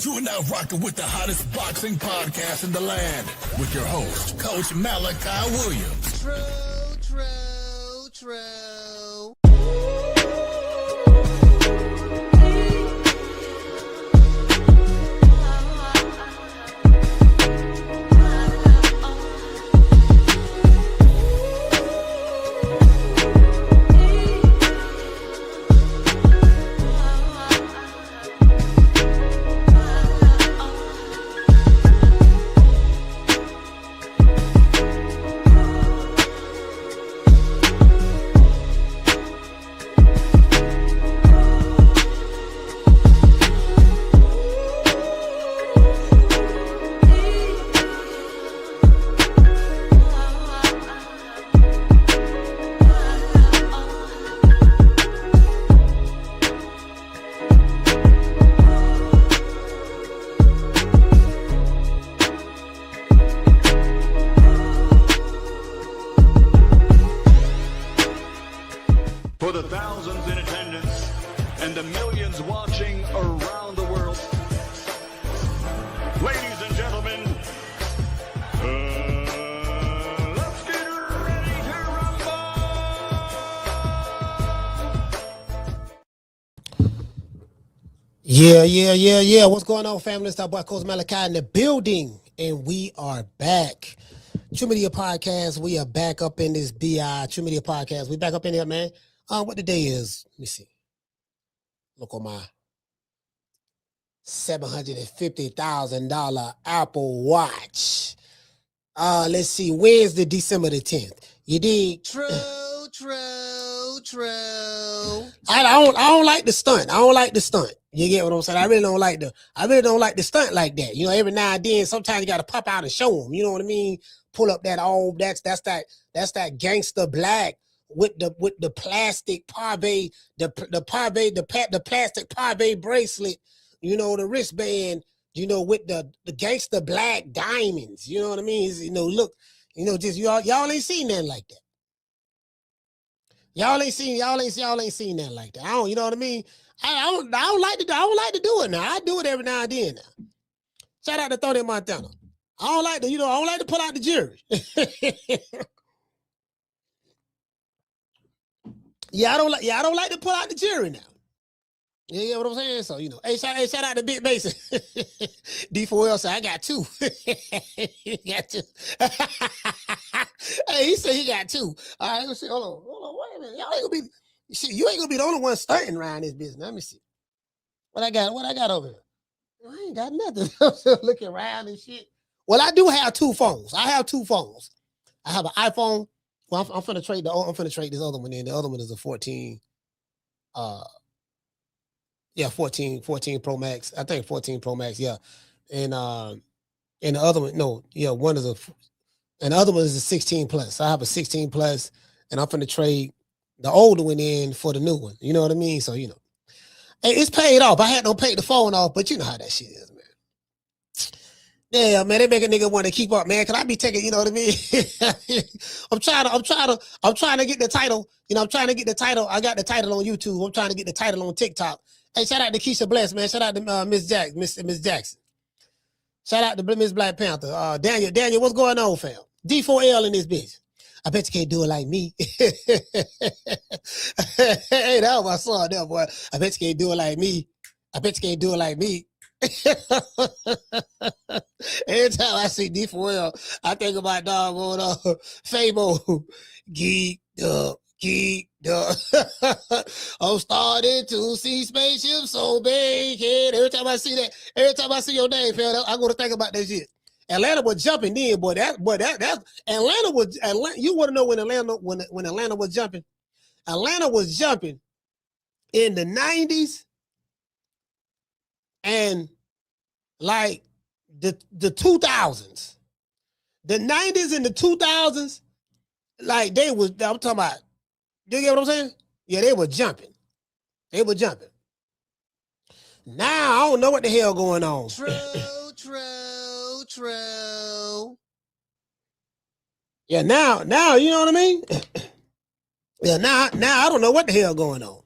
You are now rocking with the hottest boxing podcast in the land with your host, Coach Malachi Williams. True. For the thousands in attendance and the millions watching around the world, ladies and gentlemen, let's get ready to rumble! Yeah. What's going on, family? It's our boy Coach Malachi in the building, and we are back. True Media Podcast, we are back up in this BI. True Media Podcast, we back up in here, man. What the day is? Let me see. Look on my $750,000 Apple Watch. Let's see. Wednesday, December the 10th. You dig? True. I don't like the stunt. You get what I'm saying? I really don't like the stunt like that. You know, every now and then, sometimes you got to pop out and show them. You know what I mean? Pull up that old. That's that gangster black with the plastic parve, the plastic parve bracelet. You know, the wristband. You know, with the gangster black diamonds. You know what I mean? It's, look. Just y'all ain't seen nothing like that. Y'all ain't seen nothing like that. I don't. You know what I mean? I don't like to do it now. I do it every now and then. Now. Shout out to Tony Montana. I don't like to pull out the jury. I don't like to pull out the jury now. You get what I'm saying? So, hey, shout out to Big Mason. D4L said, I got two. He got two. Hey, he said he got two. All right, let's see. Hold on, wait a minute. You ain't gonna be the only one stunting around this business. Let me see. What I got over here? I ain't got nothing. I'm still looking around and shit. Well, I do have two phones. I have two phones. I have an iPhone. Well, I'm finna trade this other one in. The other one is a 14. 14 Pro Max. I think 14 Pro Max. Yeah, and the other one, one is and the other one is a 16 plus. I have a 16 plus, and I'm finna trade the older one in for the new one. You know what I mean? So hey, it's paid off. I had to pay the phone off, but you know how that shit is, man. Yeah, man, they make a nigga want to keep up, man. Cause I be taking, you know what I mean? I'm trying to get the title. I'm trying to get the title. I got the title on YouTube. I'm trying to get the title on TikTok. Hey, shout out to Keisha Bless, man. Shout out to Miss Jackson. Shout out to Miss Black Panther. Daniel, what's going on, fam? D4L in this bitch. I bet you can't do it like me. Hey, that was my son there, boy. I bet you can't do it like me. Every time I see D4L, I think about doggone Fabo. Geeked up. I'm starting to see spaceships so big. Every time I see your name, fam, I'm gonna think about that shit. Atlanta was jumping then, boy. That's Atlanta. You want to know when Atlanta was jumping? Atlanta was jumping in the 90s and like the 2000s. The 90s and the 2000s, like I'm talking about. You get what I'm saying? Yeah, they were jumping. Now I don't know what the hell going on. True. Yeah, now, you know what I mean? Yeah, now I don't know what the hell going on.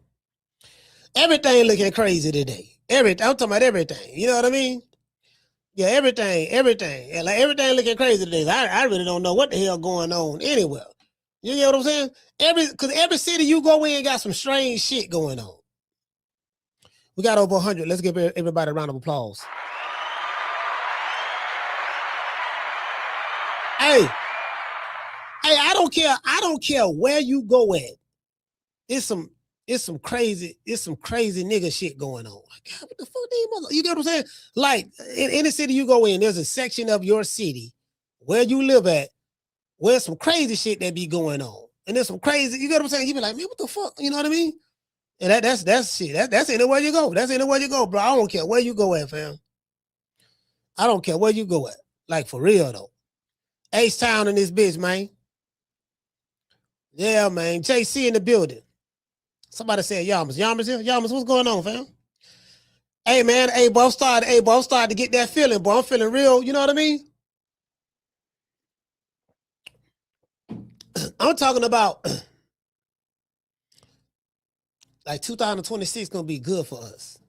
Everything looking crazy today. Everything. I'm talking about everything. You know what I mean? Yeah, everything. And like everything looking crazy today. I really don't know what the hell going on anywhere. You get what I'm saying? Because every city you go in got some strange shit going on. We got over 100. Let's give everybody a round of applause. Hey, I don't care. I don't care where you go at. It's some crazy nigga shit going on. Like, God, what the fuck these mother? You get what I'm saying? Like in any city you go in, there's a section of your city where you live at where some crazy shit that be going on. And there's some crazy, you get what I'm saying? You be like, man, what the fuck? You know what I mean? And that's shit. That's anywhere you go. That's anywhere you go, bro. I don't care where you go at, fam. I don't care where you go at. Like for real though. H-Town in this bitch, man. Yeah, man. JC in the building. Somebody said Yamas. Yamas here? Yamas, what's going on, fam? Hey, man. Hey, boy, I'm starting to get that feeling, boy. I'm feeling real. You know what I mean? I'm talking about like 2026 gonna be good for us.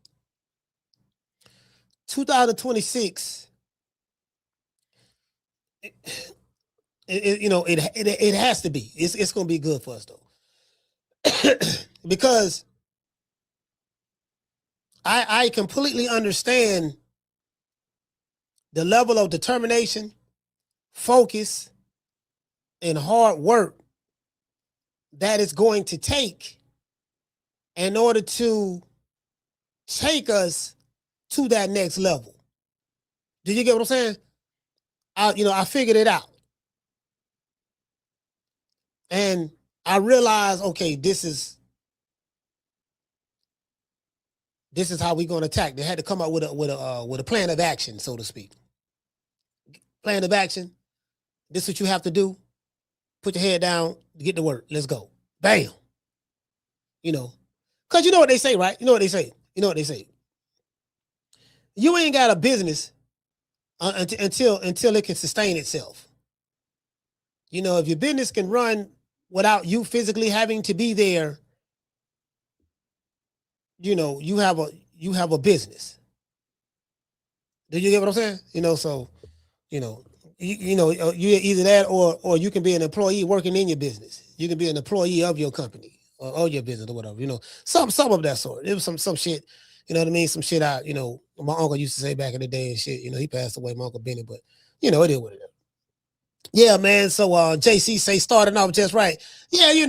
2026, it has to be. It's gonna be good for us though, because I completely understand the level of determination, focus, and hard work that it's going to take in order to take us to that next level. Do you get what I'm saying? I figured it out. And I realized, okay, this is how we're going to attack. They had to come up with a plan of action, so to speak. Plan of action. This is what you have to do. Put your head down, get to work. Let's go. Bam. Because you know what they say, right? You know what they say. You ain't got a business until it can sustain itself. If your business can run without you physically having to be there, you have a business. Do you get what I'm saying? You're either that or you can be an employee working in your business. You can be an employee of your company or your business or whatever. Some of that sort. It was some shit. You know what I mean? Some shit my uncle used to say back in the day and shit. He passed away, my Uncle Benny, but it is what it is. Yeah, man. So JC say starting off just right. Yeah, I'm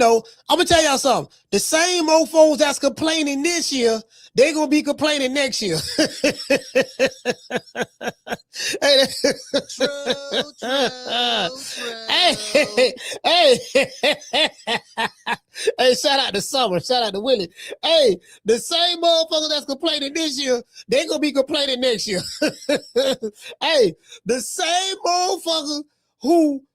gonna tell y'all something. The same mofos that's complaining this year, they gonna be complaining next year. Hey, hey, shout out to Summer, shout out to Willie. Hey, the same motherfucker that's complaining this year, they gonna be complaining next year. Hey, the same motherfucker who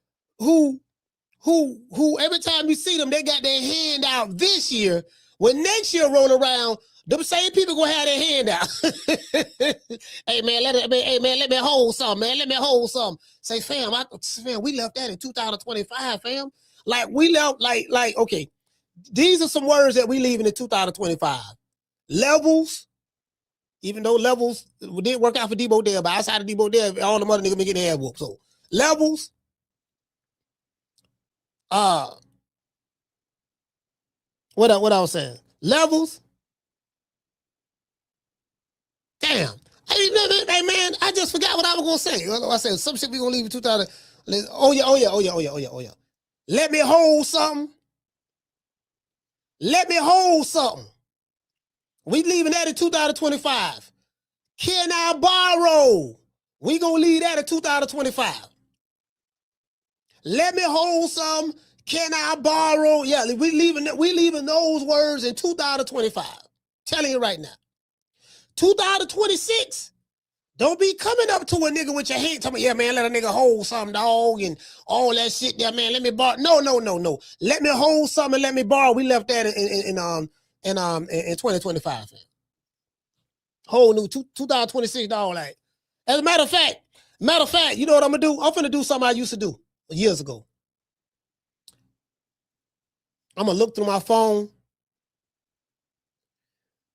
every time you see them, they got their hand out this year. When next year roll around, them same people gonna have their hand out. Hey man, let me hold some, man. Let me hold some. Say, fam, we left that in 2025, fam. Like we left, like okay. These are some words that we leaving in 2025. Levels, even though levels didn't work out for Deebo Dev, but outside of Deebo Dev, all the mother niggas been getting their ass whooped. So levels. What I was saying? Levels. Damn. Hey man, I just forgot what I was gonna say. I said some shit we gonna leave in 2000. Oh yeah. Let me hold something. We leaving that in 2025. Can I borrow? We gonna leave that in 2025. Let me hold some. Can I borrow? Yeah, we leaving those words in 2025. Telling you right now. 2026. Don't be coming up to a nigga with your hand telling me, yeah, man, let a nigga hold something, dog, and all that shit there, man. Let me borrow. No. Let me hold something and let me borrow. We left that in 2025. Man. Whole new 2026, dog. Like, as a matter of fact, you know what I'm gonna do? I'm finna do something I used to do years ago. I'm gonna look through my phone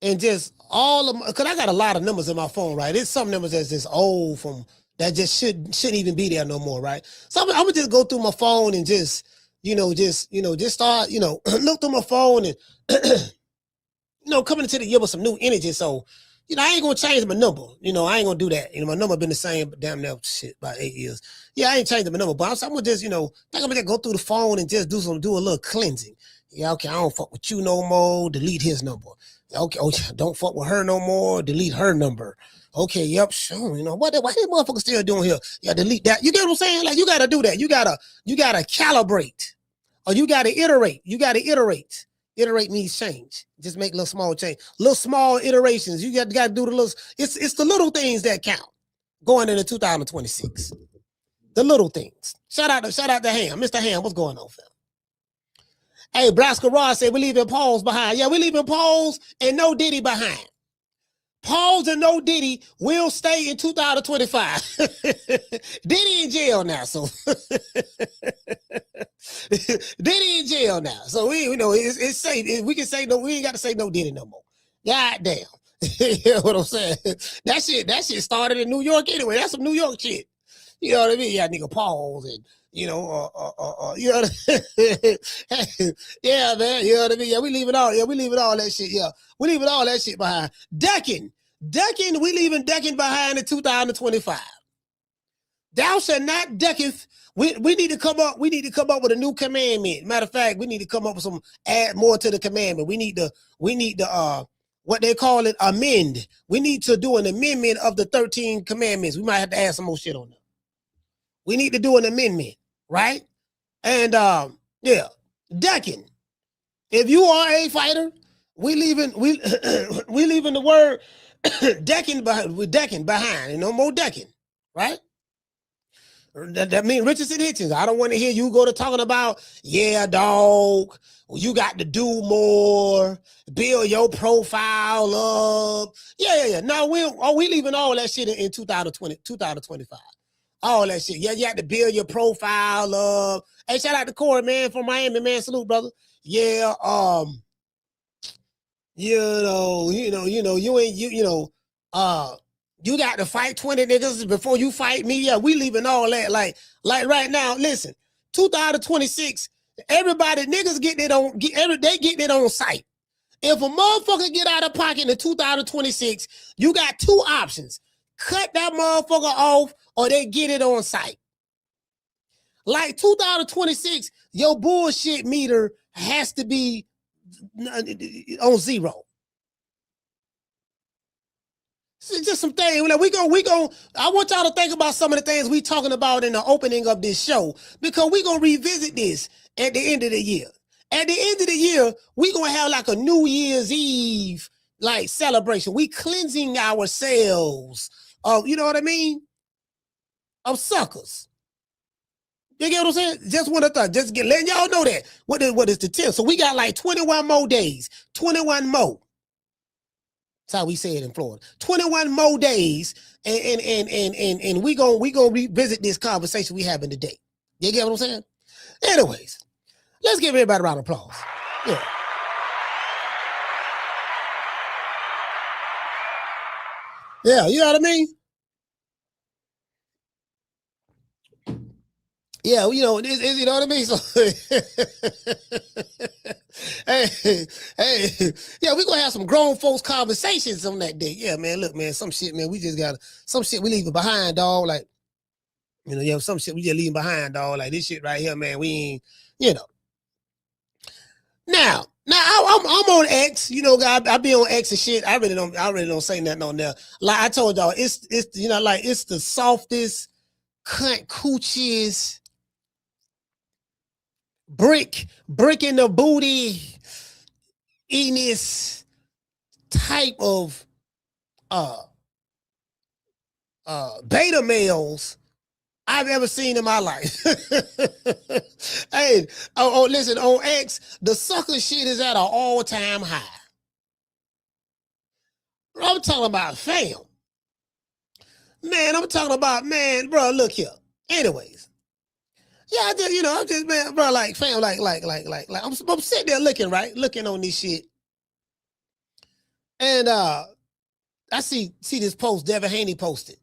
and just all of them, because I got a lot of numbers in my phone, right? It's some numbers that's just old from that just shouldn't even be there no more, right? So I'm gonna just go through my phone and just start, look through my phone and coming into the year with some new energy. So, I ain't gonna change my number. I ain't gonna do that. My number been the same damn near shit about 8 years. Yeah, I ain't changing my number, but I'm gonna just, think I'm gonna just go through the phone and just do a little cleansing. Yeah, okay, I don't fuck with you no more. Delete his number. Okay, don't fuck with her no more. Delete her number. Okay, yep, sure. What this motherfucker still doing here? Yeah, delete that. You get what I'm saying? Like, you gotta do that. You gotta calibrate, or you gotta iterate. Iterate means change. Just make little small change, little small iterations. You got to do the little. It's the little things that count going into 2026. The little things. Shout out to Ham, Mr. Ham. What's going on, fam? Hey, Braska Ross said we leaving Pauls behind. Yeah, we leaving Pauls and no Diddy behind. Pauls and no Diddy will stay in 2025. Diddy in jail now, so Diddy in jail now. So it's safe. We can say no. We ain't got to say no Diddy no more. God damn. You know what I'm saying? That shit started in New York anyway. That's some New York shit. You know what I mean? Yeah, nigga Pauls and you know what I mean? Yeah, man. You know what I mean? Yeah, we leaving all that shit. Yeah, we leaving all that shit behind. Decking, we leaving decking behind in 2025. Thou shalt not decketh. We need to come up with a new commandment. Matter of fact, we need to come up with add more to the commandment. We need to what they call it, amend. We need to do an amendment of the 13 commandments. We might have to add some more shit on them. We need to do an amendment, right? And yeah, decking. If you are a fighter, we leaving the word decking behind. We're decking behind, and no more decking, right? That means Richardson Hitchens. I don't want to hear you go to talking about, yeah, dog, you got to do more, build your profile up. Yeah. No, we leaving all that shit in 2025. All that shit. Yeah, you have to build your profile up. Hey, shout out to Corey, man, from Miami, man. Salute, brother. Yeah, you got to fight 20 niggas before you fight me. Yeah, we leaving all that. Like right now, listen, 2026, everybody, niggas get it on site. If a motherfucker get out of pocket in 2026, you got two options. Cut that motherfucker off or they get it on site. Like 2026, your bullshit meter has to be on zero. It's just some things. Like we go. I want y'all to think about some of the things we talking about in the opening of this show, because we gonna revisit this at the end of the year. At the end of the year, we gonna have like a New Year's Eve like celebration. We cleansing ourselves of, you know what I mean, of suckers. You get what I'm saying? Just want to letting y'all know that what is the tip. So we got like 21 more days, 21 more. That's how we say it in Florida. 21 more days, and we gonna revisit this conversation we having today. You get what I'm saying? Anyways, let's give everybody a round of applause. Yeah. Yeah, you know what I mean? Yeah, you know what I mean? So, hey, yeah, we're gonna have some grown folks conversations on that day. Yeah, man, look, man, some shit, man, some shit we leaving behind, dog. Like, some shit we just leaving behind, dog. Like this shit right here, man, we ain't, Now I'm on X, I be on X and shit. I really don't say nothing on there. Like I told y'all, it's it's the softest cunt coochies. Brick in the booty, eating type of beta males I've ever seen in my life. Hey, listen, on X, the sucker shit is at an all-time high. I'm talking about fam. Man, I'm talking about, man, bro, look here. Anyways. Yeah, I'm just, man, bro, like, fam, like, I'm sitting there looking on this shit. And I see this post Devin Haney posted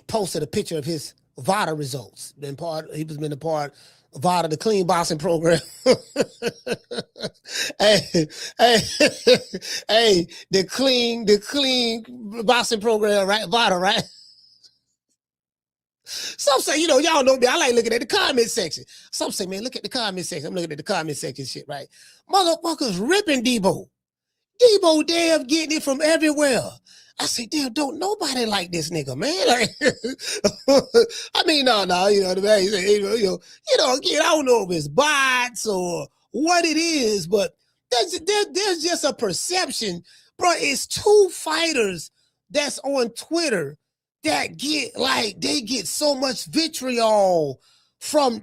a picture of his VADA results. He was been a part of VADA, the clean boxing program. hey, the clean boxing program, right? VADA, right? Some say, y'all know me. I like looking at the comment section. Some say, man, look at the comment section. I'm looking at the comment section shit, right? Motherfuckers ripping Deebo. Deebo Dev getting it from everywhere. I say, damn, don't nobody like this nigga, man. Like, I mean, no, you know what I mean? Again, I don't know if it's bots or what it is, but there's just a perception, bro. It's two fighters that's on Twitter that get so much vitriol from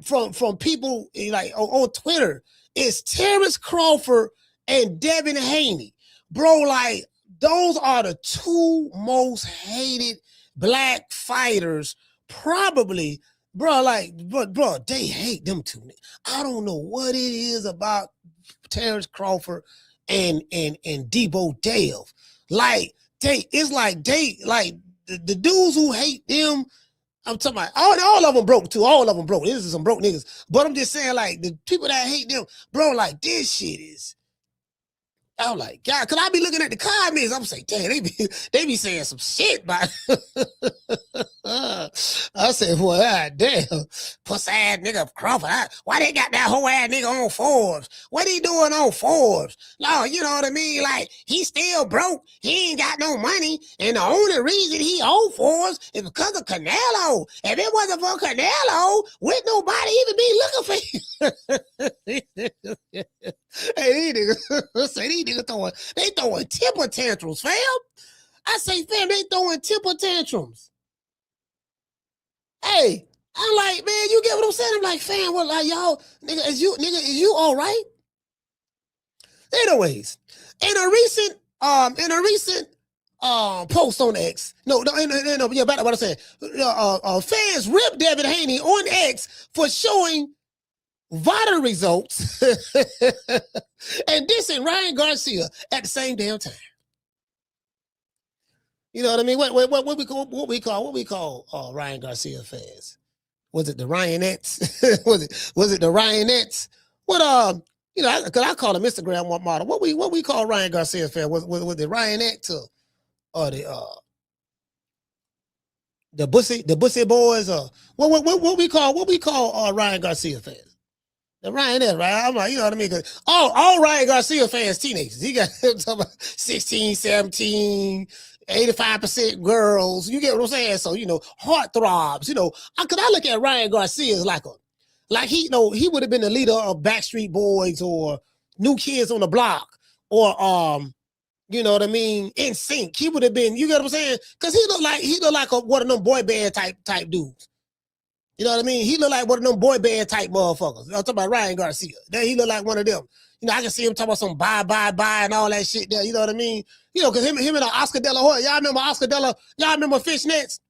people like on Twitter. It's Terrence Crawford and Devin Haney. Bro, like, those are the two most hated black fighters, probably, bro. Like, bro, they hate them two. I don't know what it is about Terrence Crawford and Deebo Dev. Like, the dudes who hate them. I'm talking about all of them broke too. All of them broke. This is some broke niggas. But I'm just saying, like, the people that hate them, bro, like, this shit is. I'm like, God, cause I be looking at the comments. I'm saying, damn, they be saying some shit, but I said, well, God damn, pussy ass nigga Crawford. Why they got that whole ass nigga on Forbes? What he doing on Forbes? No, you know what I mean? Like, he still broke. He ain't got no money, and the only reason he on Forbes is because of Canelo. If it wasn't for Canelo, would nobody even be looking for him? Hey, these niggas say these niggas throwing temper tantrums, fam. I say, fam, they throwing temper tantrums. Hey, I'm like, man, you get what I'm saying? I'm like, fam, what, like, y'all, is you all right? Anyways, in a recent post on X, yeah, about what I said, fans ripped Devin Haney on X for showing VADA results and dissing Ryan Garcia at the same damn time. You know what I mean? What we call Ryan Garcia fans? Was it the Ryanettes? was it the Ryanettes? What because I call him Instagram model. What we call Ryan Garcia fan? Was the Ryanettes or the Bussy boys, or what we call Ryan Garcia fans? The Ryan, right? I'm like, you know what I mean? Cause all Ryan Garcia fans, teenagers. He got 16, 17, 85% girls. You get what I'm saying? So, heartthrobs, cause I look at Ryan Garcia as like he would have been the leader of Backstreet Boys or New Kids on the Block or, you know what I mean? In Sync. He would have been, you get what I'm saying? Cause he looked like one of them boy band type dudes. You know what I mean? He look like one of them boy band type motherfuckers. I'm talking about Ryan Garcia. He look like one of them. I can see him talking about some bye and all that shit there. You know what I mean? Because him and Oscar De La Hoya. Y'all remember Oscar De La? Y'all remember Fishnets?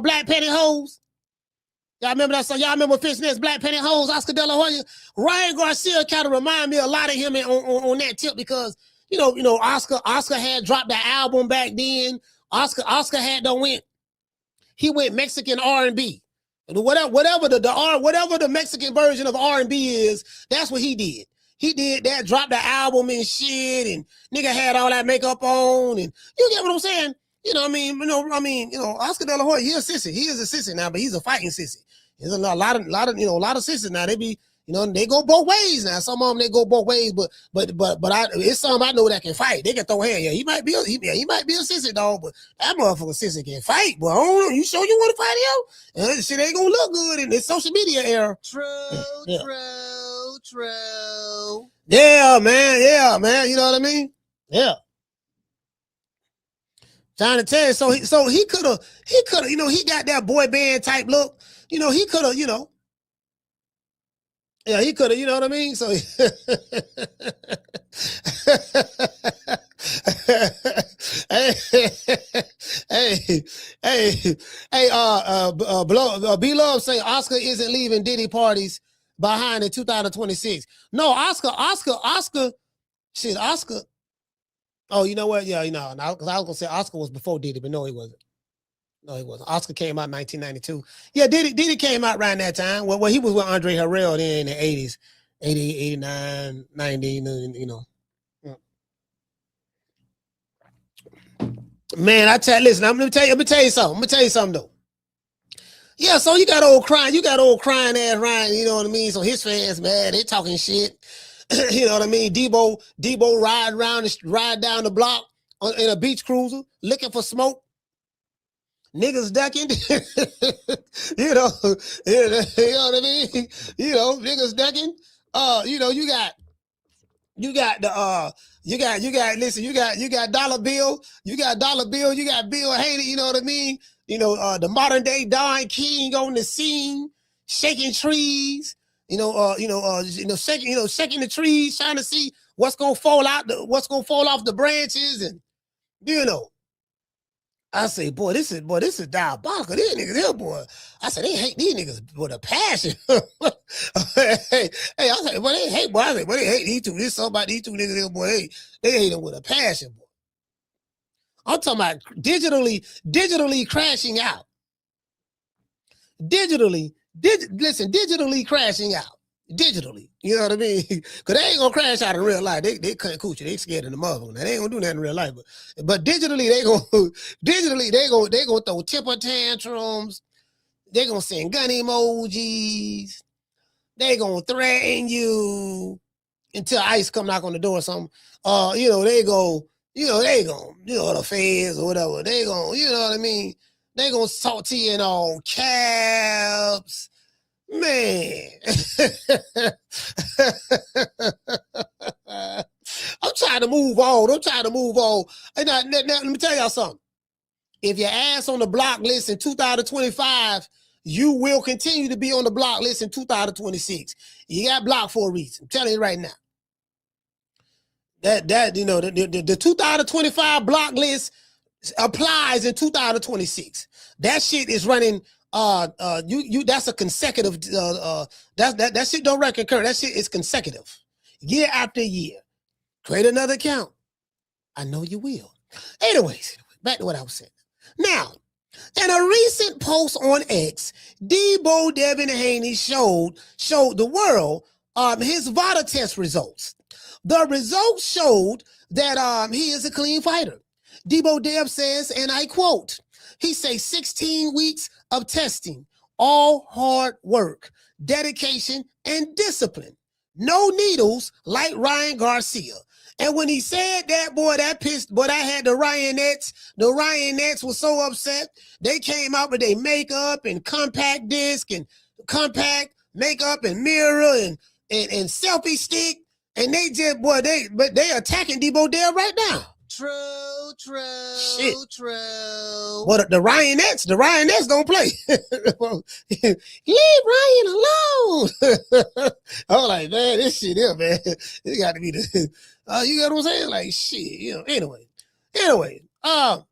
Black pantyhose. Y'all remember that song? Y'all remember Fishnets, Black pantyhose, Oscar De La Hoya? Ryan Garcia kind of remind me a lot of him on that tip because, Oscar had dropped the album back then. Oscar had he went Mexican R&B. Whatever the Mexican version of R&B is, that's what he did. He did that, dropped the album and shit, and nigga had all that makeup on, and you get what I'm saying? You know what I mean? Oscar De La Hoya, he a sissy. He is a sissy now, but he's a fighting sissy. There's a lot of sissies now. They be, they go both ways now. Some of them they go both ways, but it's some I know that can fight. They can throw hands. Yeah, he might be a sissy dog, but that motherfucker sissy can fight. But I don't know. You sure you want to fight him? And shit ain't gonna look good in this social media era. True. Yeah, man. You know what I mean? Yeah. Trying to tell you, so he could have, he got that boy band type look. He could have, yeah, he could have, you know what I mean? So B-Love say Oscar isn't leaving Diddy parties behind in 2026. No, Oscar. Oh, you know what? Yeah, because I was gonna say Oscar was before Diddy, but no, he wasn't. No, he wasn't. Oscar came out in 1992. Yeah, Diddy came out around that time. Well, he was with Andre Harrell then in the 80s, 80, 89, 90, you know. Man, listen, I'm gonna tell you something though. Yeah, so you got old crying ass Ryan, you know what I mean? So his fans, man, they talking shit. You know what I mean? Deebo ride down the block in a beach cruiser looking for smoke. Niggas ducking. you know what I mean? Niggas ducking. You got Dollar Bill, you got Bill Haney, you know what I mean? The modern day Don King on the scene, shaking trees, shaking the trees, trying to see what's gonna fall off the branches, and I say, boy, this is diabolical. These niggas here, boy. I said, they hate these niggas with a passion. hey, I said, boy, they hate, boy. I said, boy, they hate these two. This something about these two niggas here, boy. They hate them with a passion, boy. I'm talking about digitally crashing out. Digitally crashing out. Digitally, you know what I mean? Because they ain't gonna crash out in real life. They couldn't coochie. They scared of the motherfucker. They ain't gonna do that in real life. But digitally, they gonna throw temper tantrums. They gonna send gun emojis. They gonna threaten you until ICE come knock on the door or something. They go, the feds or whatever. They gonna, you know what I mean? They gonna talk to you in all caps. Man, I'm trying to move on. And now, let me tell y'all something. If your ass on the block list in 2025, you will continue to be on the block list in 2026. You got blocked for a reason. I'm telling you right now. The 2025 block list applies in 2026. That shit is running. That's a consecutive. That shit don't recur. That shit is consecutive, year after year. Create another account. I know you will. Anyways, back to what I was saying. Now, in a recent post on X, Deebo Devin Haney showed the world his VADA test results. The results showed that he is a clean fighter. Deebo Dev says, and I quote, he says 16 weeks of testing, all hard work, dedication, and discipline. No needles like Ryan Garcia. And when he said that, boy, that pissed, but I had the Ryanettes. The Ryanettes were so upset. They came out with their makeup and compact disc and compact makeup and mirror and selfie stick. And they just, boy, they attacking Deebo Dev right now. True. Well, the Ryanettes don't play. Leave Ryan alone. I was like, man, this shit here, man. It got to be the, you got what I'm saying? Like, shit, anyway,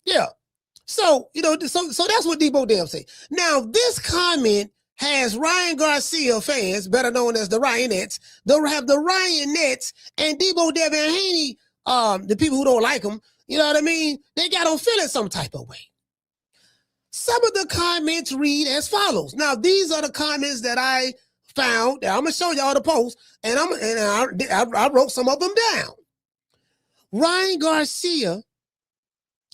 yeah. So, so that's what Deebo Dev say. Now, this comment has Ryan Garcia fans, better known as the Ryanettes. They'll have the Ryanettes and Deebo Devin Haney, the people who don't like him, you know what I mean? They got them feeling some type of way. Some of the comments read as follows. Now, these are the comments that I found. I'm gonna show y'all the post, and I wrote some of them down. Ryan Garcia,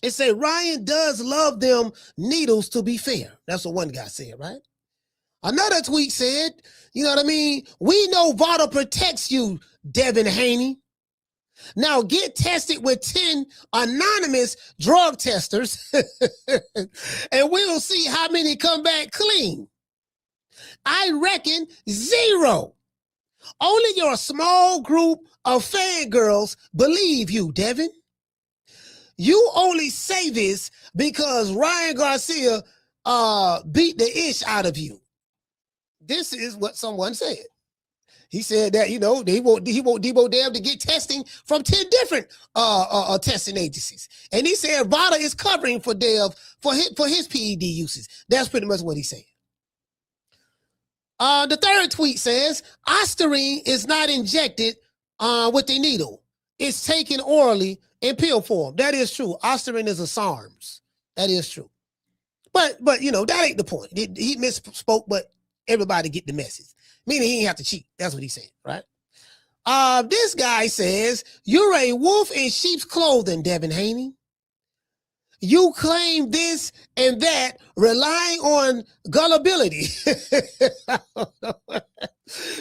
it said Ryan does love them needles, to be fair. That's what one guy said, right? Another tweet said, you know what I mean? We know VADA protects you, Devin Haney. Now get tested with 10 anonymous drug testers and we'll see how many come back clean. I reckon 0. Only your small group of fangirls believe you, Devin. You only say this because Ryan Garcia beat the ish out of you. This is what someone said. He said that, he want Deebo Dev to get testing from 10 different testing agencies. And he said VADA is covering for Dev for his PED uses. That's pretty much what he said. The third tweet says, Ostarine is not injected with a needle. It's taken orally In pill form. That is true. Ostarine is a SARMs. That is true. But that ain't the point. He misspoke, but everybody get the message. Meaning he ain't have to cheat. That's what he's saying, right? This guy says, you're a wolf in sheep's clothing, Devin Haney. You claim this and that, relying on gullibility.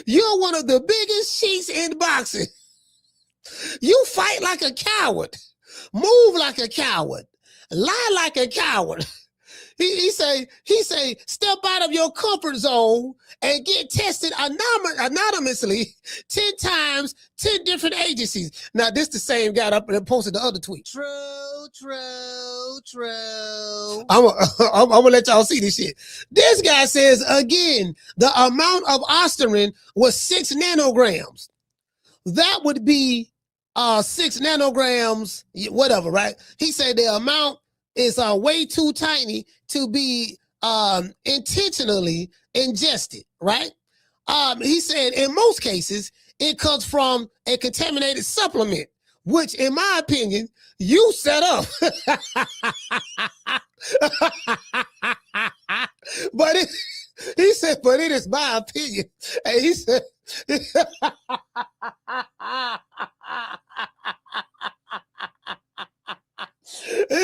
You're one of the biggest cheats in boxing. You fight like a coward, move like a coward, lie like a coward. He say, step out of your comfort zone and get tested anonymously 10 times, 10 different agencies. Now, this the same guy up and posted the other tweet. True. I'm gonna let y'all see this shit. This guy says, again, the amount of Ostarine was 6 nanograms. That would be 6 nanograms, whatever, right? He said the amount is way too tiny to be intentionally ingested, right? He said in most cases, it comes from a contaminated supplement, which in my opinion, you set up. He said, but it is my opinion. And he said, he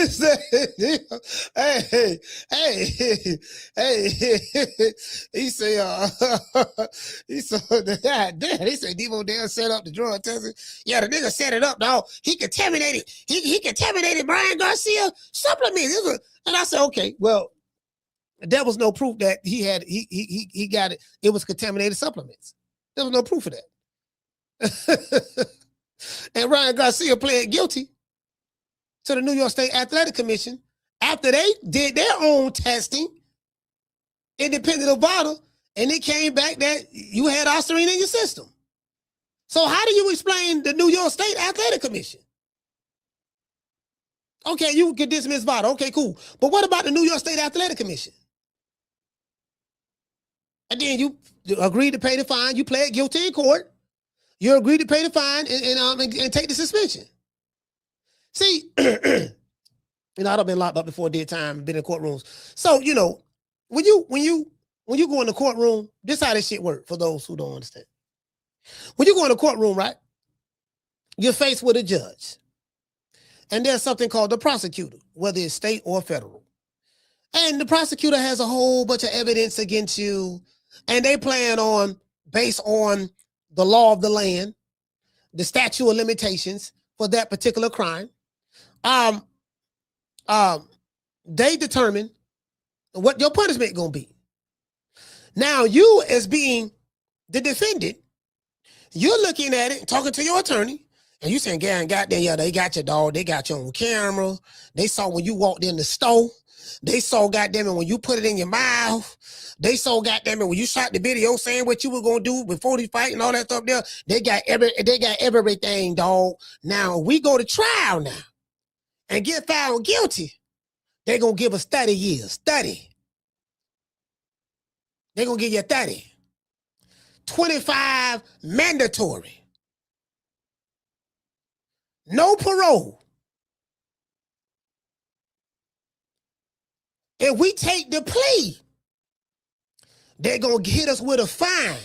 said, hey, he said, he said, Deebo Dev set up the drug testing. Yeah, the nigga set it up, dog. He contaminated Ryan Garcia supplements. And I said, okay, well, there was no proof that he got it. It was contaminated supplements. There was no proof of that. And Ryan Garcia pled guilty to the New York State Athletic Commission after they did their own testing, independent of VADA, and it came back that you had Ostarine in your system. So how do you explain the New York State Athletic Commission? Okay, you can dismiss VADA. Okay, cool. But what about the New York State Athletic Commission? And then you agreed to pay the fine. You pled guilty in court. You agreed to pay the fine and take the suspension. See, I've been locked up before I did time, been in courtrooms. So, when you go in the courtroom, this is how this shit work for those who don't understand. When you go in the courtroom, right, you're faced with a judge. And there's something called the prosecutor, whether it's state or federal. And the prosecutor has a whole bunch of evidence against you, and they plan on, based on the law of the land, the statute of limitations for that particular crime, they determine what your punishment gonna be. Now, you as being the defendant, you're looking at it, talking to your attorney, and you saying, goddamn, yeah, they got your dog, they got you on camera, they saw when you walked in the store, they saw, goddamn it, when you put it in your mouth, they saw, goddamn it, when you shot the video saying what you were gonna do before the fight and all that stuff there, they got everything, dog. Now, we go to trial now and get found guilty, they're gonna give us 30 years. 30. They're gonna give you 30. 25 mandatory. No parole. If we take the plea, they're going to hit us with a fine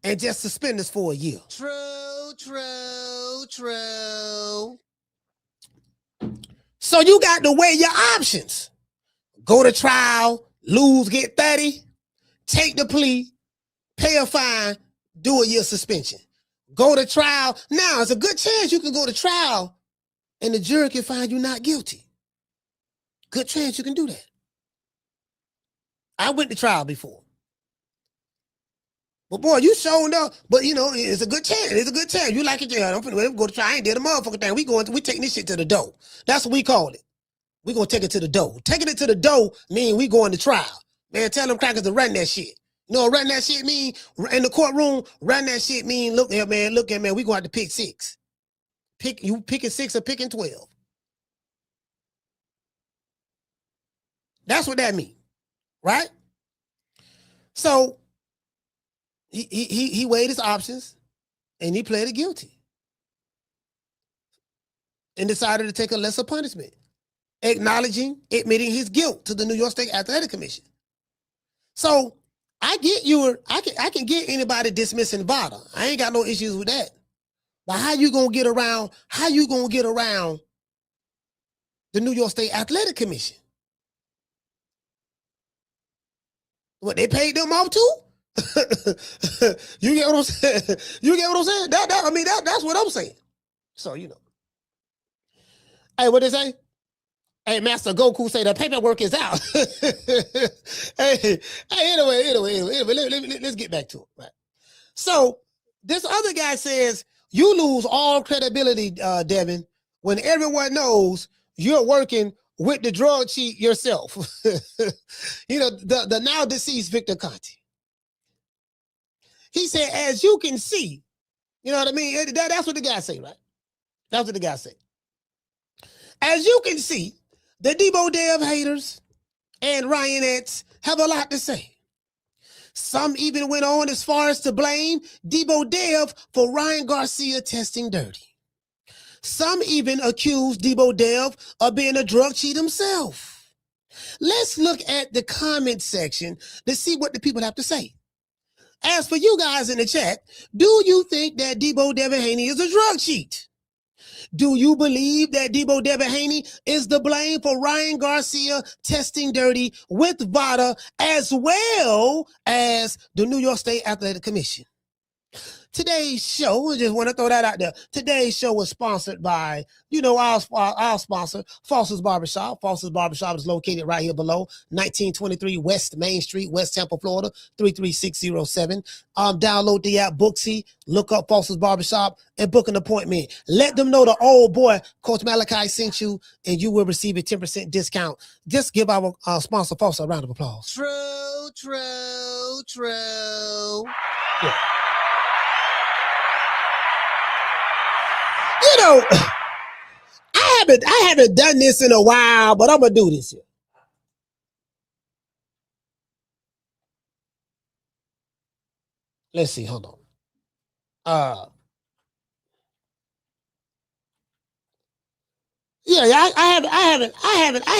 and just suspend us for a year. True. So you got to weigh your options. Go to trial, lose, get 30, take the plea, pay a fine, do a year suspension. Go to trial. Now, it's a good chance you can go to trial and the jury can find you not guilty. Good chance you can do that. I went to trial before. But boy, you showing up. But it's a good chance. It's a good chance. You like it, yeah. I'm finna go to trial. I ain't did a motherfucking thing. We taking this shit to the door. That's what we call it. We gonna take it to the door. Taking it to the door mean we going to trial. Man, tell them crackers to run that shit. You know what run that shit mean? In the courtroom, run that shit mean, look here, man, we gonna have to pick 6. You picking 6 or picking 12. That's what that means, right? So he weighed his options and he pleaded guilty. and decided to take a lesser punishment, acknowledging, admitting his guilt to the New York State Athletic Commission. So I can get anybody dismissing VADA. I ain't got no issues with that. But how you gonna get around the New York State Athletic Commission? What, they paid them off too? You get what I'm saying? You get what I'm saying? That's what I'm saying. So, you know. Hey, what they say? Hey, Master Goku say the paperwork is out. Anyway, let's get back to it. Right. So this other guy says, you lose all credibility, Devin, when everyone knows you're working with the drug cheat yourself. You know, the now deceased Victor Conti. He said, as you can see, you know what I mean? That's what the guy say, right? That's what the guy say. As you can see, the Deebo Dev haters and Ryanettes have a lot to say. Some even went on as far as to blame Deebo Dev for Ryan Garcia testing dirty. Some even accused Deebo Dev of being a drug cheat himself. Let's look at the comment section to see what the people have to say. As for you guys in the chat, do you think that Deebo Devin Haney is a drug cheat? Do you believe that Deebo Devin Haney is the blame for Ryan Garcia testing dirty with VADA as well as the New York State Athletic Commission? Today's show, I just want to throw that out there. Today's show was sponsored by, you know, our sponsor, Foster's Barbershop. Foster's Barbershop is located right here below, 1923 West Main Street, West Tampa, Florida, 33607. Download the app Booksy, look up Foster's Barbershop, and book an appointment. Let them know the old boy, Coach Malachi, sent you, and you will receive a 10% discount. Just give our sponsor, Foster, a round of applause. True. Yeah. You know, I haven't done this in a while, but I'm gonna do this here. Let's see. Hold on. Yeah, I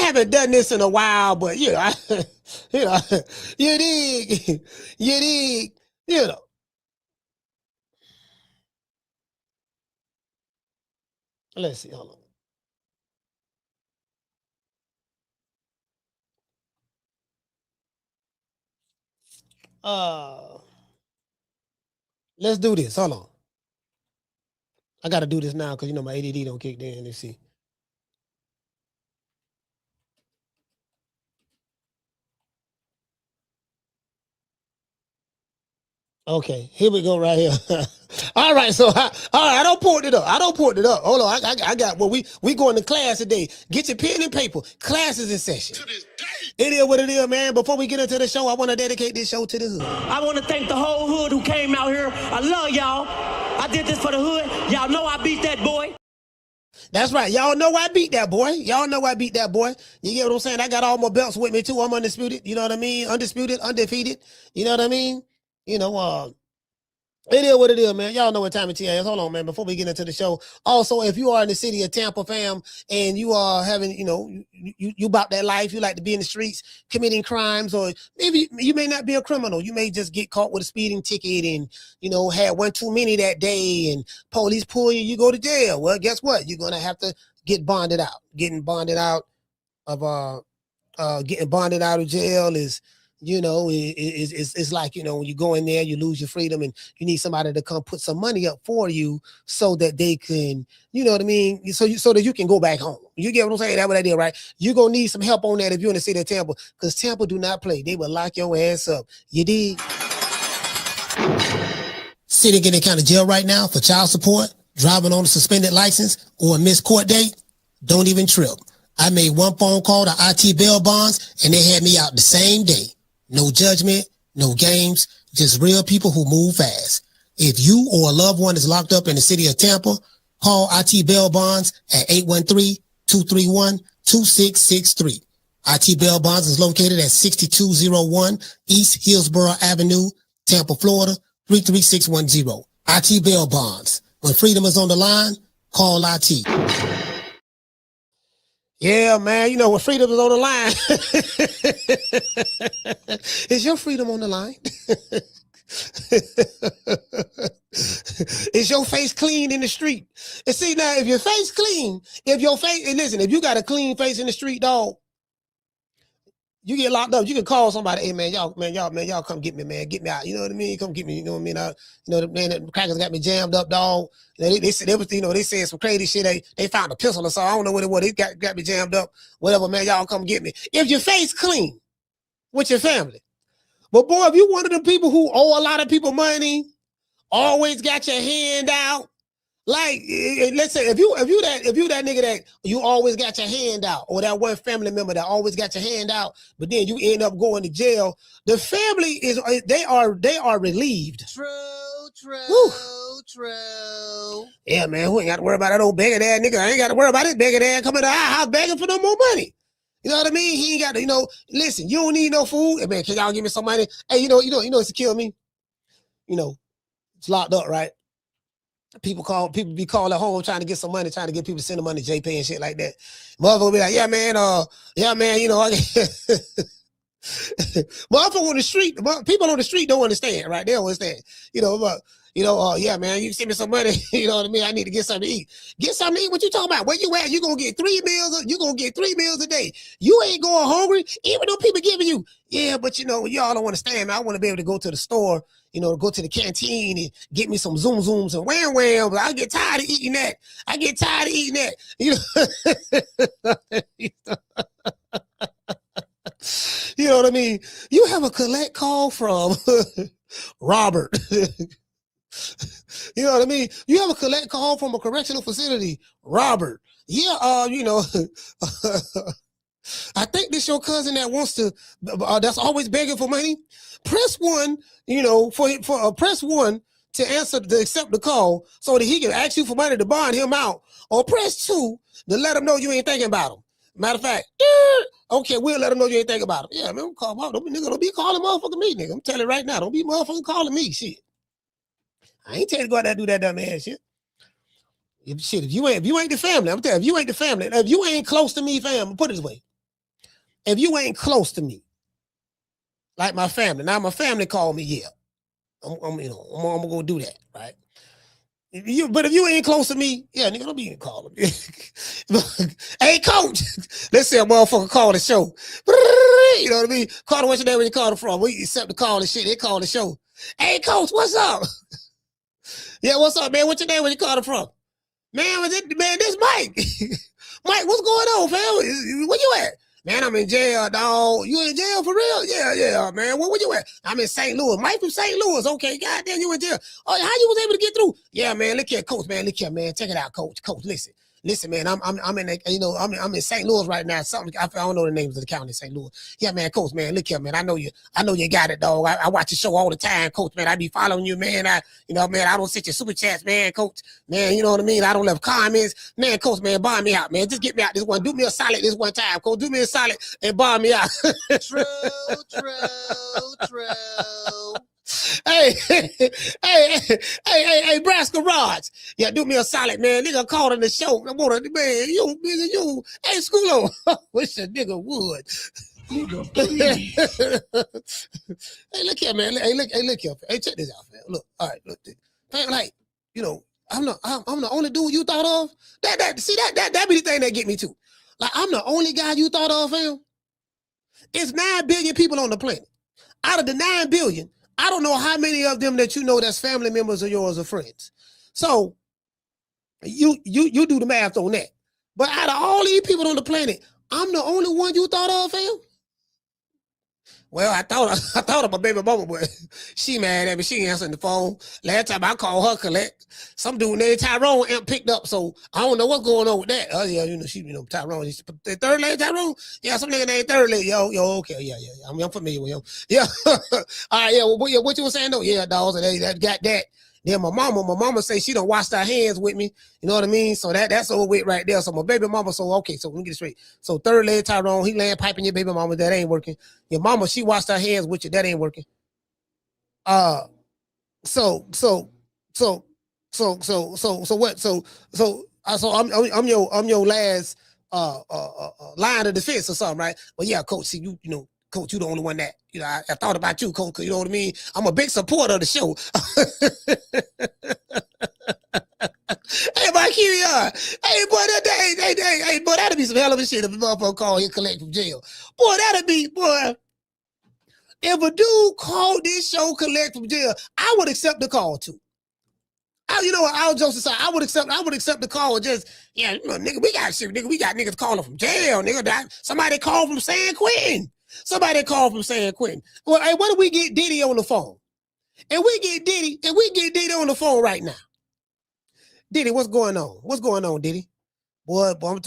haven't done this in a while, but you know, you dig, you know. Let's see. Hold on. Let's do this. Hold on. I got to do this now because, you know, my ADD don't kick in. Let's see. Okay, here we go right here. All right, so I don't put it up. Hold on, I got we going to class today. Get your pen and paper. Class is in session. To this day. It is what it is, man. Before we get into the show, I want to dedicate this show to the hood. I want to thank the whole hood who came out here. I love y'all. I did this for the hood. Y'all know I beat that boy. That's right. Y'all know I beat that boy. You get what I'm saying? I got all my belts with me too. I'm undisputed. You know what I mean? Undisputed, undefeated. You know what I mean? You know, it is what it is, man. Y'all know what time it is. Hold on, man. Before we get into the show, also, if you are in the city of Tampa, fam, and you are having, you know, you about that life, you like to be in the streets committing crimes, or maybe you may not be a criminal. You may just get caught with a speeding ticket and, you know, had one too many that day and police pull you, you go to jail. Well, guess what? You're going to have to get bonded out. Getting bonded out of jail is, you know, it's like, you know, when you go in there, you lose your freedom and you need somebody to come put some money up for you so that they can, you know what I mean? So that you can go back home. You get what I'm saying? That's what I did, right? You're going to need some help on that if you're in the city of Tampa, because Tampa do not play. They will lock your ass up. You dig? Sitting in the county jail right now for child support, driving on a suspended license, or a missed court date? Don't even trip. I made one phone call to IT bail bonds and they had me out the same day. No judgment, no games, just real people who move fast. If you or a loved one is locked up in the city of Tampa, call IT Bail Bonds at 813-231-2663. IT Bail Bonds is located at 6201 East Hillsborough Avenue, Tampa, Florida, 33610. IT Bail Bonds. When freedom is on the line, call IT. Yeah, man. You know, when freedom is on the line, is your freedom on the line? Is your face clean in the street? And see, now, if your face clean, and listen, if you got a clean face in the street, dog, you get locked up. You can call somebody, hey, man, y'all come get me, man. Get me out. You know what I mean? Come get me. You know what I mean? The man, the crackers got me jammed up, dog. You know, they said everything, they said some crazy shit. They found a pistol or something. I don't know what it was. They got me jammed up. Whatever, man, y'all come get me. If your face clean with your family. But boy, if you one of the people who owe a lot of people money, always got your hand out. Like, let's say if you that nigga that you always got your hand out, or that one family member that always got your hand out, but then you end up going to jail, the family they are relieved. True. Woo. True. Yeah, man, we ain't got to worry about that old begging ass nigga. I ain't got to worry about this begging ass coming to our house begging for no more money. You know what I mean? He ain't got to, listen, you don't need no food. Hey, man, can y'all give me some money? Hey, you know, it's to kill me. It's locked up, right? People be calling home trying to get some money, trying to get people to send the money to JP and shit like that. Motherfucker be like, yeah, man, motherfucker on the street, people on the street don't understand, right? They don't understand. Yeah, man, you send me some money, you know what I mean? I need to get something to eat. Get something to eat? What you talking about? Where you at? You gonna get 3 meals, you gonna get 3 meals a day. You ain't going hungry, even though people giving you, yeah, but y'all don't understand, man. I want to be able to go to the store, go to the canteen and get me some Zoom Zooms and wham wham, but I get tired of eating that. You know what I mean? You have a collect call from Robert. You know what I mean? You have a collect call from a correctional facility, Robert. Yeah, I think this your cousin that wants to, that's always begging for money. Press 1, press 1 to accept the call so that he can ask you for money to bond him out. Or press 2 to let him know you ain't thinking about him. Matter of fact, okay, we'll let him know you ain't thinking about him. Yeah, man, don't be calling motherfucking me, nigga. I'm telling you right now, don't be motherfucking calling me, shit. I ain't telling you to go out there and do that dumb ass shit. If you ain't the family, I'm telling you, if you ain't the family, if you ain't close to me, fam, put it this way. If you ain't close to me, like my family, now my family called me, yeah, I'm gonna go do that, right? But if you ain't close to me, yeah, nigga, don't be calling me. Hey, coach, let's say a motherfucker call the show. You know what I mean? Call the what's your name when you call it from. We accept the call and shit. They call the show. Hey, coach, what's up? Yeah, what's up, man? What's your name when you call it from? Man, this Mike. Mike, what's going on, fam? Where you at? Man, I'm in jail, dog. You in jail for real? Yeah, man. Where you at? I'm in St. Louis. Mike from St. Louis. Okay, goddamn, you in jail. Oh, how you was able to get through? Yeah, man. Look here, coach, man. Look here, man. Check it out, coach. Coach, listen, man. I'm in, I'm in St. Louis right now. I don't know the names of the county, St. Louis. Yeah, man, coach, man. Look here, man. I know you got it, dog. I watch the show all the time, coach, man. I be following you, man. I don't sit your super chats, man, coach. Man, you know what I mean? I don't leave comments. Man, coach, man, bomb me out, man. Just get me out this one. Do me a solid this one time, coach. Do me a solid and bomb me out. True. Hey, Brass Garage. Yeah, do me a solid, man. Nigga called on the show. I want to, man, you. Hey, Schoolo. Wish a nigga would. Nigga, please. Hey, look here, man. Hey, look here. Hey, check this out, man. Look, all right, look. Man, like, I'm the only dude you thought of. That be the thing that get me too. Like, I'm the only guy you thought of, fam. It's 9 billion people on the planet. Out of the 9 billion, I don't know how many of them that that's family members of yours or friends. So you do the math on that. But out of all these people on the planet, I'm the only one you thought of, fam? Well, I thought of my baby mama, but she mad at me. She ain't answering the phone. Last time I called her collect, some dude named Tyrone amp picked up, so I don't know what's going on with that. Oh yeah, Tyrone. The third lady Tyrone? Yeah, some nigga named Third Lady. Yo, okay, yeah. I'm familiar with him. Yeah. All right, yeah. Well, what you were saying though? Yeah, dog. So they got that. Then my mama say she done washed her hands with me. You know what I mean? So that's over with right there. So my baby mama, so let me get it straight. So Third Lady Tyrone, he laying piping your baby mama, that ain't working. Your mama, she washed her hands with you, that ain't working. So what? So I'm your last line of defense or something, right? Well, yeah, coach, see, you know, coach, you the only one that, you know, I thought about you, coach, you know what I mean? I'm a big supporter of the show. Hey, my QR. Hey, boy, hey, boy, that'd be some hell of a shit if a motherfucker call here collect from jail. Boy, that'd be, boy, if a dude called this show collect from jail, I would accept the call too. You know what? I'll just say I would accept the call. Just, yeah, you know, nigga, we got shit, nigga. We got niggas calling from jail, nigga. Somebody called from San Quentin. Well, hey, what do we get Diddy on the phone? And we get Diddy on the phone right now. Diddy, what's going on? What's going on, Diddy? Boy, I don't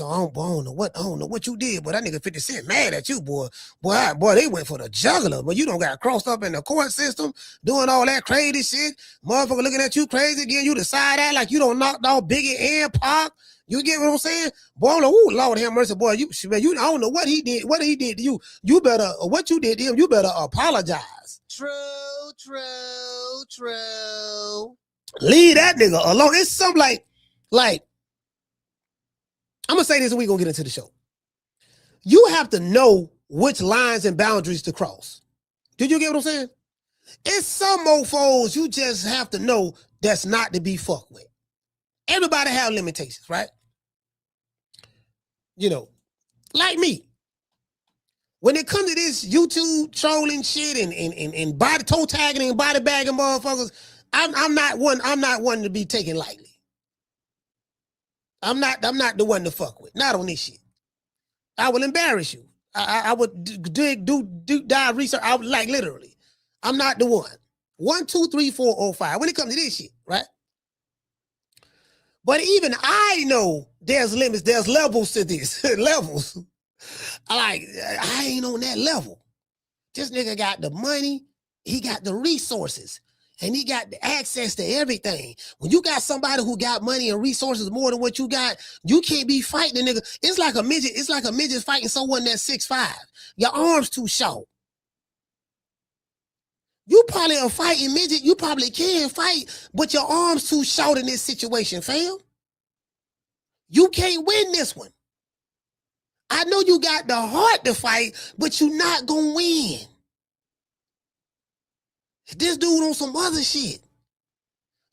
know what you did, but that nigga 50 Cent mad at you, boy. Boy, they went for the juggler, but you don't got crossed up in the court system, doing all that crazy shit. Motherfucker looking at you crazy again. You decide that like you don't knock off Biggie and Pac. You get what I'm saying? Boy, I'm like, ooh, Lord have mercy, boy. You I don't know what he did. What he did to you. You better, what you did to him, you better apologize. True. Leave that nigga alone. It's something like, I'm gonna say this and we're gonna get into the show. You have to know which lines and boundaries to cross. Did you get what I'm saying? It's some mofos you just have to know that's not to be fucked with. Everybody have limitations, right? You know, like me. When it comes to this YouTube trolling shit and body toe tagging and body bagging motherfuckers, I'm not one to be taken lightly. I'm not the one to fuck with. Not on this shit. I will embarrass you. I would do dive research. I would, like, literally. I'm not the one. 1, 2, 3, 4, or 5. When it comes to this shit, right? But even I know there's limits, there's levels to this. Levels. I ain't on that level. This nigga got the money, he got the resources, and he got the access to everything. When you got somebody who got money and resources more than what you got, you can't be fighting a nigga. It's like a midget fighting someone that's 6'5". Your arms too short. You probably a fighting midget. You probably can fight, but your arms too short in this situation, fam. You can't win this one. I know you got the heart to fight, but you're not gonna win. This dude on some other shit.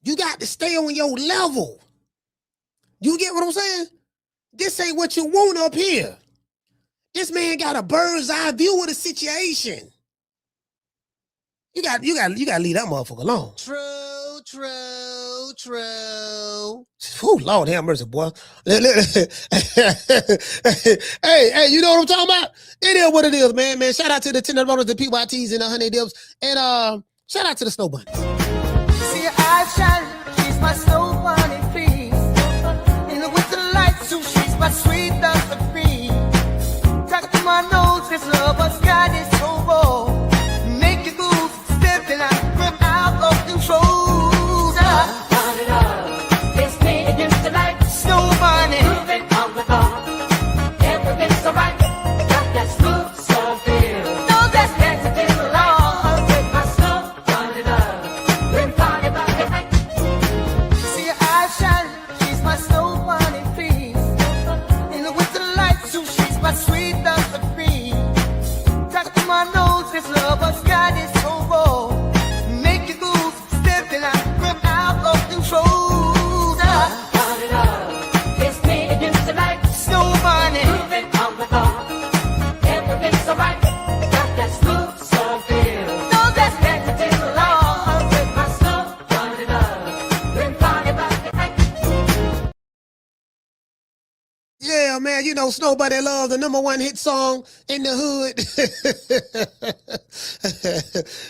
You got to stay on your level. You get what I'm saying? This ain't what you want up here. This man got a bird's eye view of the situation. You got to leave that motherfucker alone. True. Oh, Lord have mercy, boy. Hey, you know what I'm talking about? It is what it is, man. Shout out to the $10, the PYTs, and the honey dips, and shout out to the snow bunny. See her eyes shine, she's my snow bunny, please. In the winter lights, so she's my sweet Ostarine. Talk to my nose, this love has got it so raw. Make you move, stepping out of control. Yeah, man, you know, Snow Bunny Love, the #1 hit song in the hood.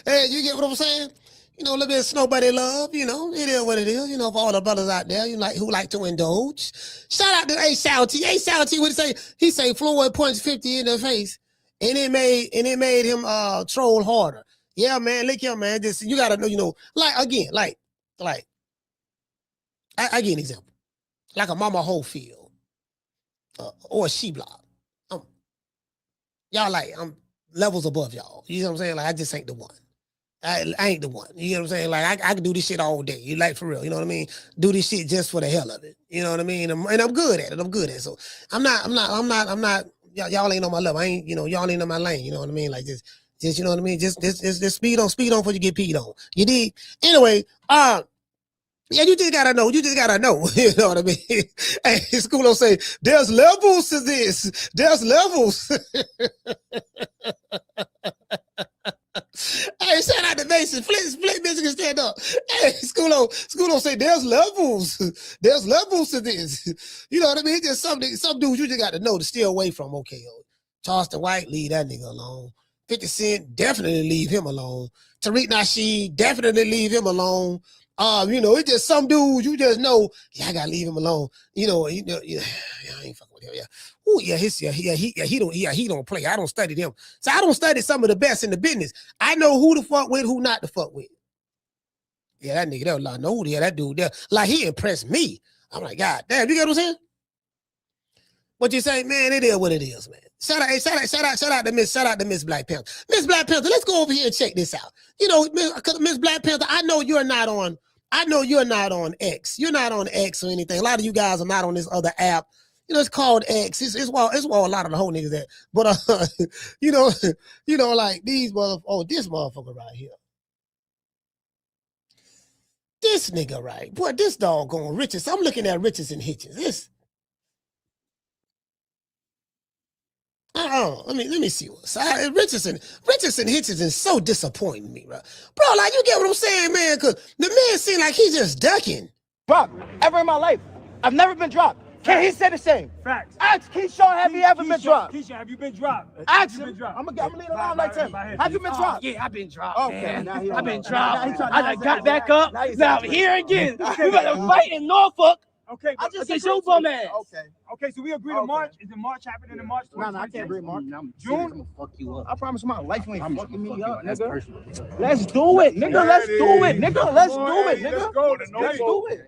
Hey, you get what I'm saying? You know, a little bit of Snow Bunny Love, you know, it is what it is, you know, for all the brothers out there, who like to indulge. Shout out to A-Shouty. A-Shouty would say, he say Floyd punched 50 in the face, and it made him troll harder. Yeah, man, look here, man, just, you gotta know, you know, I give an example. Like a Mama Holyfield. Or a She-Block. Y'all I'm levels above y'all. You know what I'm saying? Like, I just ain't the one. I ain't the one. You know what I'm saying? Like I can do this shit all day. You like for real? You know what I mean? Do this shit just for the hell of it. You know what I mean? And I'm good at it. I'm good at it. So I'm not. Y'all ain't on my level. I ain't. You know, y'all ain't on my lane. You know what I mean? Like just you know what I mean? Just speed on before you get peed on. You dig? Anyway, yeah, you just gotta know. You just gotta know. You know what I mean? Hey, school don't say there's levels to this. There's levels. Hey, shout out to Mason. Flint, Michigan, stand up. Hey, school don't say there's levels. There's levels to this. You know what I mean? Just some dudes you just got to know to stay away from. Okay, Charleston White, leave that nigga alone. 50 Cent, definitely leave him alone. Tariq Nasheed, definitely leave him alone. You know, it's just some dudes you just know, yeah, I gotta leave him alone. You know, yeah, I ain't fucking with him. Yeah. Oh, yeah, he don't play. I don't study them. So I don't study some of the best in the business. I know who to fuck with, who not to fuck with. Yeah, that nigga, that know, yeah, that dude there. Like he impressed me. I'm like, God damn, you get what I'm saying? What you say, man, it is what it is, man. Shout out to Miss Black Panther. Miss Black Panther, let's go over here and check this out. You know, Miss Black Panther, I know you're not on X. You're not on X or anything. A lot of you guys are not on this other app. You know, it's called X. It's where a lot of the whole niggas at. But you know, like these this motherfucker right here. This nigga right. Boy, this doggone Richards. I'm looking at Richards and Hitchens. This. Let me see what's Richardson Hitchens is so disappointing me, bro. Bro, like you get what I'm saying, man? Cause the man seems like he's just ducking. Dropped ever in my life. I've never been dropped. Can he say the same? Facts. Ask Keyshawn, have you ever been dropped? Keyshawn, have you been dropped? Ask him. I'm gonna leave it alone like him. Have you been dropped? Yeah, I've been dropped. Okay, man. I've been dropped. I got back up. Now I'm here again. We got to fight in Norfolk. Okay, I just against your bum ass. Okay, so we agree to March. Is the March happening in March? No, I can't agree March. June? Fuck you up. I promise my life you ain't fucking me up, nigga. Let's do it, nigga. Let's do it, nigga. Let's do it, nigga. Let's go. Let's do it. Let's go. Let's go. You guys sold it.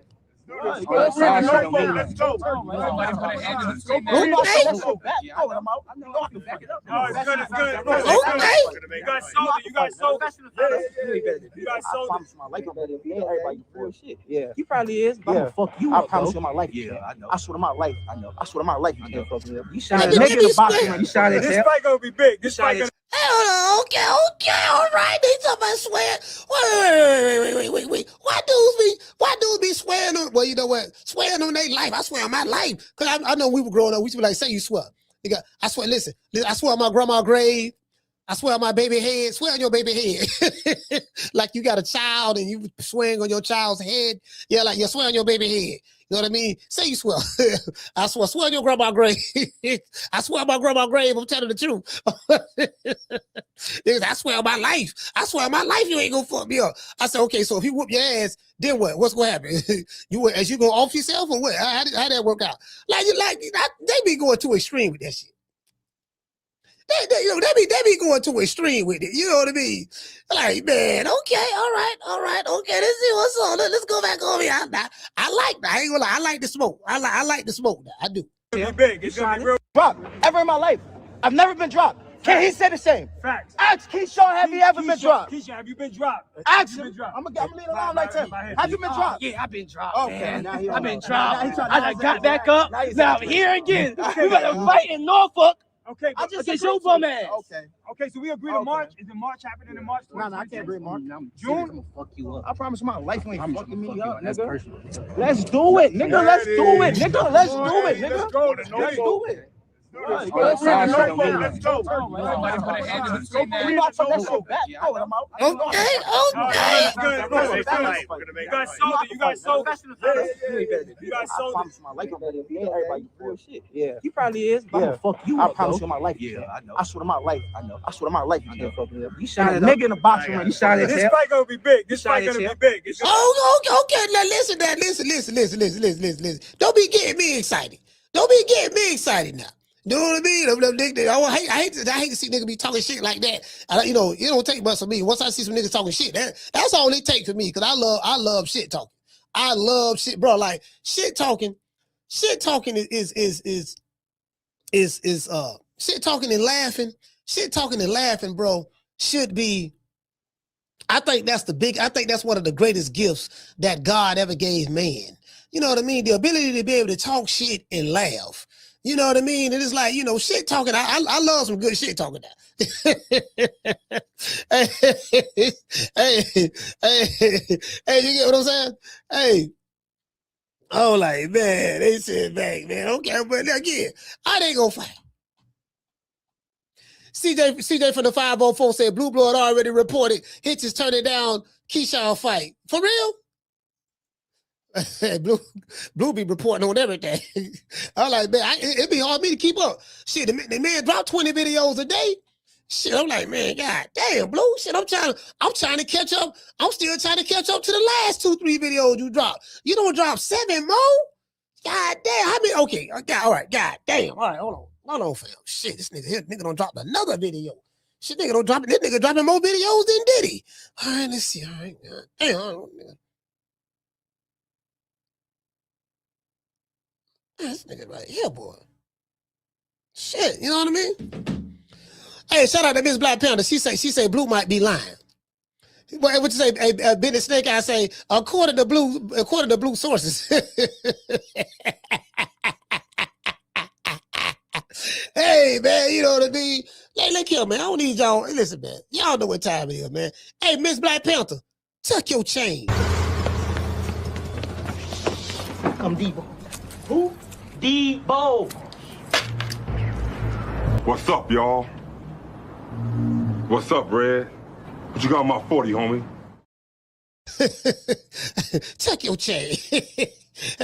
Yeah. He probably is, but I'm gonna fuck you up. I promise you my life. Yeah, I know. I swear to my life. I know. I swear to my life. You can't fuck me up. You shot a nigga in the boxing ring. You shot his This fight gonna be big. This fight gonna Okay, all right. They talking about swearing. Wait. Why dudes be swearing on? Well, you know what? Swearing on their life. I swear on my life. Cause I know we were growing up. We used to be like, say you swear. Nigga, I swear. Listen. I swear on my grandma's grave. I swear on my baby head. Swear on your baby head. Like you got a child and you swearing on your child's head. Yeah, like you swear on your baby head. You know what I mean? Say you swear. I swear on your grandma's grave. I swear on my grandma's grave. I'm telling the truth. I swear on my life. I swear on my life you ain't gonna fuck me up. I said, okay, so if you whoop your ass, then what? What's gonna happen? You gonna off yourself or what? How that work out? They be going too extreme with that shit. They be going to extreme with it. You know what I mean? Like, man, okay, all right, okay. Let's see what's on. Let's go back over here. I like that. I ain't gonna lie. I like the smoke. I like the smoke. I do. be big. It's gonna be real. Dropped ever in my life. I've never been dropped. Can he say the same? Facts. Ask Keyshawn, have you ever been dropped? Keyshawn, have you been dropped? Ask him. I'm gonna leave it alone like him. Have you been dropped? Yeah, I've been dropped. Okay, man. I've been dropped. I got back up. Now I'm here again. We got to fight in Norfolk. Okay, against your bum ass. Okay, so we agree to March. Is the March happening in March? No, I can't agree March. June? I'm gonna fuck you up. I promise my life you ain't fucking me up, nigga. Let's do it, nigga. Let's do it, nigga. Let's do it, nigga. Let's go. Let's do it. Let's go. Let's go. Somebody put a hand in the screen. We not talking that shit back. I'm out. You guys sold it. You guys sold it. You guys sold it. My life everybody bullshit. Yeah. He probably is, but I'm gonna fuck you up. I promise you my life. Yeah, I know. I swear to my life. I know. I swear to my life. You can't fuck me up. You shot a nigga in the boxing ring. You shot his head. This fight gonna be big. This fight gonna be big. Okay. Now listen. Don't be getting me excited. Don't be getting me excited now. You know what I mean? I hate to see niggas be talking shit like that. You know, it don't take much for me. Once I see some niggas talking shit, that's all it takes for me. Cause I love shit talking. I love shit, bro. Like shit talking is shit talking and laughing. Shit talking and laughing, bro, should be I think that's one of the greatest gifts that God ever gave man. You know what I mean? The ability to be able to talk shit and laugh. You know what I mean? And it's like, you know, shit talking. I love some good shit talking now. Hey, you get what I'm saying? Hey. Oh, like, man, they said back, man. Okay, but again, I ain't gonna fight. CJ from the 504 said Blue Blood already reported Hitch is turning down Keyshawn fight. For real? Blue be reporting on everything. I'm like, man, it'd be hard for me to keep up. Shit, the man dropped 20 videos a day. Shit, I'm like, man, god damn, Blue. Shit, I'm trying to catch up. I'm still trying to catch up to the last 2-3 videos you dropped. You don't drop 7 more? God damn, how many? Okay, all right, god damn. All right, hold on, fam. Shit, this nigga don't drop another video. Shit, this nigga dropping more videos than Diddy. All right, let's see. All right, god damn. This nigga right here, boy. Shit, you know what I mean? Hey, shout out to Miss Black Panther. She say Blue might be lying. What you say? Benny Snake, I say, according to Blue sources. Hey, man, you know what I mean? Look here, man. I don't need y'all. Listen, man. Y'all know what time it is, man. Hey, Miss Black Panther, tuck your chain. I'm Deebo. Who? Deebo. What's up, y'all? What's up, Red? What you got on my 40, homie? Tuck your chain. Hey,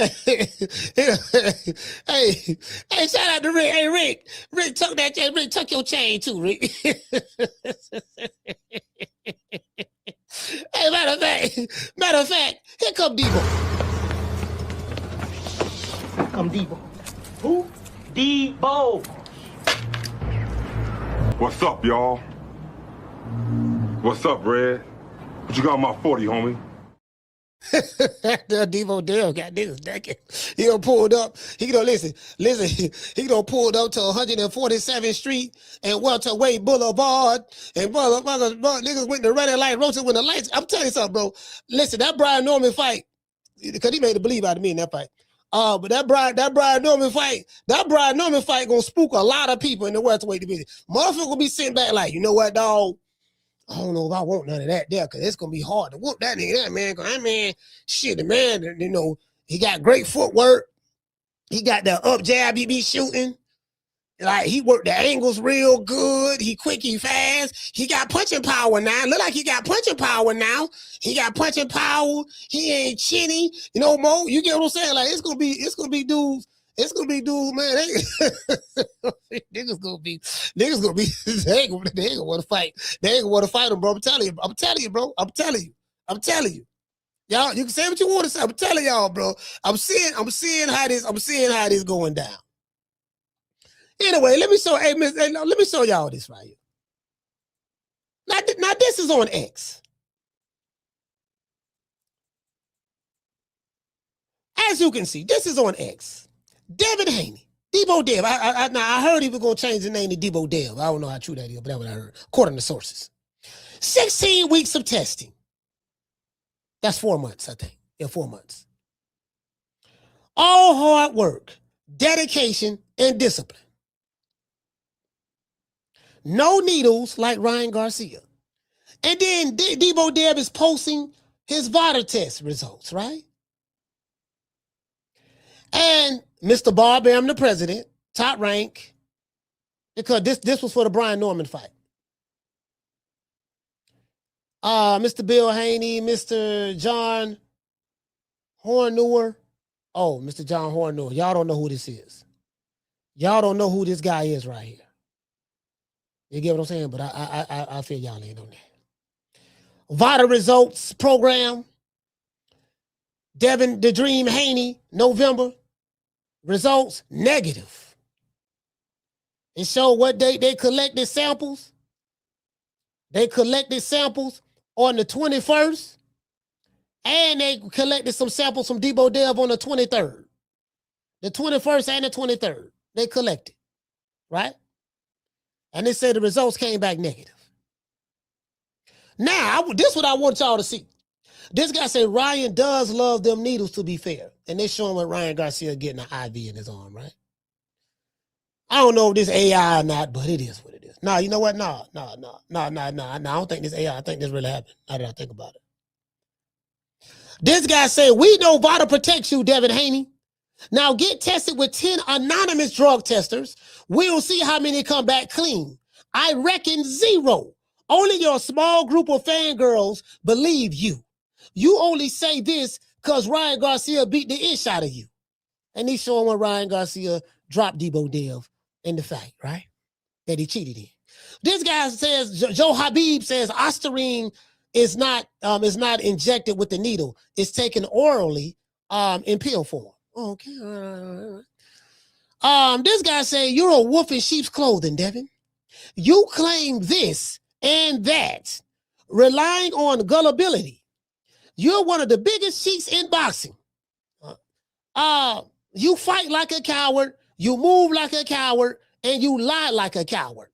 shout out to Rick. Hey, Rick, tuck that chain. Rick, tuck your chain too, Rick. Hey, matter of fact, here come Deebo. I'm Deebo. Who? Deebo. What's up, y'all? What's up, Red? What you got on my 40, homie? Deebo Dev got this decade. He done pulled up. He done listen. He done pulled up to 147th Street and Welterweight Boulevard and niggas went to red light, roasted when the lights. I'm telling you something, bro. Listen, that Brian Norman fight, because he made a believe out of me in that fight. But that Brian Norman fight gonna spook a lot of people in the welterweight division. Motherfucker will be sitting back like, you know what, dog? I don't know if I want none of that there, because it's going to be hard to whoop that nigga, that man. Because that man, shit, the man, you know, he got great footwork. He got the up jab he be shooting. Like, he worked the angles real good. He quick, he fast. He got punching power now. Look like he got punching power now. He got punching power. He ain't chinny. You know, Mo, you get what I'm saying? Like, it's gonna be dudes. It's gonna be dudes, man. Niggas gonna be, they ain't gonna want to fight. They ain't gonna want to fight them, bro. I'm telling you, bro. I'm telling you. Y'all, you can say what you want to say. I'm telling y'all, bro. I'm seeing how this going down. Anyway, let me show y'all this right here. Now this is on X. As you can see, this is on X. Devin Haney, Deebo Dev. I heard he was gonna change the name to Deebo Dev. I don't know how true that is, but that's what I heard, according to sources. 16 weeks of testing. That's 4 months, I think. Yeah, 4 months. All hard work, dedication, and discipline. No needles like Ryan Garcia. And then Deebo Dev is posting his VADA test results, right? And Mr. Barbam, the president, top rank, because this was for the Brian Norman fight. Mr. Bill Haney, Mr. John Hornewer. Oh, Mr. John Hornewer. Y'all don't know who this is. Y'all don't know who this guy is right here. You get what I'm saying? But I feel y'all ain't on that. VADA results program. Devin the Dream Haney, November. Results negative. It showed what date they collected samples. They collected samples on the 21st. And they collected some samples from Deebo Dev on the 23rd. The 21st and the 23rd. They collected. Right? And they said the results came back negative. Now, this is what I want y'all to see. This guy said Ryan does love them needles, to be fair. And they showing what Ryan Garcia getting an IV in his arm, right? I don't know if this AI or not, but it is what it is. No, you know what? No. I don't think this AI. I think this really happened. Now that I think about it. This guy said, we know VADA protects you, Devin Haney. Now get tested with 10 anonymous drug testers. We'll see how many come back clean. I reckon 0. Only your small group of fangirls believe you. You only say this because Ryan Garcia beat the ish out of you. And he's showing when Ryan Garcia dropped Deebo Dev in the fight, right? That he cheated in. This guy says, Joe Habib says Ostarine is not injected with the needle. It's taken orally in pill form. Okay. This guy say you're a wolf in sheep's clothing, Devin. You claim this and that, relying on gullibility. You're one of the biggest cheats in boxing. You fight like a coward, you move like a coward, and you lie like a coward.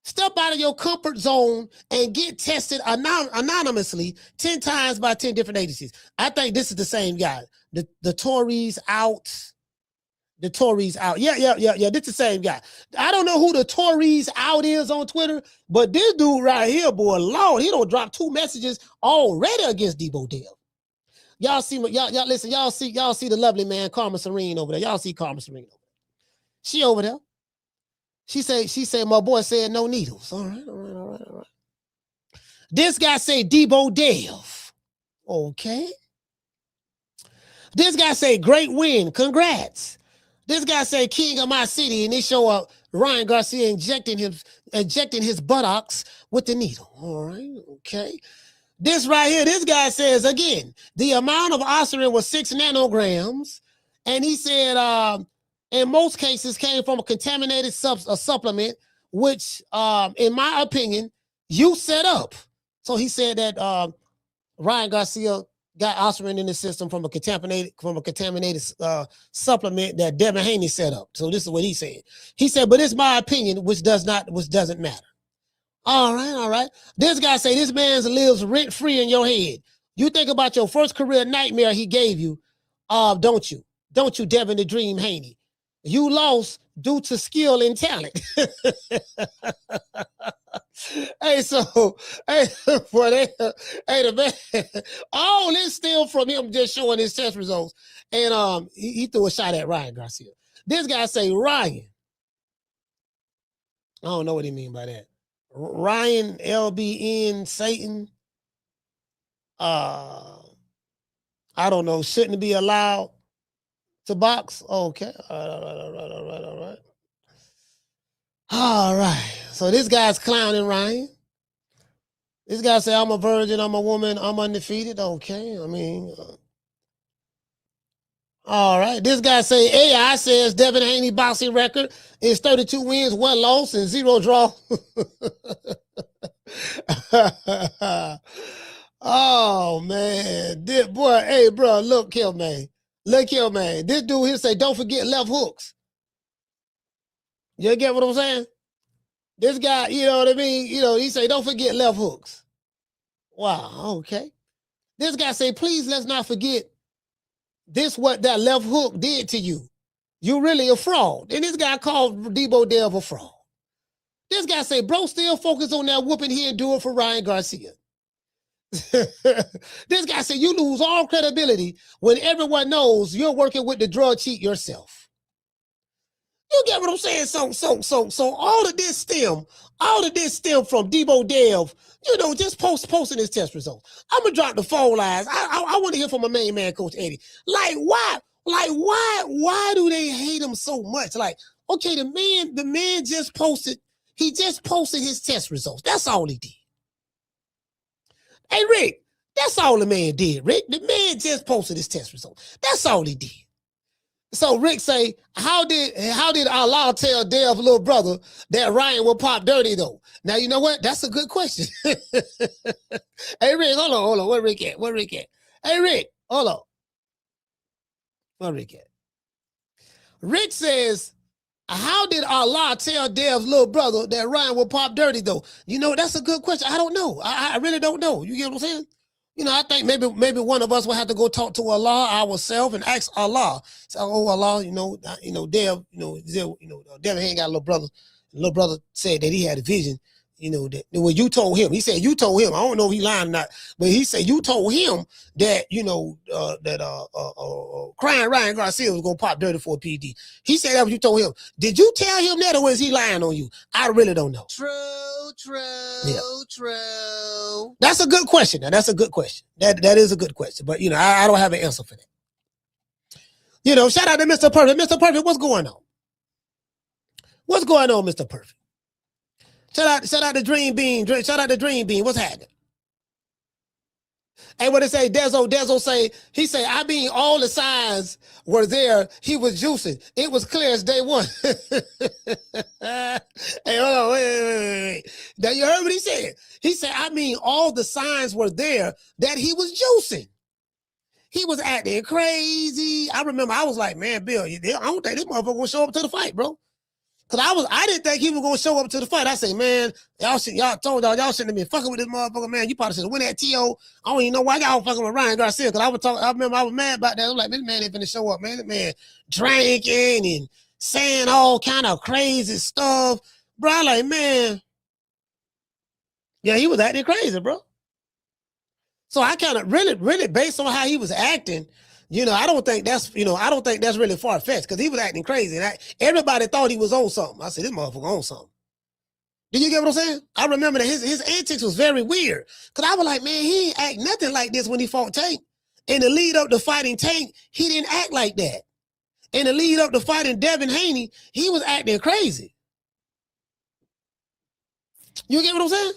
Step out of your comfort zone and get tested anonymously 10 times by 10 different agencies. I think this is the same guy. The Tories out. The Tories out. Yeah. This is the same guy. I don't know who the Tories out is on Twitter, but this dude right here, boy, Lord, he don't drop 2 messages already against Deebo Dev. Y'all see, y'all listen, y'all see the lovely man, Karma Serene over there. Y'all see Karma Serene over there. She over there. She said, my boy said no needles. All right. This guy say Deebo Dev. Okay. This guy say great win. Congrats. This guy say king of my city, and they show up Ryan Garcia injecting his buttocks with the needle. All right. Okay. This right here, this guy says again, the amount of Ostarine was 6 nanograms, and he said in most cases came from a contaminated supplement, which in my opinion, you set up. So he said that Ryan Garcia got Ostarine in the system from a contaminated supplement that Devin Haney set up. So this is what he said. He said, but it's my opinion, which doesn't matter. All right. This guy say this man lives rent-free in your head. You think about your first career nightmare he gave you, don't you? Don't you, Devin the Dream Haney? You lost due to skill and talent. The man, all this still from him just showing his test results. And he threw a shot at Ryan Garcia. This guy say, Ryan. I don't know what he mean by that. Ryan LBN Satan. I don't know, shouldn't be allowed to box. Okay. All right. So this guy's clowning Ryan. This guy say, I'm a virgin, I'm a woman, I'm undefeated. Okay. I mean, all right. This guy say AI says Devin Haney boxing record is 32 wins, 1 loss, and 0 draw. Oh man. Boy, hey bro, look here, man. Look here, man. This dude here say, don't forget left hooks. You get what I'm saying? This guy, you know what I mean? You know, he say, don't forget left hooks. Wow, okay. This guy say, please let's not forget this what that left hook did to you. You really a fraud. And this guy called Deebo Dev a fraud. This guy say, bro, still focus on that whooping here and do it for Ryan Garcia. This guy said, you lose all credibility when everyone knows you're working with the drug cheat yourself. You get what I'm saying? So all of this stem from Deebo Dev, you know, just posting his test results. I'm gonna drop the phone lines. I want to hear from my main man, Coach Eddie. Why do they hate him so much? Like, okay, the man just posted his test results. That's all he did. Hey, Rick, that's all the man did, Rick. The man just posted his test results. That's all he did. So Rick say, how did Allah tell Dev's little brother that Ryan will pop dirty though? Now, you know what? That's a good question. Hey, Rick, hold on. Where Rick at? Hey, Rick, hold on. Where Rick at? Rick says, How did Allah tell Dev's little brother that Ryan will pop dirty though? You know, that's a good question. I don't know. I really don't know. You get what I'm saying? You know, I think maybe one of us will have to go talk to Allah ourselves and ask Allah. So, oh Allah, Dev, Devin Haney got a little brother. The little brother said that he had a vision. You know, that when you told him, he said you told him. I don't know if he lying or not, but he said you told him that crying Ryan Garcia was gonna pop dirty for a PD. He said that what you told him. Did you tell him that, or was he lying on you? I really don't know. True. That's a good question. Now that's a good question. That is a good question. But I don't have an answer for that. Shout out to Mr. Perfect. Mr. Perfect, what's going on? What's going on, Mr. Perfect? Shout out to Dream Bean. Shout out to Dream Bean. What's happening? Hey, what it say? Dezo say, he say, I mean, all the signs were there. He was juicing. It was clear as day one. Hey, hold on. Wait. Now you heard what he said. He said, I mean, all the signs were there that he was juicing. He was acting crazy. I remember I was like, man, Bill, I don't think this motherfucker will show up to the fight, bro. Cause I didn't think he was gonna show up to the fight. I say, man, y'all shouldn't have been fucking with this motherfucker, man. You probably should have win that TO. I don't even know why y'all fucking with Ryan Garcia. Cause I remember I was mad about that. I was like, this man ain't finna show up, man. This man drinking and saying all kind of crazy stuff. Bro, I like, man. Yeah, he was acting crazy, bro. So I kind of really based on how he was acting, I don't think that's really far-fetched because he was acting crazy. And everybody thought he was on something. I said, this motherfucker on something. Did you get what I'm saying? I remember that his antics was very weird. Because I was like, man, he ain't act nothing like this when he fought Tank. In the lead up to fighting Tank, he didn't act like that. In the lead up to fighting Devin Haney, he was acting crazy. You get what I'm saying?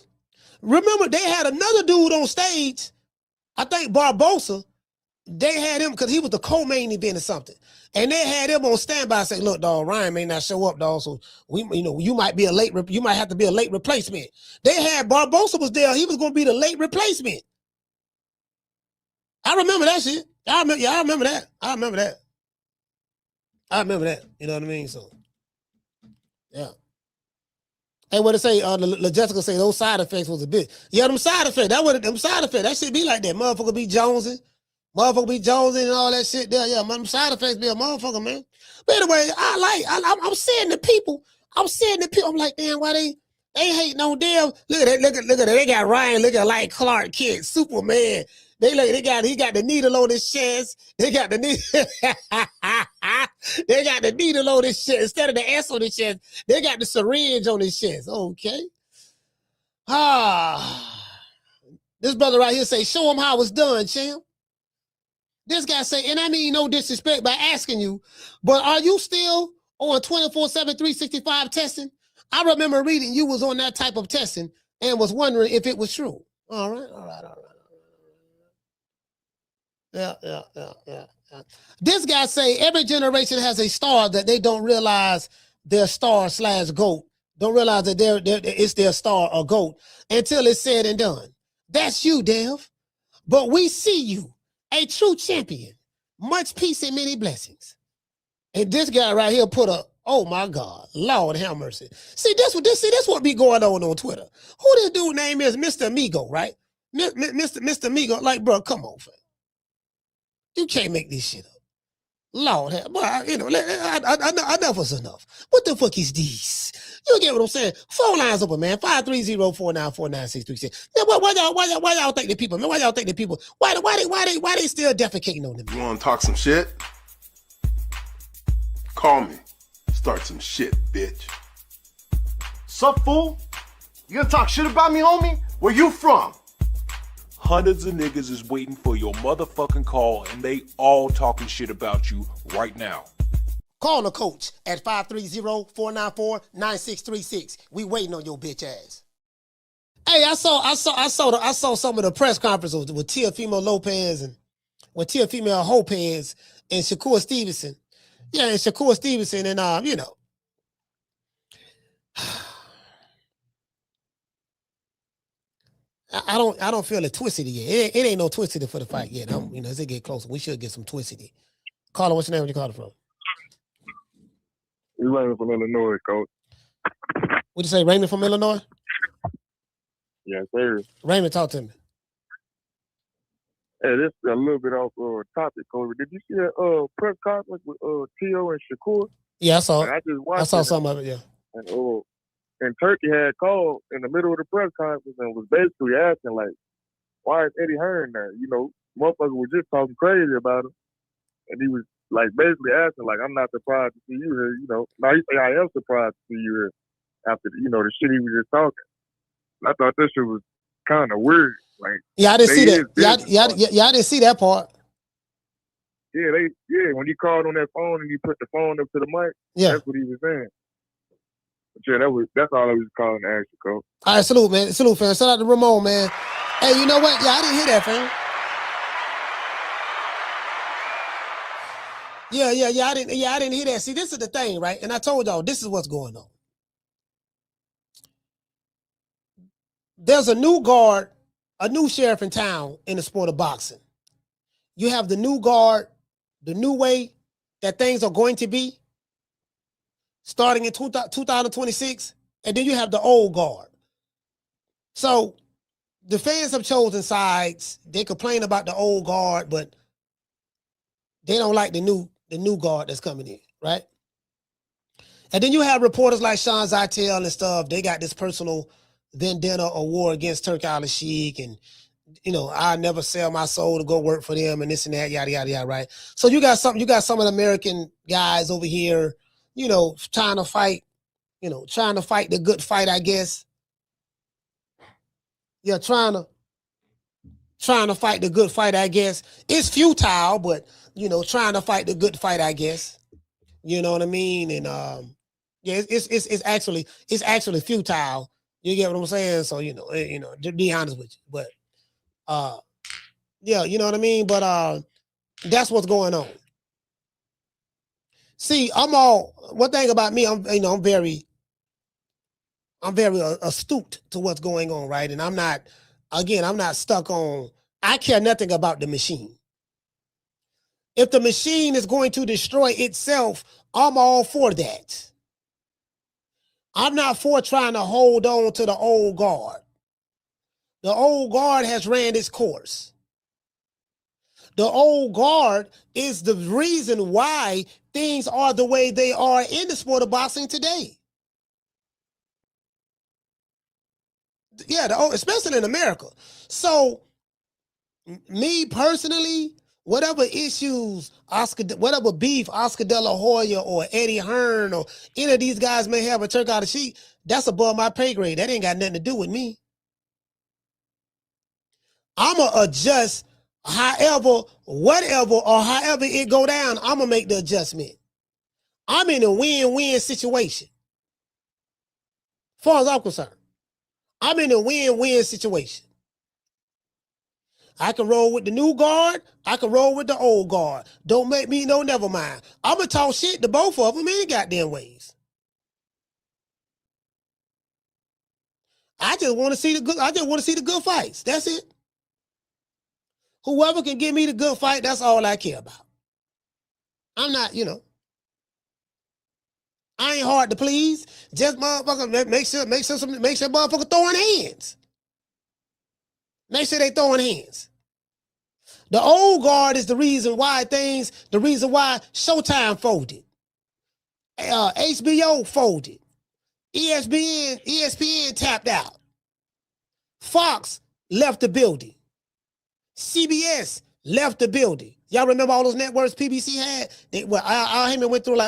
Remember, they had another dude on stage, I think Barbosa. They had him because he was the co-main event or something. And they had him on standby saying, look, dog, Ryan may not show up, dog. So you might have to be a late replacement. They had Barbosa was there. He was going to be the late replacement. I remember that shit. I remember that. You know what I mean? So, yeah. And what it say, Jessica say those side effects was a bit. Yeah, them side effects. That shit be like that. Motherfucker be jonesing. Motherfucker be jonesing and all that shit there. Yeah, them side effects be a motherfucker, man. But anyway, I'm seeing the people. I'm like, damn, why they hating on them? Look at that. They got Ryan looking like Clark Kent, Superman. He got the needle on his chest. They got the needle on his chest. Instead of the S on his chest, they got the syringe on his chest. Okay. This brother right here say, show him how it's done, champ. This guy say, and I mean no disrespect by asking you, but are you still on 24/7, 365 testing? I remember reading you was on that type of testing and was wondering if it was true. All right. Yeah. This guy say every generation has a star that they don't realize their star / GOAT. Don't realize that it's their star or GOAT until it's said and done. That's you, Dev. But we see you, a true champion. Much peace and many blessings. And this guy right here put a, oh my God, Lord have mercy. See, this what be going on Twitter. Who this dude name is? Mr. Amigo, right? Mr. Amigo, like, bro, come on, fam. You can't make this shit up. Lord, boy, enough was enough. What the fuck is this? You get what I'm saying? Phone lines open, man. 530-494-9636. Why y'all think the people, man? Why y'all think the people? Why they still defecating on them? You want to talk some shit? Call me. Start some shit, bitch. Sup, fool? You gonna talk shit about me, homie? Where you from? Hundreds of niggas is waiting for your motherfucking call, and they all talking shit about you right now. Call the coach at 530-494-9636. We waiting on your bitch ass. Hey, I saw some of the press conferences with Teofimo Lopez and with Teofimo Lopez and Shakur Stevenson. Yeah, and Shakur Stevenson and I don't feel it twisted yet. It ain't no twisted for the fight yet. As it get closer, we should get some twisted. Caller, what's your name? Where you calling from? Raymond from Illinois, coach. What'd you say, Raymond from Illinois? Yes, sir. Raymond, talk to me. Hey, this is a little bit off topic, coach. Did you see that press conference with Tio and Shakur? Yeah, I saw it. I just watched I saw some of it, yeah. And Turkey had called in the middle of the press conference and was basically asking, like, why is Eddie Hearn there? You know, motherfuckers were just talking crazy about him. And he was, like, basically asking, like, I'm not surprised to see you here. You know, now you say I am surprised to see you here after, you know, the shit he was just talking. And I thought this shit was kind of weird. Like, yeah, I didn't see that. Yeah, I didn't see that part. Yeah, when he called on that phone and he put the phone up to the mic, that's what he was saying. But yeah, that's all I was calling to ask you, coach. All right, salute, man. Salute, fam. Shout out to Ramon, man. Hey, you know what? Yeah, I didn't hear that, fam. Yeah, I didn't hear that. See, this is the thing, right? And I told y'all, this is what's going on. There's a new guard, a new sheriff in town in the sport of boxing. You have the new guard, the new way that things are going to be starting in 2026, and then you have the old guard. So the fans have chosen sides. They complain about the old guard, but they don't like the new guard that's coming in, right? And then you have reporters like Sean Zytel and stuff. They got this personal vendetta or war against Turk Al-Sheikh, and you know, I never sell my soul to go work for them and this and that, yada yada yada, right? So you got some of the American guys over here, you know, trying to fight the good fight, I guess. Yeah, trying to fight the good fight, I guess. It's futile, but you know, trying to fight the good fight, I guess. You know what I mean? And yeah, it's actually futile. You get what I'm saying? So you know, to be honest with you, but yeah, you know what I mean? But that's what's going on. See, one thing about me, I'm very astute to what's going on, right? And I'm not stuck on, I care nothing about the machine. If the machine is going to destroy itself, I'm all for that. I'm not for trying to hold on to the old guard. The old guard has ran its course. The old guard is the reason why things are the way they are in the sport of boxing today. Yeah, especially in America. So, me personally, whatever issues, whatever beef Oscar De La Hoya or Eddie Hearn or any of these guys may have with Turk Al-Sheikh, that's above my pay grade. That ain't got nothing to do with me. I'ma adjust whatever it go down, I'ma make the adjustment. I'm in a win-win situation. As far as I'm concerned, I'm in a win-win situation. I can roll with the new guard. I can roll with the old guard. Don't make me no never mind. I'm going to talk shit to both of them any goddamn ways. I just want to see the good fights. That's it. Whoever can give me the good fight, that's all I care about. I'm not, I ain't hard to please. Just motherfucker, make sure motherfucker throwing hands. Make sure they throwing hands. The old guard is the reason why Showtime folded. HBO folded. ESPN tapped out. Fox left the building. CBS left the building. Y'all remember all those networks PBC had? Al Heyman went through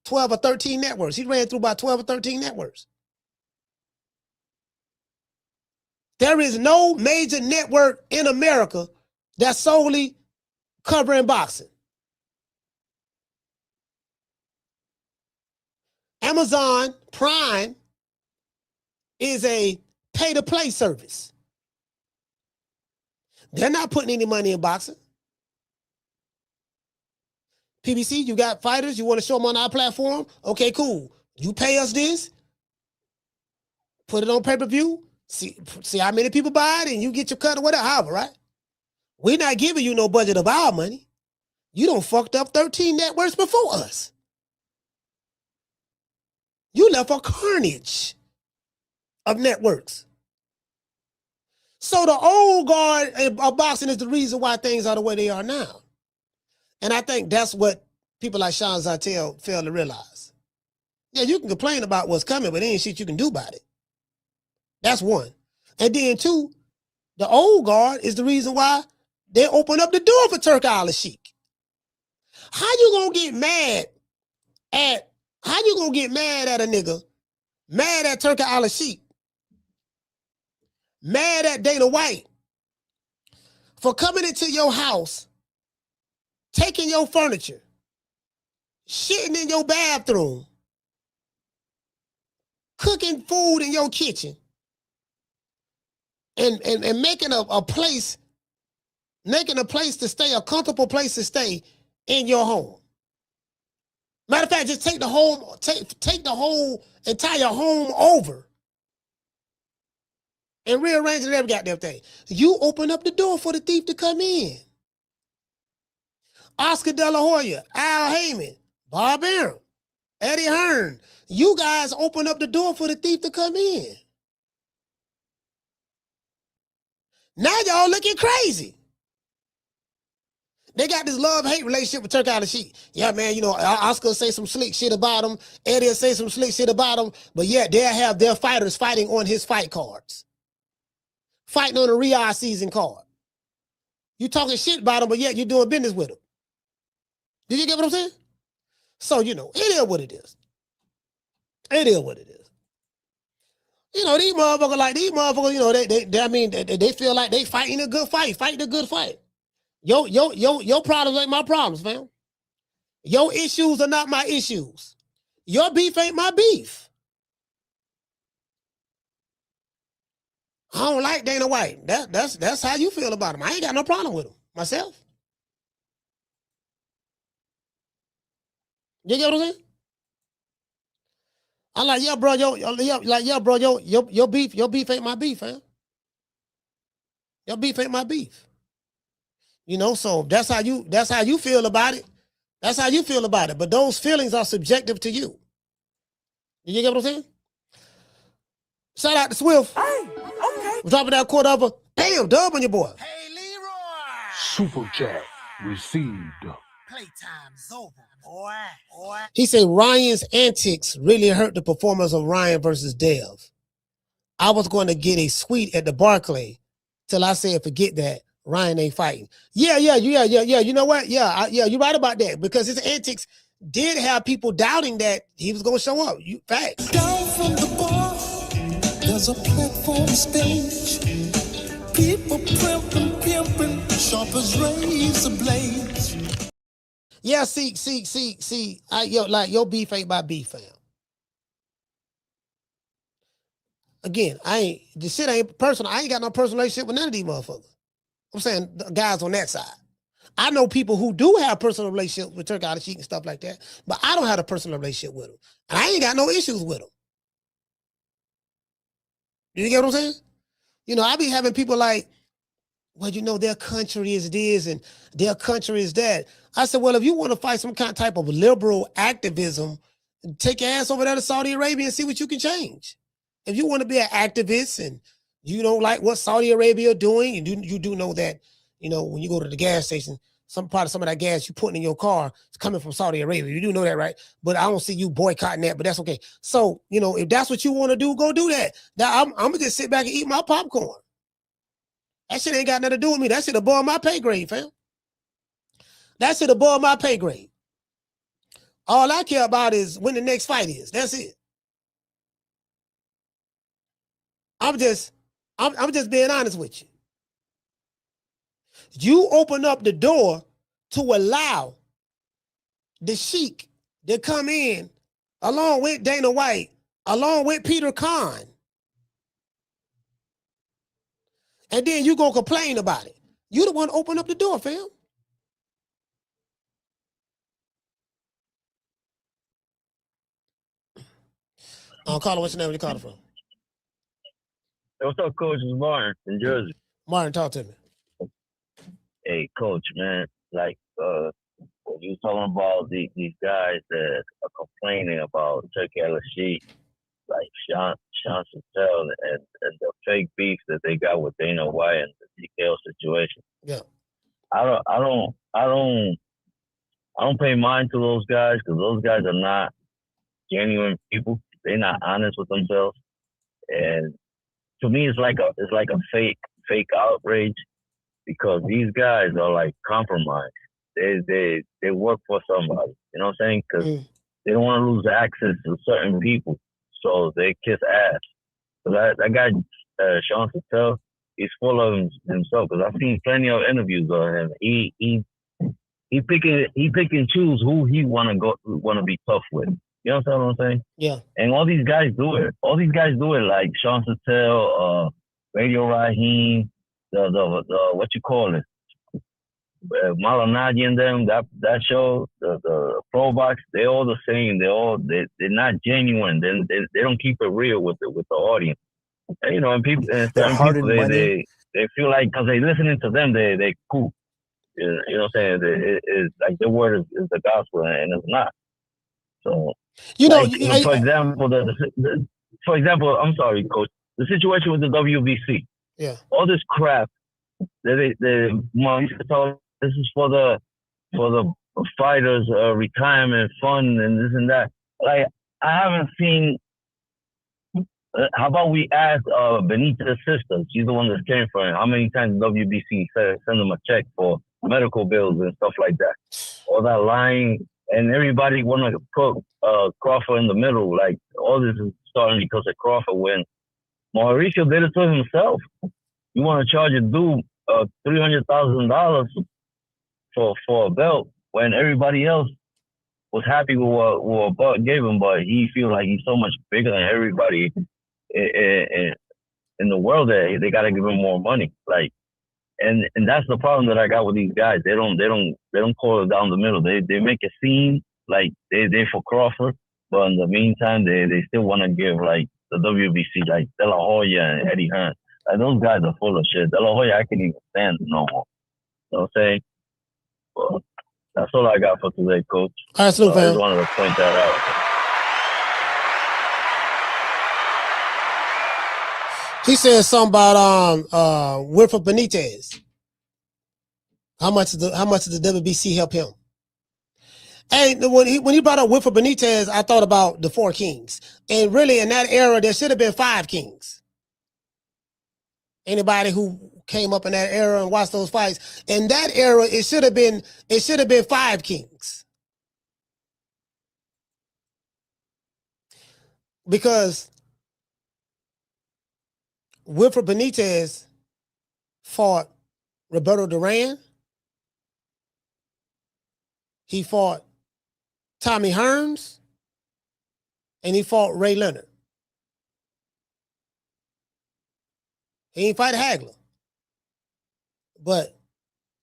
12 or 13 networks. He ran through about 12 or 13 networks. There is no major network in America that's solely covering boxing. Amazon Prime is a pay-to-play service. They're not putting any money in boxing. PBC, you got fighters, you want to show them on our platform? Okay, cool. You pay us this, put it on pay-per-view, see how many people buy it, and you get your cut or whatever, however, right? We're not giving you no budget of our money. You done fucked up 13 networks before us. You left a carnage of networks. So the old guard of boxing is the reason why things are the way they are now. And I think that's what people like Sean Zartel fail to realize. Yeah, you can complain about what's coming, but there ain't shit you can do about it. That's one. And then two, the old guard is the reason why they open up the door for Turk Al-Sheikh. How you gonna get mad at a nigga, mad at Turk Al-Sheikh, mad at Dana White for coming into your house, taking your furniture, shitting in your bathroom, cooking food in your kitchen, and making a place to stay, a comfortable place to stay in your home. Matter of fact, just take the whole entire home over and rearrange every goddamn thing. You open up the door for the thief to come in. Oscar De La Hoya, Al Heyman, Bob Arum, Eddie Hearn. You guys open up the door for the thief to come in. Now y'all looking crazy. They got this love-hate relationship with Turk Al-Sheikh. Yeah, man, you know, Oscar say some slick shit about him. Eddie will say some slick shit about him. But yeah, they'll have their fighters fighting on his fight cards. Fighting on a Riyadh season card. You talking shit about him, but yet you're doing business with him. Did you get what I'm saying? So, you know, it is what it is. It is what it is. You know, these motherfuckers, you know, they feel like they fighting a good fight, fighting a good fight. Your problems ain't my problems, fam. Your issues are not my issues. Your beef ain't my beef. I don't like Dana White. That's how you feel about him. I ain't got no problem with him myself. You get what I'm saying? I'm like, yeah, bro, your beef ain't my beef, fam. Your beef ain't my beef. You know, so that's how you feel about it. That's how you feel about it. But those feelings are subjective to you. You get what I'm saying? Shout out to Swift. Hey, okay. We're dropping that quarter of a damn dub on your boy. Hey, Leroy. Super chat received. Playtime's over, boy. He said Ryan's antics really hurt the performance of Ryan versus Dev. I was going to get a suite at the Barclay till I said, forget that. Ryan ain't fighting. Yeah. You know what? Yeah, you're right about that because his antics did have people doubting that he was going to show up. Facts. Down from the bar, there's a platform stage. People pimping, sharp as razor blades. Yeah, see. Your beef ain't my beef, fam. Again, this shit ain't personal. I ain't got no personal relationship with none of these motherfuckers. I'm saying the guys on that side. I know people who do have personal relationships with Turk Al-Sheikh and stuff like that, but I don't have a personal relationship with them. And I ain't got no issues with them. You get what I'm saying? You know, I be having people like, well, you know, their country is this and their country is that. I said, well, if you want to fight some kind of type of liberal activism, take your ass over there to Saudi Arabia and see what you can change. If you want to be an activist and you don't like what Saudi Arabia are doing, and you do know that, you know, when you go to the gas station, some of that gas you putting in your car is coming from Saudi Arabia. You do know that, right? But I don't see you boycotting that, but that's okay. So, you know, if that's what you want to do, go do that. Now, I'm going to just sit back and eat my popcorn. That shit ain't got nothing to do with me. That shit above my pay grade, fam. That shit above my pay grade. All I care about is when the next fight is. That's it. I'm just being honest with you. You open up the door to allow the Sheik to come in along with Dana White, along with Peter Khan. And then you gonna complain about it. You the one open up the door, fam. Carla, what's your name? Where you calling from? What's up, Coach? It's Martin from Jersey. Martin, talk to me. Hey, Coach, man. Like, when you was talking about these guys that are complaining about Turkey Al-Rashid, like Sean Chantel and the fake beef that they got with Dana White and the DKO situation. Yeah. I don't pay mind to those guys because those guys are not genuine people. They're not honest with themselves, and to me, it's like a fake outrage because these guys are like compromised. They work for somebody, you know what I'm saying? Because they don't want to lose access to certain people, so they kiss ass. So that guy, Sean Patel, he's full of himself. Because I've seen plenty of interviews of him. He pick and choose who he want to be tough with. You know what I'm saying? Yeah. And all these guys do it. Like Sean Patel, Radio Raheem, the what you call it, Malanadi and them. That show, the Pro Box, they're all the same. They're not genuine. They don't keep it real with the audience. And, you know, and people and certain people they feel like because they listening to them, they cool. You know what I'm saying? It's like their word is the gospel, and it's not. So, you know, for example, I'm sorry, Coach. The situation with the WBC. Yeah. All this crap that this is for the fighters' retirement fund and this and that. Like I haven't seen. How about we ask Benita's sister? She's the one that's caring for him. How many times WBC send them a check for medical bills and stuff like that? All that lying, and everybody want to put Crawford in the middle. Like all this is starting because of Crawford when Mauricio did it to himself. You want to charge a dude $300,000 for a belt when everybody else was happy with what Buck gave him, but he feels like he's so much bigger than everybody in the world that they got to give him more money. Like, and that's the problem that I got with these guys. They don't call it down the middle. They make it seem like they're for Crawford, but in the meantime they still want to give like the WBC like De La Hoya and Eddie Hearn. Like those guys are full of shit. De La Hoya I can't even stand no more. You know what I'm saying? Well, that's all I got for today, Coach. All right, salute, I just wanted to point that out. He said something about Wilfred Benitez. How much did the WBC help him? And when he brought up Wilfred Benitez, I thought about the Four Kings. And really, in that era, there should have been 5 kings. Anybody who came up in that era and watched those fights, in that era, it should have been 5 kings. Because Wilfred Benitez fought Roberto Duran. He fought Tommy Hearns. And he fought Ray Leonard. He didn't fight Hagler. But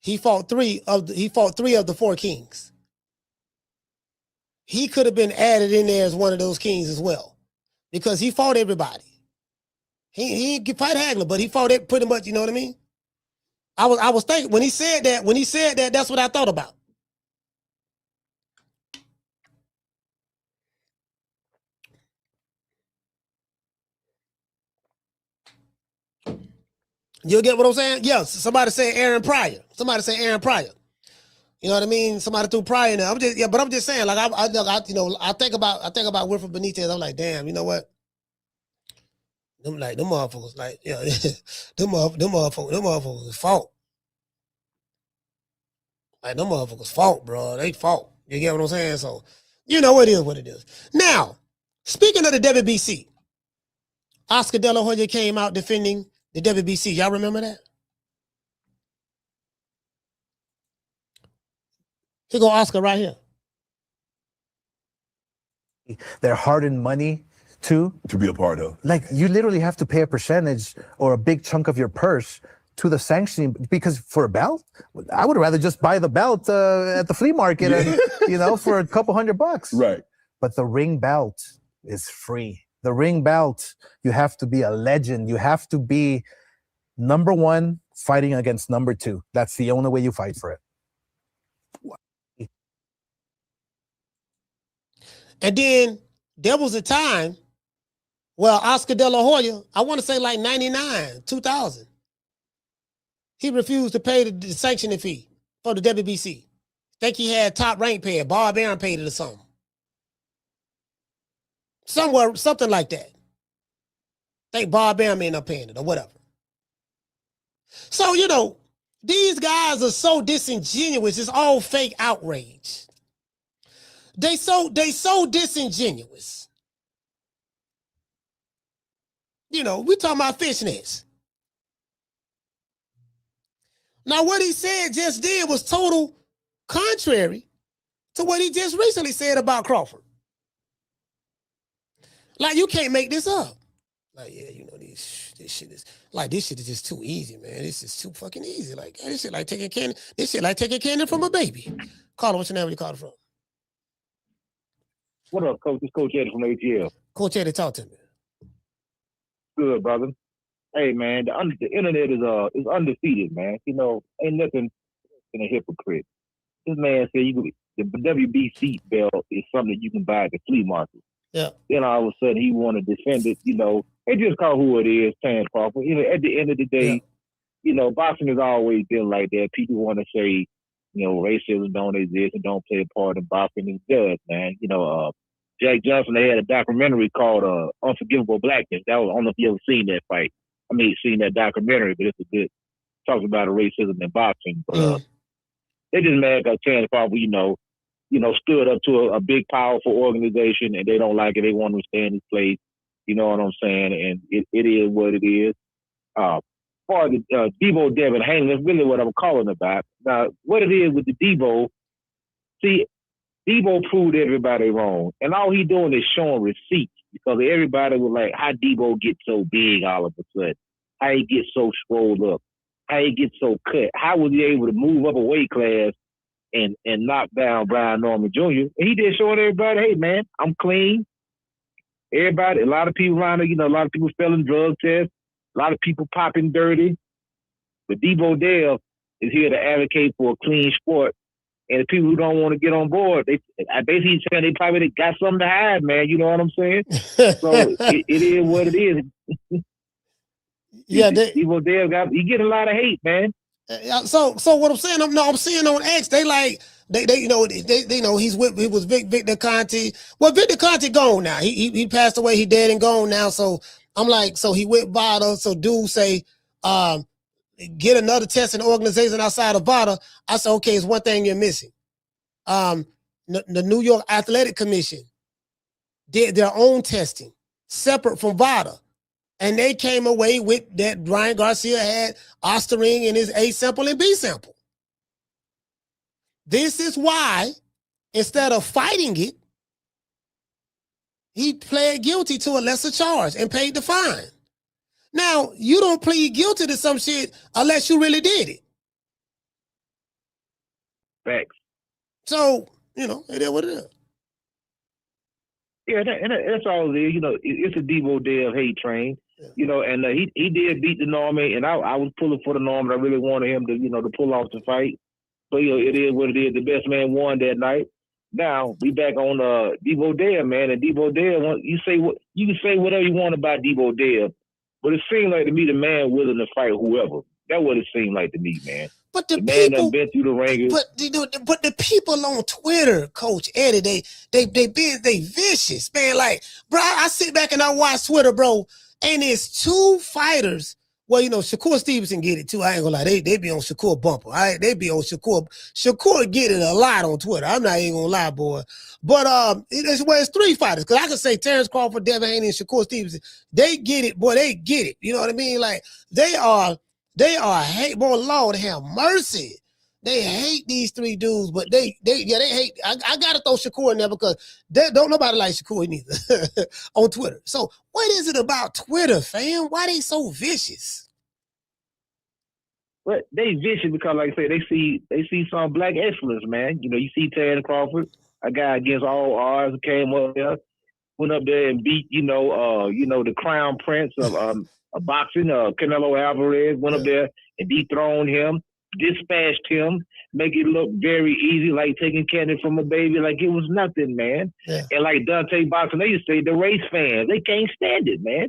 he fought three of the 4 kings. He could have been added in there as one of those kings as well. Because he fought everybody. He didn't fight Hagler, but he fought it pretty much, you know what I mean? I was thinking when he said that, that's what I thought about. You get what I'm saying? Yes. Somebody say Aaron Pryor. You know what I mean? Somebody threw Pryor now. But I'm just saying, like I think about Wilfred Benitez. I'm like, damn, you know what? Them motherfuckers, like, yeah, them motherfuckers fought. Like them motherfuckers fought, bro. They fought. You get what I'm saying? So, you know, it is what it is. Now, speaking of the WBC, Oscar De La Hoya came out defending the WBC. Y'all remember that? Here go Oscar right here. They're hard-earned money to be a part of. Like you literally have to pay a percentage or a big chunk of your purse to the sanctioning, because for a belt, I would rather just buy the belt at the flea market, and, you know, for a couple $100. Right. But the ring belt is free. The ring belt, you have to be a legend. You have to be number 1 fighting against number 2. That's the only way you fight for it. And then there was a time, well, Oscar De La Hoya, I want to say like 99, 2000. He refused to pay the sanctioning fee for the WBC. Think he had top rank paid. Bob Arum paid it or something. Something like that. Think Bob Arum ended up paying it or whatever. So, you know, these guys are so disingenuous. It's all fake outrage. They so disingenuous. You know, we talking about fishnets. Now, what he said just did was total contrary to what he just recently said about Crawford. Like, you can't make this up. Like, yeah, you know, this shit is just too easy, man. This is too fucking easy. Like, this shit like taking candy. This shit like taking candy from a baby. Carter, what's your name? Where you called from? What up, Coach? It's Coach Eddie from ATL. Coach Eddie, talk to me. Good, brother. Hey, man, the internet is undefeated, man. You know, ain't nothing in a hypocrite. This man said the WBC belt is something you can buy at the flea market. Yeah. Then all of a sudden he want to defend it. You know, they just call who it is, Terrence Crawford. You know, at the end of the day, you know, boxing has always been like that. People want to say, you know, racism don't exist and don't play a part in boxing. It does, man. You know, Jack Johnson, they had a documentary called Unforgivable Blackness. That was, I don't know if you ever seen that fight. I mean, seen that documentary, but it's a good, talks about racism in boxing. But they just mad because Terrence Crawford, you know, stood up to a big, powerful organization and they don't like it. They want to stay in his place. You know what I'm saying? And it is what it is. For the Deebo Devin Haney, that's really what I'm calling about. Now, what it is with the Deebo, see, Deebo proved everybody wrong. And all he doing is showing receipts because everybody was like, how Deebo get so big all of a sudden? How he get so swole up? How he get so cut? How was he able to move up a weight class and knock down Brian Norman Jr.? And he just showing everybody, hey, man, I'm clean. Everybody, a lot of people around there, you know, a lot of people failing drug tests, a lot of people popping dirty. But Deebo Dev is here to advocate for a clean sport. And the people who don't want to get on board, I basically saying they probably got something to hide, man. You know what I'm saying? So it is what it is. Yeah, Deebo Dev he get a lot of hate, man. So what I'm saying, I'm seeing on X, they know he was Victor Conte. Well, Victor Conte gone now. He passed away. He dead and gone now. So I'm like, so he went VADA. So dude say, get another testing organization outside of VADA. I said, okay, it's one thing you're missing. The New York Athletic Commission did their own testing separate from VADA. And they came away with that Ryan Garcia had Ostarine in his A sample and B sample. This is why, instead of fighting it, he pled guilty to a lesser charge and paid the fine. Now, you don't plead guilty to some shit unless you really did it. Facts. So, you know, it is what it is. Yeah, that's all it is. You know, it's a Deebo Dev hate train. You know, and he did beat the Norman, and I was pulling for the Norman. I really wanted him to, you know, to pull off the fight. But, you know, it is what it is. The best man won that night. Now, we back on Deebo Dev, man. And Deebo Dev, you can say whatever you want about Deebo Dev, but it seemed like to me the man willing to fight whoever. That's what it seemed like to me, man. But the man people, done been through the ringer. But the people on Twitter, Coach Eddie, they vicious, man. Like, bro, I sit back and I watch Twitter, bro, and it's two fighters. Well, you know, Shakur Stevenson get it too. I ain't gonna lie, they be on Shakur bumper. They be on Shakur. Shakur get it a lot on Twitter. I'm not even gonna lie, boy. But it's three fighters. Cause I can say Terrence Crawford, Devin Haney, and Shakur Stevenson. They get it, boy. They get it. You know what I mean? Like they are hate. Boy, Lord have mercy. They hate these three dudes, but they hate. I gotta throw Shakur in there because don't nobody like Shakur neither on Twitter. So what is it about Twitter, fam? Why they so vicious? Well, they vicious because, like I say, they see some black excellence, man. You know, you see Terrence Crawford, a guy against all odds, came up there, went up there and beat, the crown prince of boxing, Canelo Alvarez, went up there and dethroned him. dispatched him, make it look very easy, like taking candy from a baby, like it was nothing, man. Yeah. And like Dante Boxing, they used to say, the race fans, they can't stand it, man.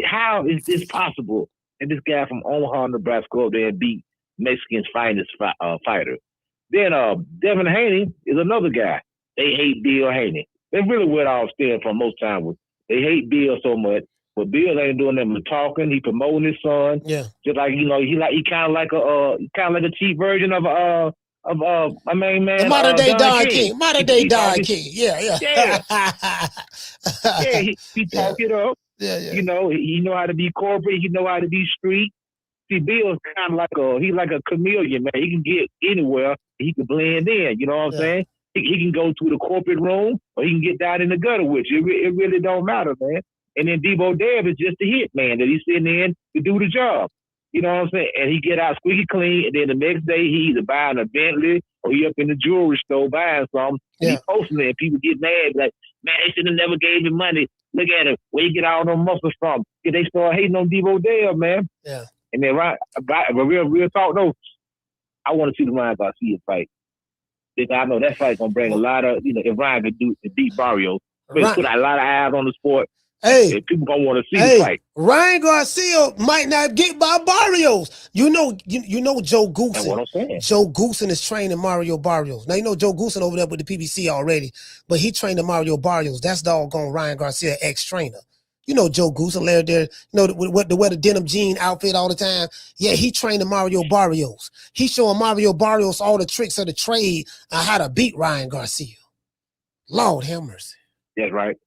How is this possible? And this guy from Omaha, Nebraska, up there and beat Mexican's finest fighter. Then Devin Haney is another guy. They hate Bill Haney. That's really what I'll stand for most times. They hate Bill so much, but Bill ain't doing nothing but talking. He promoting his son. Yeah. Just like he kind of like a cheap version of my main man. The modern day Don King. King. Modern day Don King. Yeah. Yeah, he talk it up. Yeah. You know, he know how to be corporate. He know how to be street. See, Bill's kind of like he's like a chameleon, man. He can get anywhere. He can blend in. You know what I'm saying? He can go to the corporate room, or he can get down in the gutter with you. It really don't matter, man. And then Deebo Dev is just a hit man that he's sitting in to do the job. You know what I'm saying? And he get out squeaky clean, and then the next day he either buying a Bentley or he up in the jewelry store buying something. And he posting it, and people get mad like, man, they should have never gave him money. Look at him. Where you get all them muscles from? They start hating on Deebo Dev, man. Yeah. And then real talk though, I want to see the Ryan Garcia fight. I know that fight gonna bring a lot of, if Ryan could beat Barrios, put a lot of eyes on the sport. Hey, people gonna want to see the fight. Ryan Garcia might not get by Barrios. You know Joe Goosen. That's what I'm saying. Joe Goosen is training Mario Barrios. Now you know Joe Goosen over there with the PBC already, but he trained Mario Barrios. That's doggone Ryan Garcia ex-trainer. You know Joe Goosen there, you know, the wear the denim jean outfit all the time. Yeah, he trained Mario Barrios. He showing Mario Barrios all the tricks of the trade on how to beat Ryan Garcia. Lord have mercy. That's right.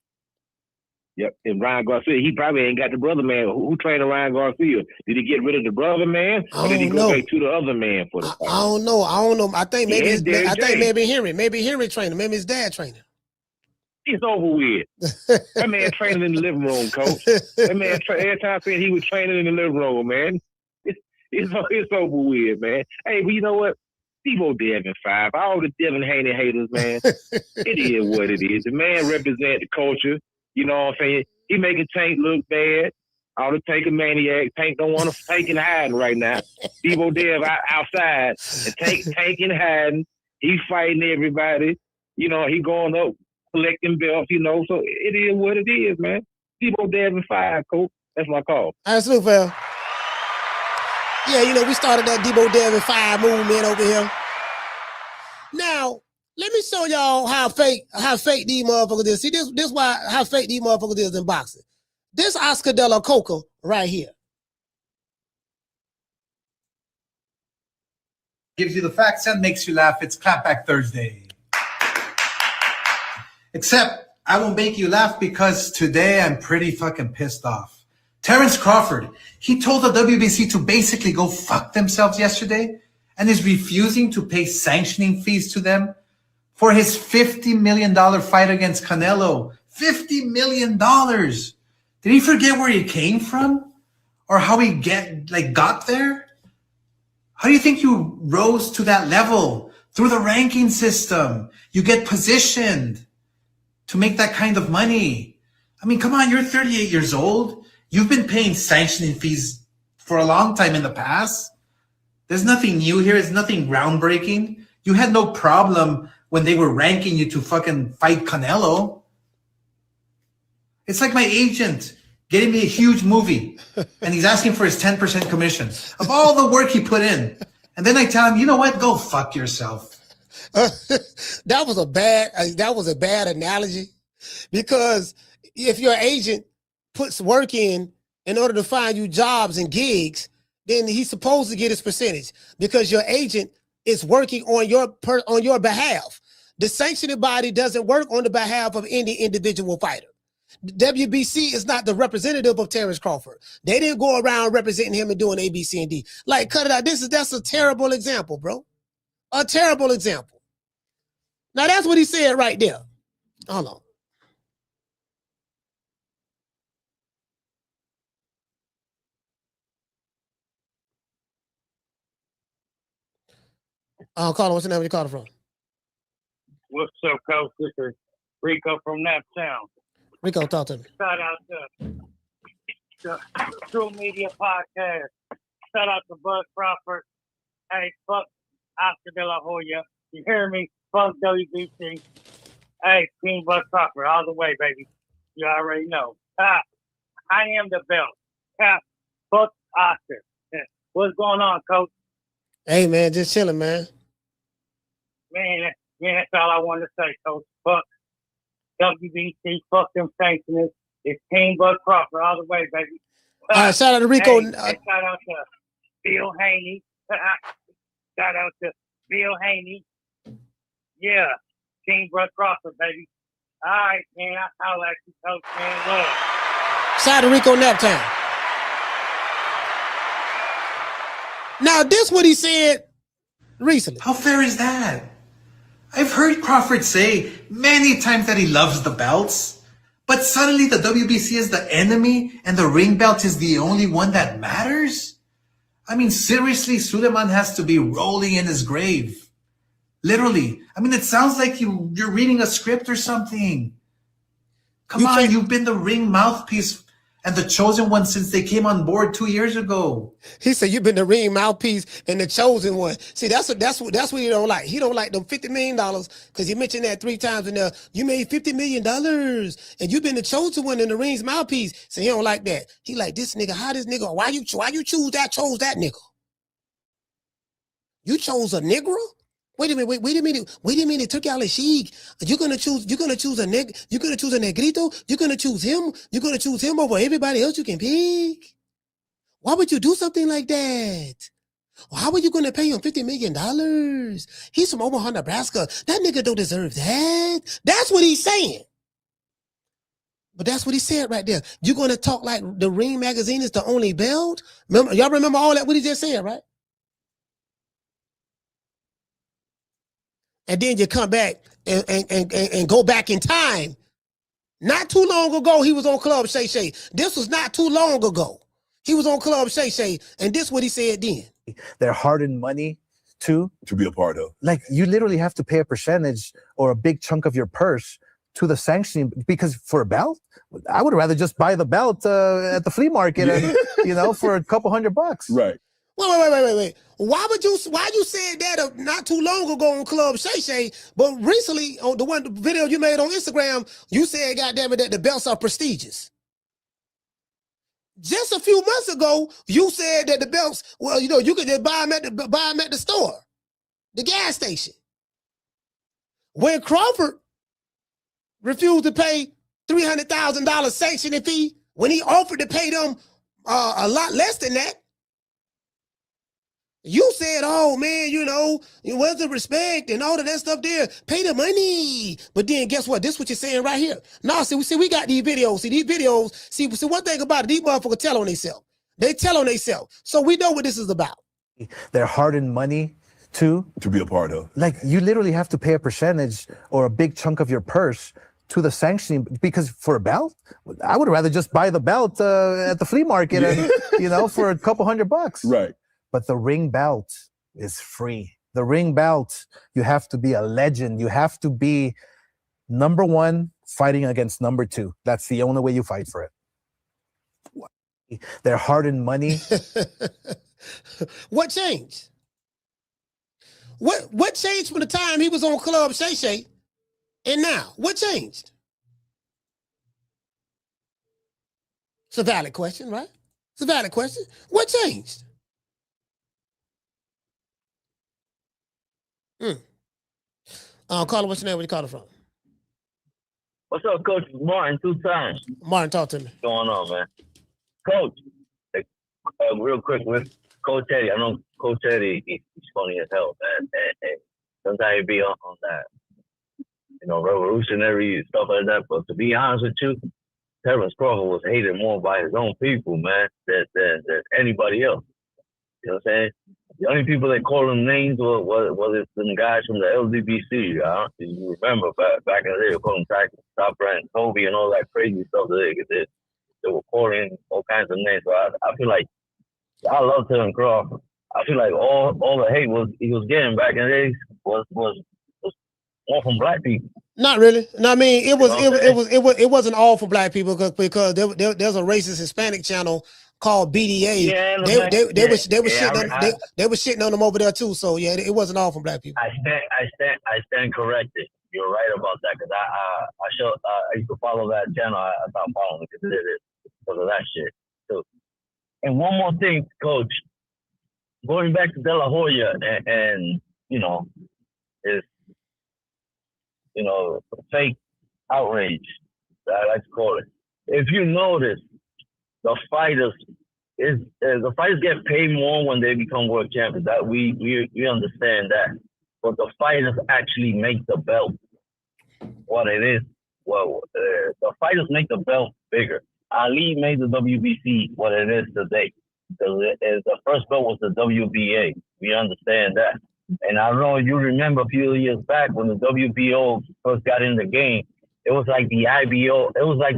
Yep, and Ryan Garcia, he probably ain't got the brother man. Who trained Ryan Garcia? Did he get rid of the brother man, or did he go back to the other man for the fight? I don't know. I think maybe Henry. Maybe Henry trained him. Maybe his dad trained him. It's over with. That man training in the living room, coach. That man every time I said he was training in the living room, man. It's over with, man. Hey, but you know what? Deebo Devin 5. All the Devin Haney haters, man. It is what it is. The man represent the culture. You know what I'm saying? He making Tank look bad. All the Tank a maniac. Tank don't want to Tank and hiding right now. Deebo Dev outside. And Tank and hiding. He fighting everybody. You know, he going up, collecting belts, you know. So it is what it is, man. Deebo Devin 5, coach. That's my call. Absolutely, fam. Yeah, you know, we started that Deebo Devin 5 movement over here. Now, let me show y'all how fake these motherfuckers is. See, this why how fake these motherfuckers is in boxing. This Oscar De La Coca right here. Gives you the facts and makes you laugh. It's Clapback Thursday. Except I won't make you laugh because today I'm pretty fucking pissed off. Terrence Crawford, he told the WBC to basically go fuck themselves yesterday and is refusing to pay sanctioning fees to them for his $50 million fight against Canelo. $50 million. Did he forget where he came from? Or how he got there? How do you think you rose to that level? Through the ranking system. You get positioned to make that kind of money. I mean, come on, you're 38 years old. You've been paying sanctioning fees for a long time in the past. There's nothing new here. It's nothing groundbreaking. You had no problem when they were ranking you to fucking fight Canelo. It's like my agent getting me a huge movie and he's asking for his 10% commission of all the work he put in. And then I tell him, you know what? Go fuck yourself. That was a bad analogy, because if your agent puts work in order to find you jobs and gigs, then he's supposed to get his percentage because your agent is working on your behalf. The sanctioning body doesn't work on the behalf of any individual fighter. WBC is not the representative of Terrence Crawford. They didn't go around representing him and doing A, B, C, and D. Like, cut it out. That's a terrible example, bro. A terrible example. Now, that's what he said right there. Hold on. Caller, what's the name of your caller from? What's up, Coach? This is Rico from Naptown. Rico, talk to me. Shout out to the True Media Podcast. Shout out to Bud Crawford. Hey, fuck Oscar De La Hoya. You hear me? Fuck WBC. Hey, King Bud Crawford, all the way, baby. You already know. I am the belt. Fuck Oscar. What's going on, Coach? Hey, man, just chilling, man. Man, that's all I wanted to say, Coach. Fuck WBC. Fuck them sanctions. It's King Bud Crawford, all the way, baby. Shout out to Rico. Hey, shout out to Bill Haney. Shout out to Bill Haney. Yeah, King Bud Crawford, baby. All right, man. I'll let you, Coach, man. Love. Shout out to Rico Naptown. Now, this what he said recently. How fair is that? I've heard Crawford say many times that he loves the belts, but suddenly the WBC is the enemy and the ring belt is the only one that matters? I mean, seriously, Suleiman has to be rolling in his grave. Literally. I mean, it sounds like you're reading a script or something. Come on, you've been the ring mouthpiece and the chosen one since they came on board 2 years ago. He said you've been the ring mouthpiece and the chosen one. See, that's what he don't like. He don't like them $50 million because he mentioned that 3 times in there. You made $50 million and you've been the chosen one in the ring's mouthpiece. So he don't like that. He like, this nigga, how this nigga, why you chose that nigga? You chose a nigga? Wait a minute. It took y'all a chic. You're gonna choose a nigga. You're gonna choose a negrito. You're gonna choose him. You're gonna choose him over everybody else you can pick. Why would you do something like that? How are you gonna pay him $50 million? He's from Omaha, Nebraska. That nigga don't deserve that. That's what he's saying. But that's what he said right there. You're gonna talk like the Ring magazine is the only belt? Y'all remember all that? What he just said, right? And then you come back and go back in time. Not too long ago, he was on Club Shay Shay. This was not too long ago. He was on Club Shay Shay, and this is what he said then. Their hard-earned money to be a part of. Like, you literally have to pay a percentage or a big chunk of your purse to the sanctioning, because for a belt, I would rather just buy the belt at the flea market, and, for a couple $100. Right. Wait. Why you said that not too long ago on Club Shay Shay, but recently on the video you made on Instagram, you said, goddamn it, that the belts are prestigious. Just a few months ago, you said that the belts, well, you could just buy them at the store, the gas station. When Crawford refused to pay $300,000 sanctioning fee, when he offered to pay them a lot less than that, you said, oh, man, where's the respect and all of that stuff there? Pay the money. But then guess what? This is what you're saying right here. No, see, we got these videos. See, these videos, see, one thing about it, these motherfuckers tell on themselves. They tell on themselves. So we know what this is about. Their hard-earned money to be a part of. Like, you literally have to pay a percentage or a big chunk of your purse to the sanctioning, because for a belt, I would rather just buy the belt at the flea market, and, for a couple $100. Right. But the ring belt is free. The ring belt, you have to be a legend. You have to be number one fighting against number two. That's the only way you fight for it. Their hard-earned money. What changed? What changed from the time he was on Club Shay Shay and now? What changed? It's a valid question, right? It's a valid question. What changed? Caller, what's your name? Where you calling from? What's up, Coach? Martin, 2 times. Martin, talk to me. What's going on, man? Coach, real quick with Coach Eddie. I know Coach Eddie, he's funny as hell, man. And sometimes he be on that, revolutionary stuff like that. But to be honest with you, Terrence Crawford was hated more by his own people, man, than anybody else. You know what I'm saying? The only people that called him names was some guys from the LDBC. You remember back in the day, they called him Top Brand Kobe and all that crazy stuff that they were calling all kinds of names. So I feel like I love Terrence Crawford. I feel like all the hate he was getting back in the days was all from black people. Not really. No, I mean, it wasn't all for black people because there's a racist Hispanic channel called BDA. Yeah, They like, was yeah, shitting on they was shitting on them over there too. So yeah, it wasn't all from black people. I stand corrected. You're right about that because I used to follow that channel. I stopped following because of that shit. So, and one more thing, Coach, going back to De La Hoya and you know, is fake outrage. I like to call it. If you notice, the fighters get paid more when they become world champions. That we understand that, but the fighters actually make the belt what it is. Well, the fighters make the belt bigger. Ali made the WBC what it is today. The first belt was the WBA. We understand that. And I don't know if you remember a few years back when the WBO first got in the game, it was like the IBO. It was like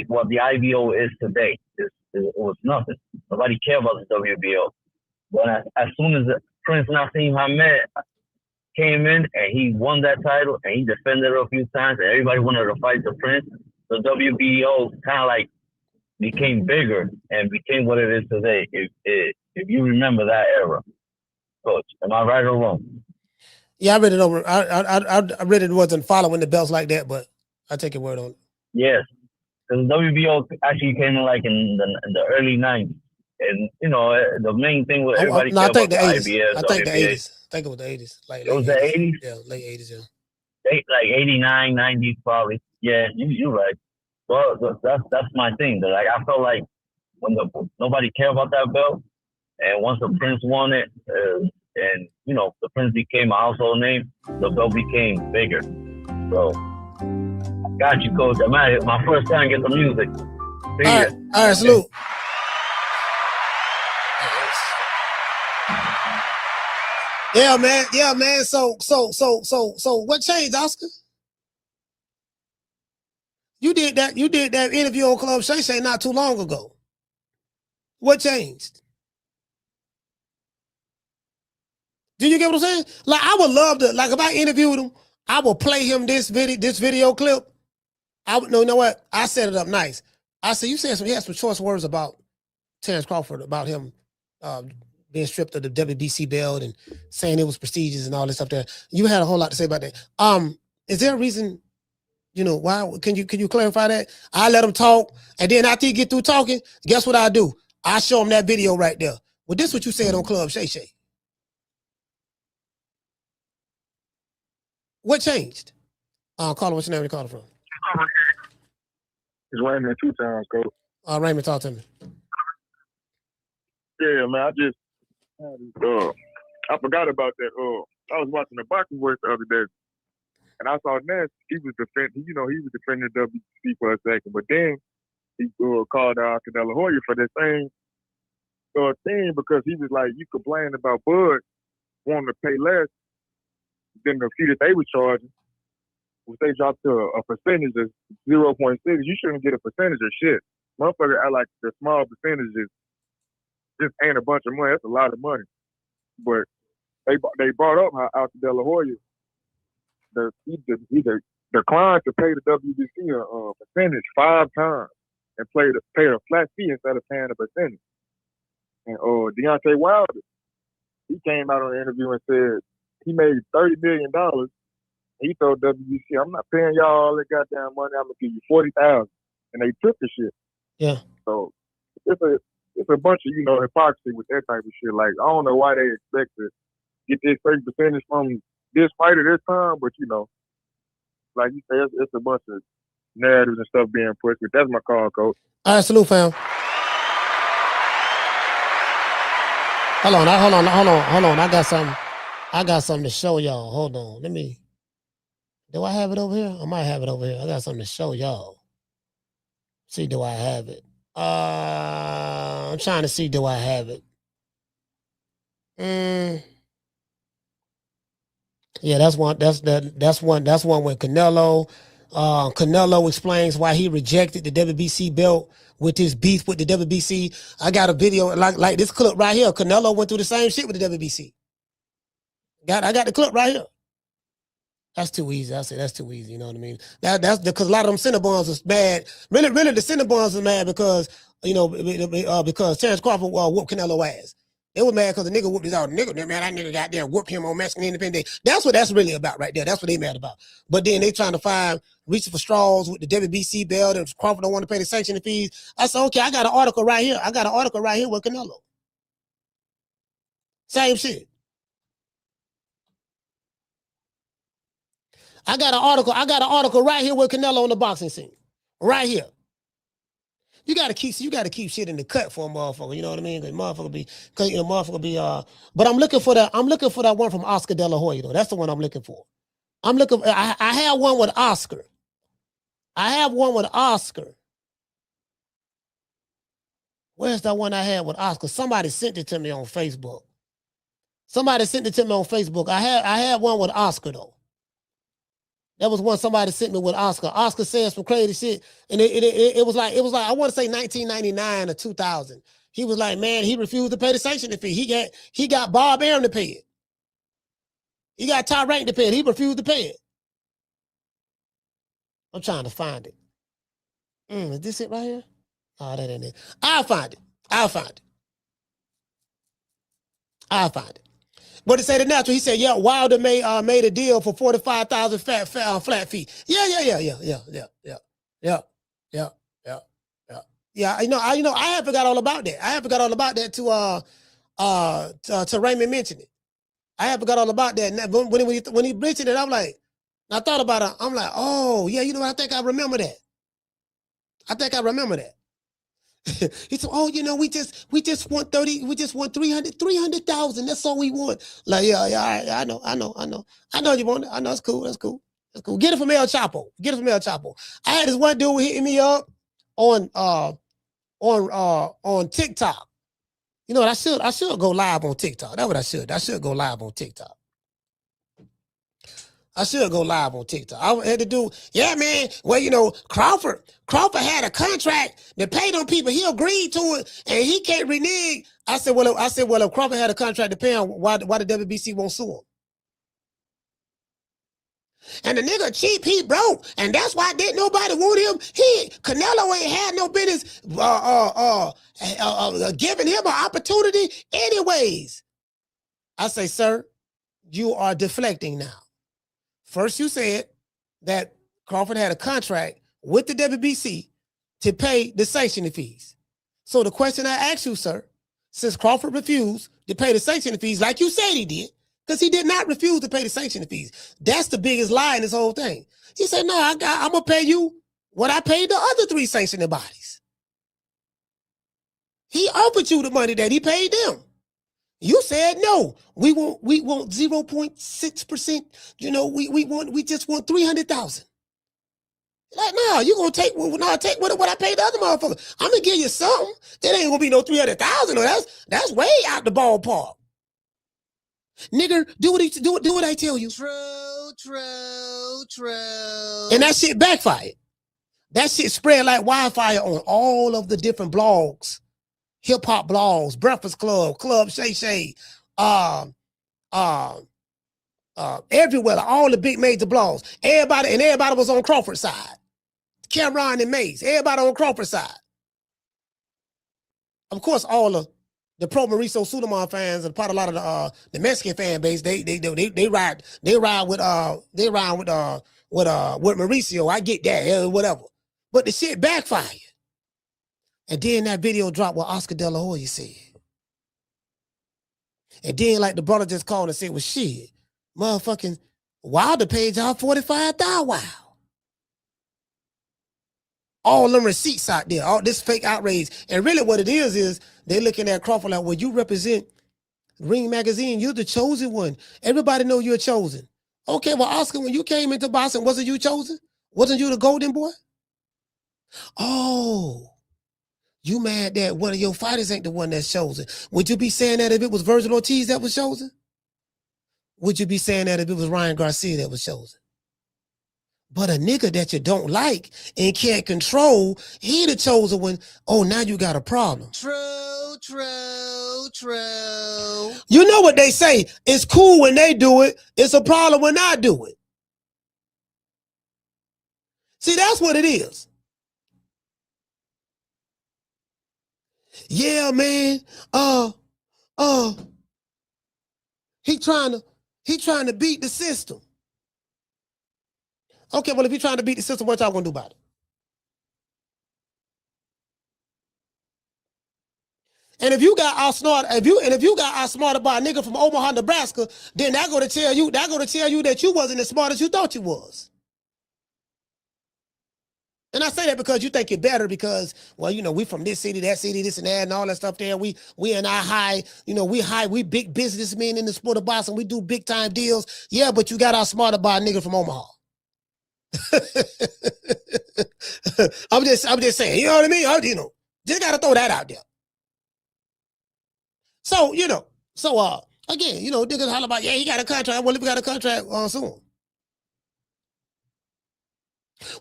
what the IBO is today. It was nothing. Nobody cared about the WBO. But as soon as Prince Nassim Hamed came in and he won that title and he defended it a few times and everybody wanted to fight the Prince, the WBO kind of like became bigger and became what it is today. If you remember that era, Coach, am I right or wrong? Yeah, I read it over. I read it wasn't following the belts like that, but I take your word on it. Yes, because the WBO actually came in like in the early 90s. And, the main thing was everybody I think the 80s. IBS, I think WBA. the 80s. I think it was the 80s. Like It was the 80s? Yeah, late 80s, yeah. Like 89, 90 probably. Yeah, you're right. Well, that's my thing. Like I felt like when nobody cared about that belt, and once the Prince won it, and the Prince became a household name, the belt became bigger. So, got you, Coach. I'm out here. My first time get the music. All right, salute. Yeah, man. So what changed, Oscar? You did that interview on Club Shay Shay not too long ago. What changed? Do you get what I'm saying? Like, I would love to, like, if I interviewed him, I will play him this video clip. You know what? I set it up nice. I said, he had some choice words about Terrence Crawford, about him being stripped of the WBC belt and saying it was prestigious and all this stuff there. You had a whole lot to say about that. Is there a reason, why? Can you clarify that? I let him talk, and then after he get through talking, guess what I do? I show him that video right there. Well, this is what you said on Club Shay Shay. What changed? Caller, what's your name? Where you calling from? It's Raymond 2 times, Coach. Raymond, talk to me. Yeah, man, I forgot about that. I was watching the boxing voice the other day, and I saw Nash. He was defending the WBC for a second, but then he called out De La Hoya for that same thing because he was like, you complain about Bud wanting to pay less than the fee that they were charging. If they dropped to a percentage of 0.6, you shouldn't get a percentage of shit. Motherfucker, I like the small percentages. Just ain't a bunch of money. That's a lot of money. But they brought up how out De La Hoya, he declined to pay the WBC a percentage 5 times and paid a flat fee instead of paying a percentage. And Deontay Wilder, he came out on an interview and said he made $30 million. He told WBC, I'm not paying y'all all that goddamn money. I'm gonna give you $40,000, and they took the shit. Yeah. So it's a bunch of hypocrisy with that type of shit. Like, I don't know why they expect to get this certain percentage from this fighter this time, but like you said, it's a bunch of narratives and stuff being pushed. But that's my call, Coach. All right, salute, fam. Hold on. I got something to show y'all. Hold on. Do I have it over here? I might have it over here. I got something to show y'all. See, do I have it? I'm trying to see, do I have it? Yeah, that's one. That's one with Canelo. Canelo explains why he rejected the WBC belt with his beef with the WBC. I got a video like this clip right here. Canelo went through the same shit with the WBC. I got the clip right here. That's too easy. I say that's too easy. You know what I mean? That's because a lot of them Cinnabons was mad. Really, the Cinnabons was mad because you know, because Terrence Crawford whooped Canelo ass. They were mad because the nigga whooped his out. Nigga, man, that nigga got there, whooped him on Mexican Independence Day. That's what that's really about right there. That's what they mad about. But then they trying to find reaching for straws with the WBC belt, and Crawford don't want to pay the sanctioning fees. I said, okay, I got an article right here. I got an article right here with Canelo. Same shit. I got an article right here with Canelo on the boxing scene. Right here. You gotta keep shit in the cut for a motherfucker, you know what I mean? Cause motherfucker be but I'm looking for that one from Oscar De La Hoya though. That's the one I'm looking for. I have one with Oscar. Where's that one I had with Oscar? Somebody sent it to me on Facebook. I had one with Oscar though. That was one somebody sent me with Oscar. Oscar said some crazy shit, and it was like I want to say 1999 or 2000. He was like, man, he refused to pay the sanctioning fee. He got Bob Arum to pay it. He got Top Rank to pay it. He refused to pay it. I'm trying to find it. Is this it right here? Oh, that ain't it. I'll find it. What it say the natural? He said, yeah, Wilder made a deal for 45,000 flat fee. Yeah. Yeah, I had forgot all about that. To Raymond mention it. I had forgot all about that. And when he mentioned it, I'm like, I thought about it. I'm like, oh yeah, you know what? I think I remember that. He said, oh, you know, we just want 300,000. That's all we want. Like, yeah, I know you want it. I know it's cool. That's cool. Get it from El Chapo. I had this one dude hitting me up on TikTok. You know what? I should go live on TikTok. That's what I should. I should go live on TikTok. I had to do, yeah, man. Well, you know, Crawford had a contract that paid on people. He agreed to it, and he can't renege. I said, well, if Crawford had a contract to pay him, why the WBC won't sue him? And the nigga cheap, he broke, and that's why didn't nobody want him. Canelo ain't had no business giving him an opportunity anyways. I say, sir, you are deflecting now. First, you said that Crawford had a contract with the WBC to pay the sanctioning fees. So the question I ask you, sir, since Crawford refused to pay the sanctioning fees like you said he did, because he did not refuse to pay the sanctioning fees. That's the biggest lie in this whole thing. He said, no, I'm going to pay you what I paid the other 3 sanctioning bodies. He offered you the money that he paid them. You said no. We want 0.6%. You know, we just want 300,000. Like, no, you gonna take what I paid the other motherfucker. I'm gonna give you something. That ain't gonna be no 300,000. That's way out the ballpark. Nigger, do what I tell you. True. And that shit backfired. That shit spread like wildfire on all of the different blogs. Hip hop blogs, Breakfast Club, Club Shay Shay, everywhere, all the big major blogs. Everybody was on Crawford's side. Cameron and Mace, everybody on Crawford's side. Of course, all of the pro Mauricio Suleiman fans and part of a lot of the Mexican fan base, they ride with Mauricio. I get that, whatever. But the shit backfired. And then that video dropped what Oscar De La Hoya said. And then like the brother just called and said, well, shit, motherfucking Wilder paid y'all 45,000. Wow. All them receipts out there, all this fake outrage. And really what it is they looking at Crawford like, well, you represent Ring Magazine. You're the chosen one. Everybody know you're chosen. Okay, well, Oscar, when you came into boxing, wasn't you chosen? Wasn't you the golden boy? Oh. You mad that one of your fighters ain't the one that's chosen. Would you be saying that if it was Virgil Ortiz that was chosen? Would you be saying that if it was Ryan Garcia that was chosen? But a nigga that you don't like and can't control, he the chosen one. Oh, now you got a problem. True. You know what they say? It's cool when they do it. It's a problem when I do it. See, that's what it is. Yeah, man. He trying to beat the system. Okay, well, if he's trying to beat the system, what y'all gonna do about it? And if you got outsmarted, if you got outsmarted by a nigga from Omaha, Nebraska, then that gonna tell you that you wasn't as smart as you thought you was. And I say that because you think you're better because, well, you know, we from this city, this and that, and all that stuff there. We in our high, you know, we big businessmen in the sport of boxing. We do big time deals. Yeah, but you got outsmarted by a nigga from Omaha. I'm just saying, you know what I mean? Just gotta throw that out there. So, again, niggas holler about, yeah, he got a contract. Well, if he got a contract soon.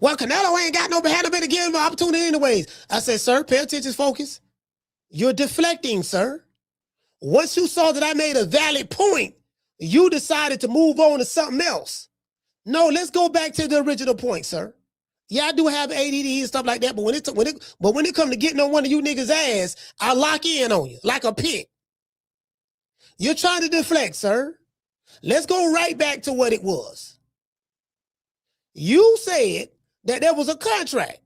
Well, Canelo ain't got no behind to give him an opportunity anyways. I said, sir, pay attention, focus. You're deflecting, sir. Once you saw that I made a valid point, you decided to move on to something else. No, let's go back to the original point, sir. Yeah, I do have ADD and stuff like that, but when it comes to getting on one of you niggas' ass, I lock in on you like a pit. You're trying to deflect, sir. Let's go right back to what it was. You said that there was a contract.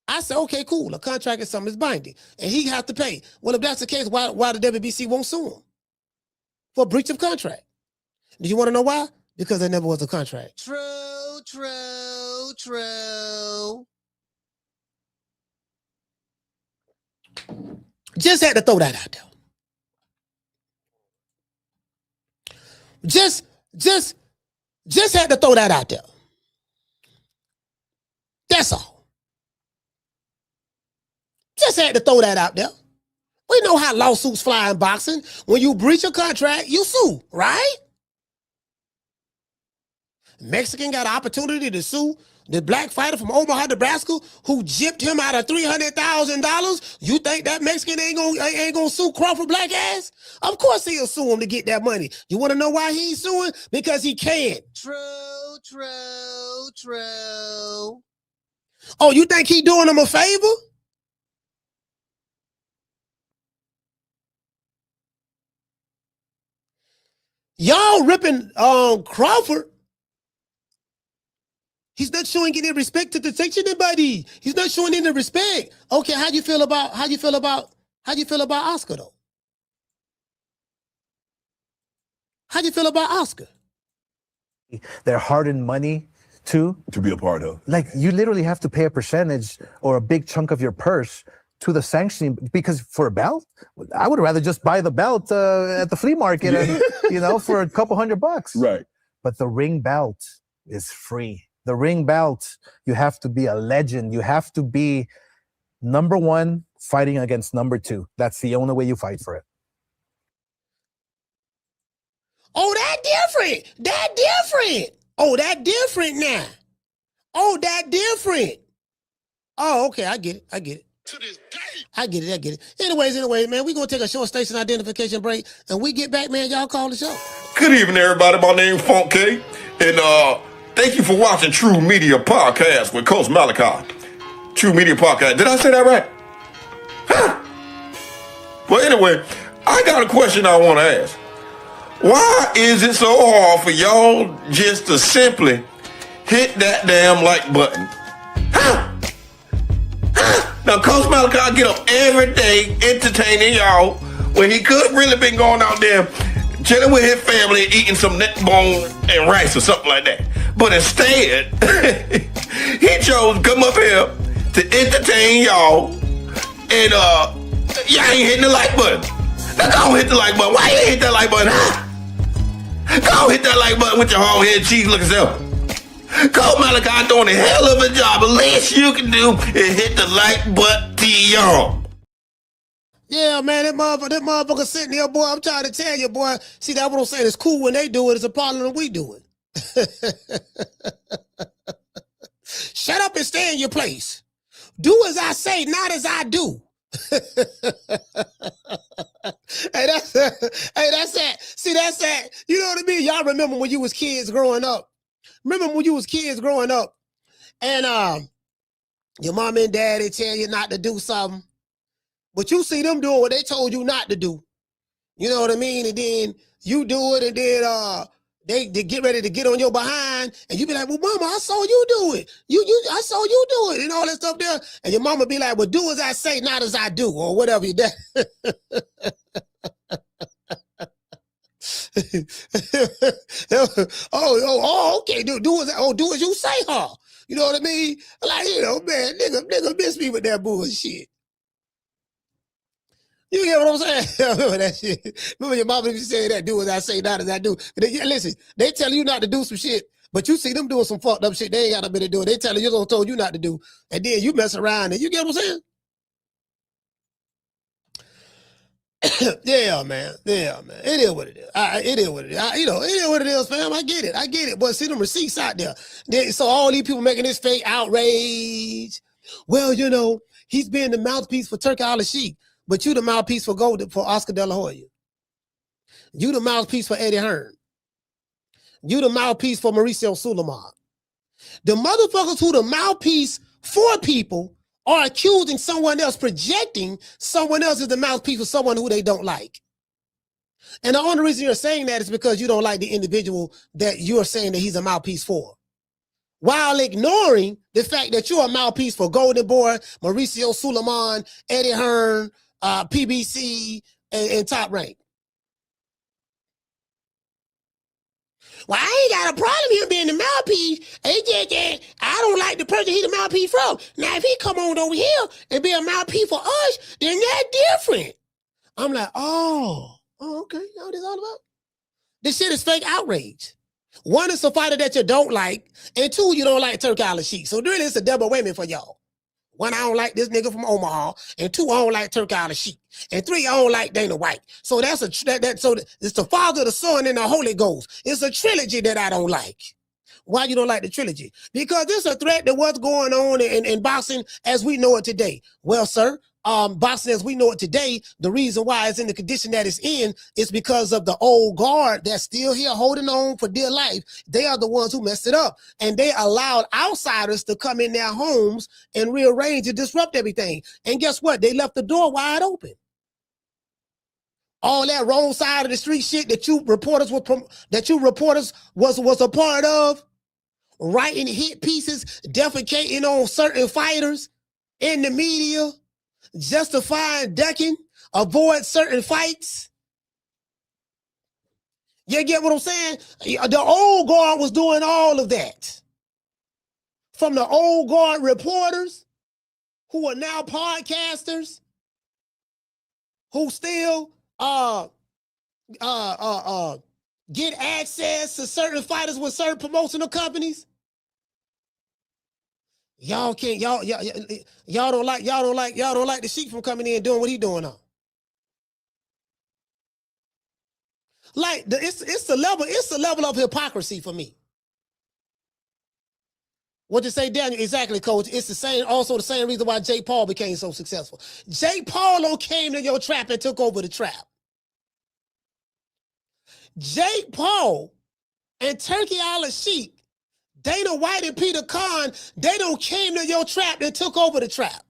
I said, okay, cool. A contract is something that's binding, and he have to pay. Well, if that's the case, why the WBC won't sue him for breach of contract? Do you want to know why? Because there never was a contract. True, true, true. Just had to throw that out there. Just had to throw that out there. That's all. Just had to throw that out there. We know how lawsuits fly in boxing. When you breach a contract, you sue, right? Mexican got an opportunity to sue the black fighter from Omaha, Nebraska, who gypped him out of $300,000. You think that Mexican ain't gonna sue Crawford black ass? Of course he'll sue him to get that money. You want to know why he's suing? Because he can. True, true, true. Oh, you think he doing him a favor? Y'all ripping Crawford. He's not showing any respect to the section anybody. He's not showing any respect. Okay, how you feel about Oscar though? How do you feel about Oscar? Their hard-earned money to be a part of. Like you literally have to pay a percentage or a big chunk of your purse to the sanctioning, because for a belt, I would rather just buy the belt at the flea market, and, for a couple $100. Right. But the ring belt is free. The ring belt, you have to be a legend. You have to be number one fighting against number two. That's the only way you fight for it. Oh, that different. That different. Oh, that different now. Oh, that different. Oh, okay, I get it. I get it. I get it. Anyways, man, we're going to take a short station identification break, and we get back, man. Y'all call the show. Good evening, everybody. My name's Funk K, and thank you for watching True Media Podcast with Coach Malachi. True Media Podcast. Did I say that right? Huh. Well, anyway, I got a question I want to ask. Why is it so hard for y'all just to simply hit that damn like button? Huh? Now, Coach Malachi get up every day entertaining y'all when he could really been going out there chilling with his family, eating some neck bone and rice or something like that. But instead, he chose to come up here to entertain y'all, and y'all ain't hitting the like button. Now go hit the like button. Why you ain't hit that like button? Go hit that like button with your hard head cheese looking self. Coach Malachi doing a hell of a job. The least you can do is hit the like button, y'all. Yeah, man, that motherfucker sitting there, boy. I'm trying to tell you, boy. See, that's what I'm saying. It's cool when they do it. It's a problem when we do it. Shut up and stay in your place. Do as I say, not as I do. Hey, that's that. See, that's that. You know what I mean? Y'all remember when you was kids growing up? And your mom and dad, they tell you not to do something, But you see them doing what they told you not to do. You know what I mean? And then you do it, and then they get ready to get on your behind, and you be like, well, mama, I saw you do it. I saw you do it, and all that stuff there. And your mama be like, well, do as I say, not as I do, or whatever you do. Okay, do as you say, huh? You know what I mean? Like, you know, man, nigga miss me with that bullshit. You get what I'm saying? Remember that shit. Remember your mama be saying that, do as I say, not as I do. Listen, they tell you not to do some shit, but you see them doing some fucked up shit they ain't got no bit to do. They tell you told you not to do, and then you mess around, and you get what I'm saying? Yeah, man. It is what it is. It is what it is. It is what it is, fam. I get it. But see them receipts out there. So all these people making this fake outrage. Well, you know, he's being the mouthpiece for Turkey Al-Sheikh, but you the mouthpiece for Oscar De La Hoya. You the mouthpiece for Eddie Hearn. You the mouthpiece for Mauricio Suleiman. The motherfuckers who the mouthpiece for people are accusing someone else, projecting someone else as the mouthpiece for someone who they don't like. And the only reason you're saying that is because you don't like the individual that you're saying that he's a mouthpiece for, while ignoring the fact that you're a mouthpiece for Golden Boy, Mauricio Suleiman, Eddie Hearn, PBC, and Top Rank. Well, I ain't got a problem here being the mouthpiece. I don't like the person he's the mouthpiece from. Now, if he come on over here and be a mouthpiece for us, then that's different. I'm like, oh, okay. You know what this all about? This shit is fake outrage. One, it's a fighter that you don't like, and two, you don't like Turkey Al-Sheikh. So really, it's a double whammy for y'all. One, I don't like this nigga from Omaha, and two, I don't like Turkey Al-Sheikh, and three, I don't like Dana White. So so it's the Father, the Son, and the Holy Ghost. It's a trilogy that I don't like. Why you don't like the trilogy? Because it's a threat to what's going on in boxing as we know it today. Well, sir, boxing as we know it today, the reason why it's in the condition that it's in is because of the old guard that's still here holding on for dear life. They are the ones who messed it up, and they allowed outsiders to come in their homes and rearrange and disrupt everything. And guess what? They left the door wide open. All that wrong side of the street shit that you reporters was a part of, writing hit pieces, defecating on certain fighters in the media, justifying ducking, avoid certain fights. You get what I'm saying? The old guard was doing all of that. From the old guard reporters who are now podcasters, who still get access to certain fighters with certain promotional companies. Y'all don't like the Sheik from coming in and doing what he doing now. Like it's the level of hypocrisy for me. What you say, Daniel? Exactly, Coach. It's the same reason why Jake Paul became so successful. Jake Paul came to your trap and took over the trap. Jake Paul and Turkey Al-Sheikh, Dana White and Peter Khan, they don't came to your trap and took over the trap.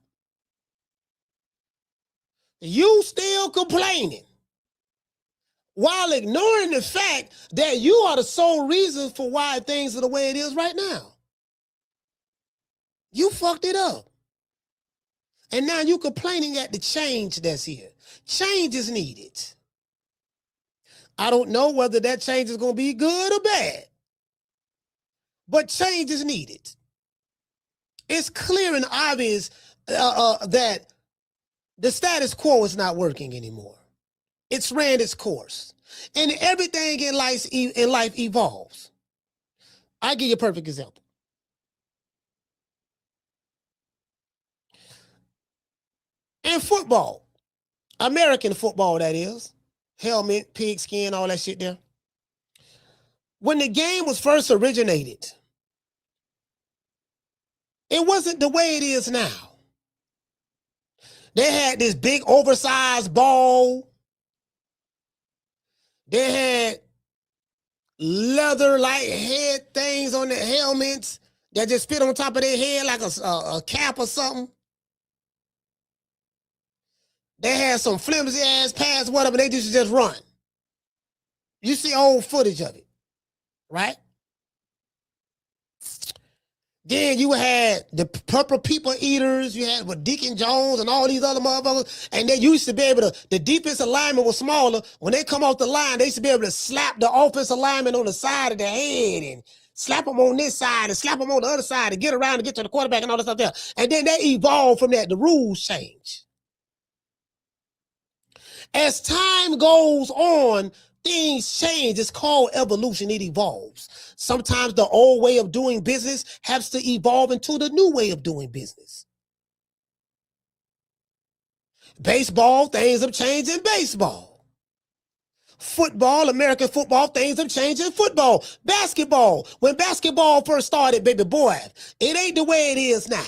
You still complaining while ignoring the fact that you are the sole reason for why things are the way it is right now. You fucked it up. And now you complaining at the change that's here. Change is needed. I don't know whether that change is going to be good or bad, but change is needed. It's clear and obvious that the status quo is not working anymore. It's ran its course. And everything in life evolves. I'll give you a perfect example. In football, American football, that is, helmet, pigskin, all that shit there. When the game was first originated, it wasn't the way it is now. They had this big oversized ball. They had leather-like head things on their helmets that just fit on top of their head like a cap or something. They had some flimsy ass pads, whatever. They just run. You see old footage of it, right? Then you had the purple people eaters. You had with Deacon Jones and all these other motherfuckers. And they used to be able to, the defensive lineman was smaller. When they come off the line, they used to be able to slap the offensive lineman on the side of the head and slap them on this side and slap them on the other side and get around and get to the quarterback and all that stuff there. And then they evolved from that. The rules change. As time goes on, things change. It's called evolution. It evolves. Sometimes the old way of doing business has to evolve into the new way of doing business. Baseball, things have changed in baseball. Football, American football, things have changed in football. Basketball, when basketball first started, baby boy, it ain't the way it is now.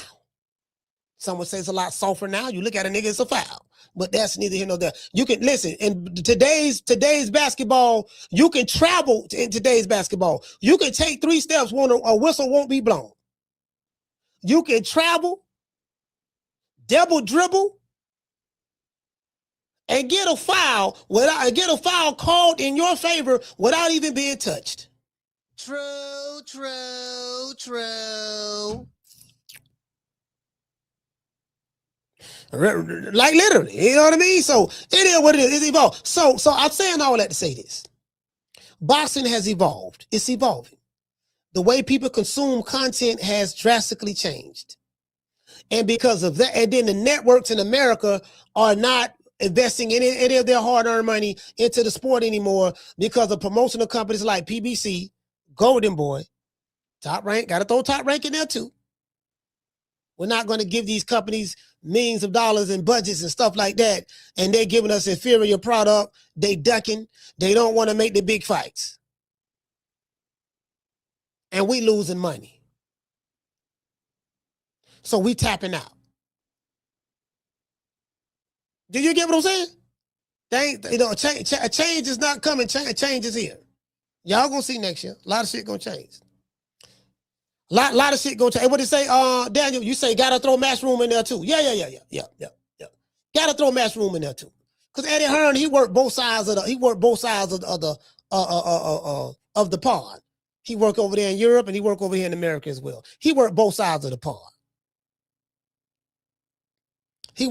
Someone says it's a lot softer now. You look at a nigga, it's a foul. But that's neither here nor there. You can listen in today's basketball. You can travel in today's basketball. You can take 3 steps, a whistle won't be blown. You can travel, double dribble, and get a foul called in your favor without even being touched. True, true, true. Like literally, you know what I mean? So it is what it is. It's evolved. So I'm saying all that to say this. Boxing has evolved. It's evolving. The way people consume content has drastically changed. And because of that, and then the networks in America are not investing any of their hard-earned money into the sport anymore because of promotional companies like PBC, Golden Boy, Top Rank, got to throw Top Rank in there too. We're not going to give these companies millions of dollars in budgets and stuff like that, and they're giving us inferior product. They ducking. They don't want to make the big fights. And we losing money. So we tapping out. Do you get what I'm saying? A change is not coming. Change is here. Y'all gonna see next year. A lot of shit gonna change. Lot of shit gonna change. What did you say, Daniel? You say gotta throw Matchroom in there too. Yeah. Gotta throw Matchroom in there too. Because Eddie Hearn, he worked both sides of the pond. He worked over there in Europe and he worked over here in America as well. He worked both sides of the pond. You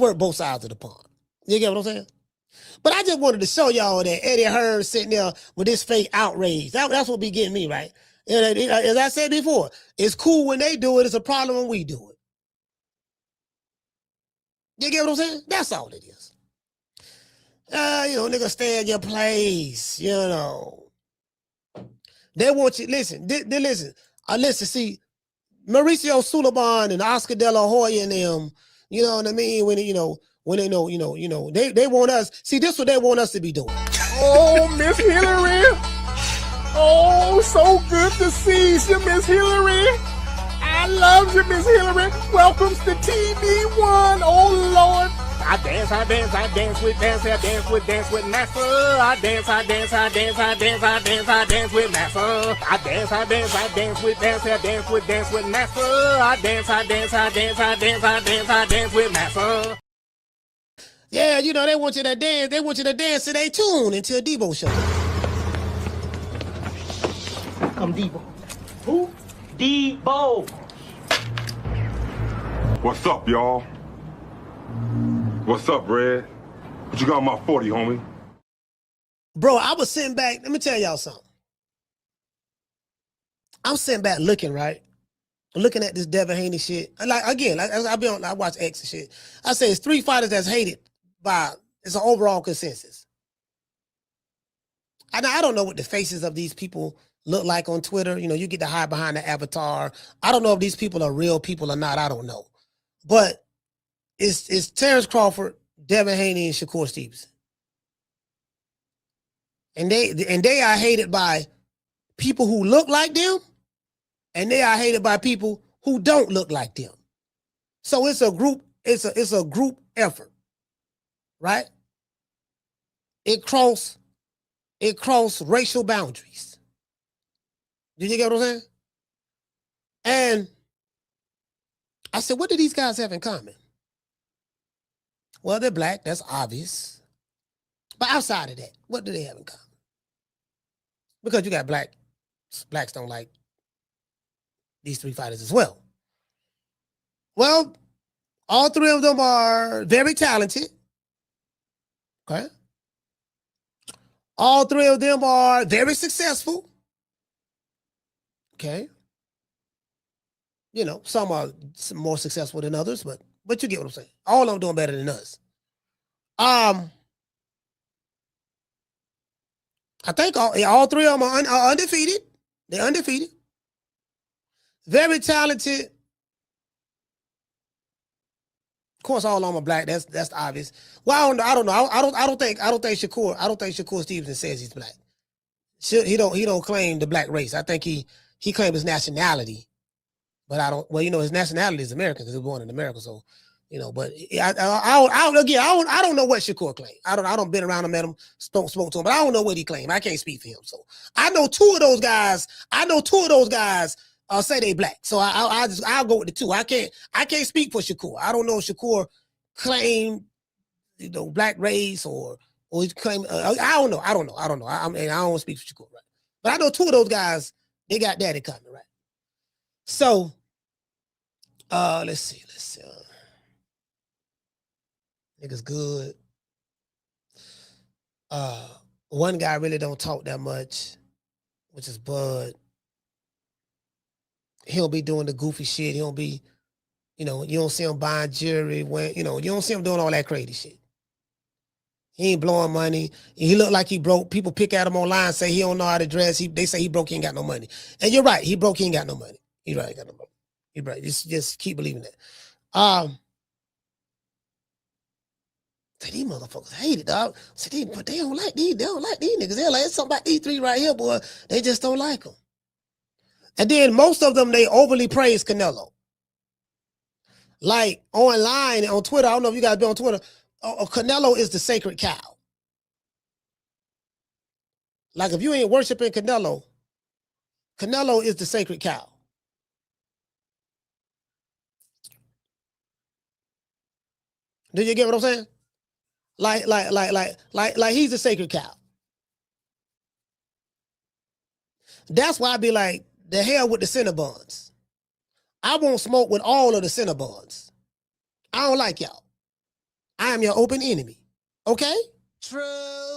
get what I'm saying? But I just wanted to show y'all that Eddie Hearn sitting there with this fake outrage. That's what be getting me, right? And as I said before, it's cool when they do it. It's a problem when we do it. You get what I'm saying? That's all it is. Nigga, stay in your place. They want you. Listen. Listen. See, Mauricio Sulaiman and Oscar De La Hoya and them. You know what I mean? When they know, they want us. See, this is what they want us to be doing. Oh, Miss Hillary. Oh, so good to see you, Miss Hillary. I love you, Miss Hillary. Welcome to TV1. Oh, Lord. I dance with Massa. I dance with Massa. I dance with Massa. I dance with Massa. Yeah, they want you to dance. They want you to dance to their tune until Deebo shows up. Come Deebo. Who? Deebo. What's up, y'all? What's up, Red? What you got on my 40, homie? Bro, I was sitting back. Let me tell y'all something. I'm sitting back looking, right? Looking at this Devin Haney shit. I watch X and shit. I say it's 3 fighters that's hated by, it's an overall consensus. I don't know what the faces of these people look like on Twitter. You get to hide behind the avatar. I don't know if these people are real people or not. I don't know. But it's Terrence Crawford, Devin Haney, and Shakur Stevenson. And they are hated by people who look like them, and they are hated by people who don't look like them. So it's a group effort, right? It crossed racial boundaries. Did you get what I'm saying? And I said, what do these guys have in common? Well, they're black. That's obvious. But outside of that, what do they have in common? Because you got blacks don't like these three fighters as well. Well, all three of them are very talented. Okay. All three of them are very successful. Okay. You know, some are more successful than others, but you get what I'm saying. All of them doing better than us. I think all three of them are undefeated. They're undefeated. Very talented. Of course, all of them are black. That's obvious. Well, I don't know. I don't think Shakur Stevenson says he's black. He don't claim the black race. I think he claims his nationality, but I don't. Well, you know, his nationality is American because he was born in America. So, you know, but I don't know what Shakur claimed. I don't been around him, met him, spoke to him, but I don't know what he claimed. I can't speak for him. So I know two of those guys say they black. So I'll go with the two. I can't speak for Shakur. I don't know if Shakur claimed, you know, black race or he claimed. I don't know. I don't know. I don't speak for Shakur, right? But I know two of those guys, they got that in common, right? So let's see. Niggas good. One guy really don't talk that much, which is Bud. He'll be doing the goofy shit. He'll be, you know, you don't see him buying jewelry when, you know, you don't see him doing all that crazy shit. He ain't blowing money. He look like he broke. People pick at him online, say he don't know how to dress. They say he broke, he ain't got no money. And you're right. He broke, he ain't got no money. He right, he got no money. You're right. Just keep believing that. These motherfuckers hate it, dog. But they don't like these. They don't like these niggas. They're like, it's something about these three right here, boy. They just don't like them. And then most of them, they overly praise Canelo. Like online on Twitter, I don't know if you guys been on Twitter. Canelo is the sacred cow. Like if you ain't worshiping Canelo, Canelo is the sacred cow. Do you get what I'm saying? Like he's the sacred cow. That's why I be like, the hell with the Cinnabons. I won't smoke with all of the Cinnabons. I don't like y'all. I am your open enemy. Okay? True. I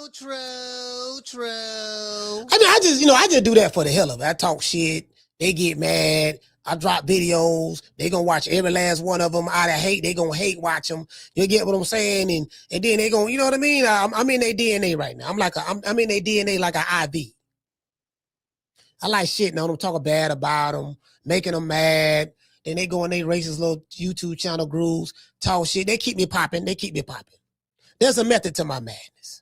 mean, I just do that for the hell of it. I talk shit. They get mad. I drop videos. They gonna watch every last one of them out of hate. They gonna hate watch them. You get what I'm saying? And then they gonna, you know what I mean? I'm in their DNA right now. I'm in their DNA like an IV. I like shitting on them, talking bad about them, making them mad. Then they go in their racist little YouTube channel grooves, talk shit. They keep me popping. There's a method to my madness.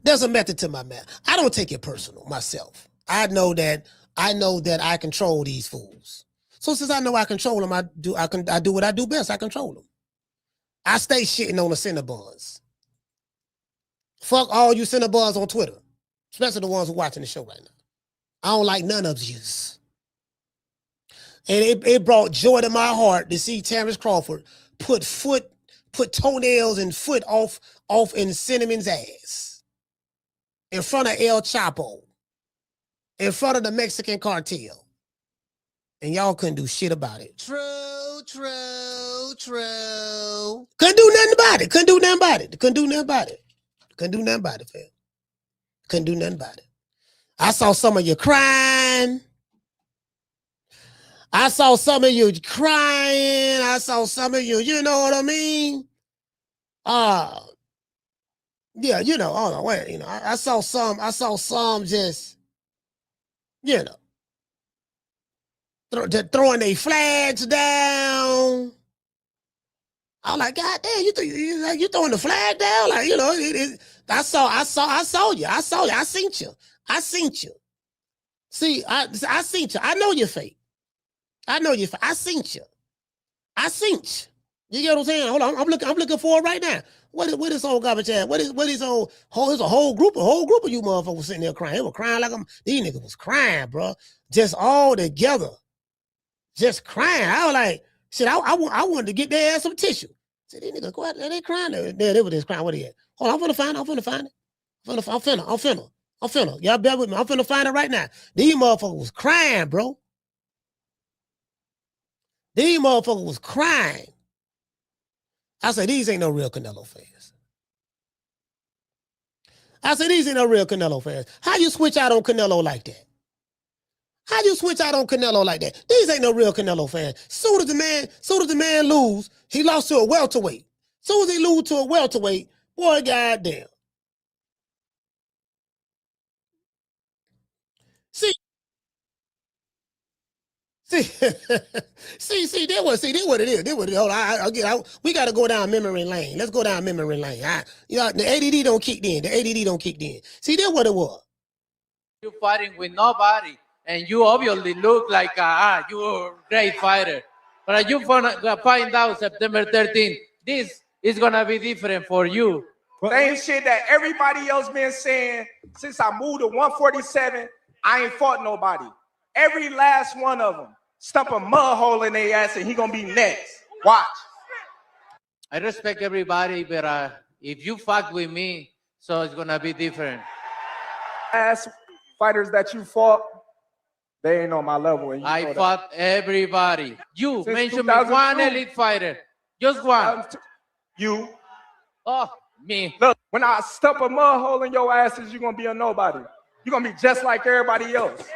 I don't take it personal myself. I know that I control these fools. So since I know I control them, I do what I do best. I control them. I stay shitting on the Cinnabons. Fuck all you Cinnabons on Twitter, especially the ones who watching the show right now. I don't like none of yous. And it brought joy to my heart to see Terrence Crawford put toenails and foot off in Cinnamon's ass in front of El Chapo, in front of the Mexican cartel. And y'all couldn't do shit about it. True. Couldn't do nothing about it, fam. Couldn't do nothing about it. I saw some of you crying. I saw some of you crying. I saw some of you, you know what I mean? Yeah, you know, hold on, wait, you know, I saw some just, you know, throwing their flags down. I was like, God damn, you throwing the flag down? Like, you know, I saw you. I seen you. See, I seen you. I know you're fake. I seen you. You get what I'm saying? Hold on, I'm looking for it right now. What is old garbage ass? What is old? There's a whole group of you motherfuckers sitting there crying. They were crying like these niggas was crying, bro. Just all together, just crying. I was like, shit. I wanted to get their ass some tissue. See, these niggas, what? They crying. They were just crying. What are you? Hold on, I'm finna find it. I'm finna. Y'all bear with me. I'm finna find it right now. These motherfuckers was crying, bro. These motherfuckers was crying. I said, these ain't no real Canelo fans. How you switch out on Canelo like that? These ain't no real Canelo fans. Soon as the man lose, he lost to a welterweight. Soon as he lose to a welterweight, boy, goddamn. See, that what it is. Hold on, we got to go down memory lane. Let's go down memory lane. The ADD don't kick in. See, that what it was. You're fighting with nobody, and you obviously look like you're a great fighter. But you find out September 13th, this is gonna be different for you. Same shit that everybody else been saying since I moved to 147. I ain't fought nobody. Every last one of them stump a mud hole in their ass, and he gonna be next. Watch. I respect everybody, but if you fuck with me, so it's gonna be different. Last fighters that you fought, they ain't on my level. And I fought everybody. You Since mentioned me one elite fighter, just one. You. Oh, me. Look, when I stump a mud hole in your asses, you're gonna be a nobody. You're gonna be just like everybody else.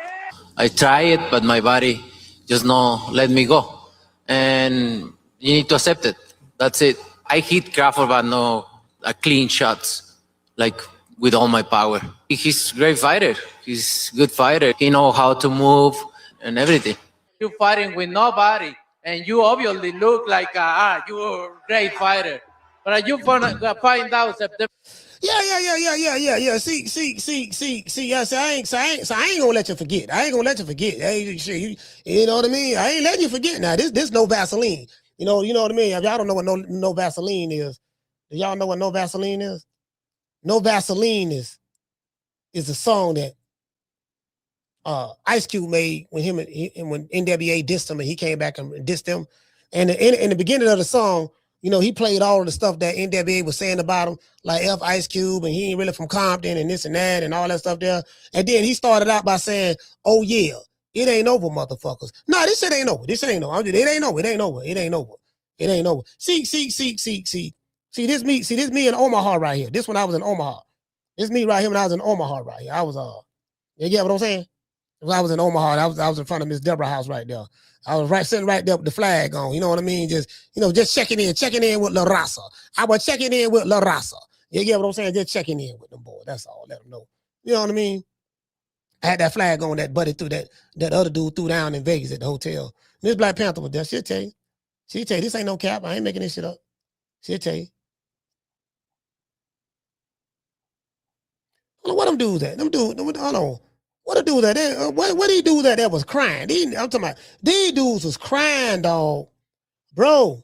I try it, but my body just no let me go. And you need to accept it. That's it. I hit Crawford, but no clean shots, like with all my power. He's a great fighter. He's a good fighter. He knows how to move and everything. You're fighting with nobody, and you obviously look like you're a great fighter. But you find out September. Yeah. See. I ain't gonna let you forget. Hey, shit, you know what I mean? I ain't letting you forget. Now, this no Vaseline. You know what I mean? If y'all don't know what no Vaseline is, do y'all know what no Vaseline is? No Vaseline is a song that Ice Cube made when when NWA dissed him, and he came back and dissed him. And in the beginning of the song, you know, he played all of the stuff that NWA was saying about him, like F Ice Cube, and he ain't really from Compton, and this and that, and all that stuff there. And then he started out by saying, "Oh yeah, it ain't over, motherfuckers." No, this shit ain't over. It ain't over. See, this me in Omaha right here. This when I was in Omaha. This me right here when I was in Omaha right here. I was you get what I'm saying? When I was in Omaha, I was in front of Miss Deborah's house right there. I was sitting right there with the flag on. You know what I mean? Just checking in with La Raza. I was checking in with La Raza. You get what I'm saying? Just checking in with them boys. That's all. Let them know. You know what I mean? I had that flag on that buddy threw that other dude threw down in Vegas at the hotel. Miss Black Panther was there. She'll tell you. This ain't no cap. I ain't making this shit up. She'll tell you. Hold on, what them dudes at? Hold on. What the dude that? What he do that was crying? I'm talking about these dudes was crying, dog, bro.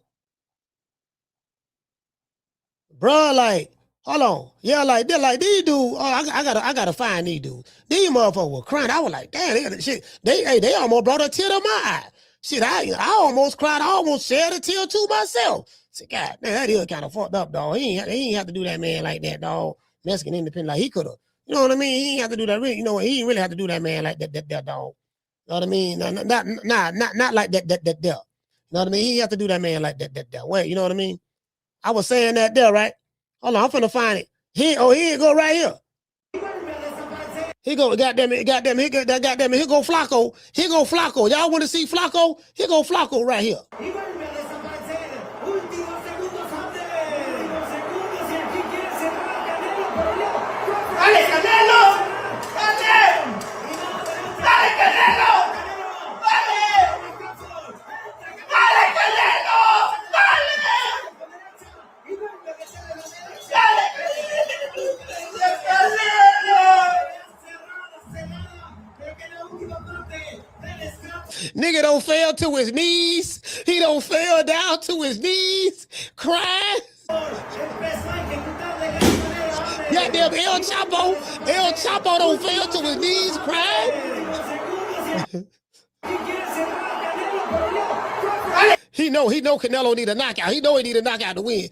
Like, hold on, yeah, like these dudes. Oh, I gotta find these dudes. These motherfuckers were crying. I was like, damn, they almost brought a tear to my eye. Shit, I almost cried. I almost shed a tear to myself. Say, God, man, that is kind of fucked up, dog. He ain't have to do that, man, like that, dog. Mexican independent, like he could have. You know what I mean? He ain't have to do that. You know, he didn't really have to do that, man, like that dog. You know what I mean? Not like that. You know what I mean? He ain't have to do that, man, like that. Wait, you know what I mean? I was saying that there, right? Hold on, I'm finna find it. He go right here. He go, goddamn it, here go Flacco. Here go Flacco. Y'all want to see Flacco? Here go Flacco right here. ¡Dale, Canelo! ¡Dale! ¡Dale, Canelo! ¡Dale! ¡Dale, Canelo! Nigga don't fail to his knees. He don't fail down to his knees, crying. Goddamn El Chapo don't fail to his knees, crying. he know Canelo need a knockout. He know he need a knockout to win.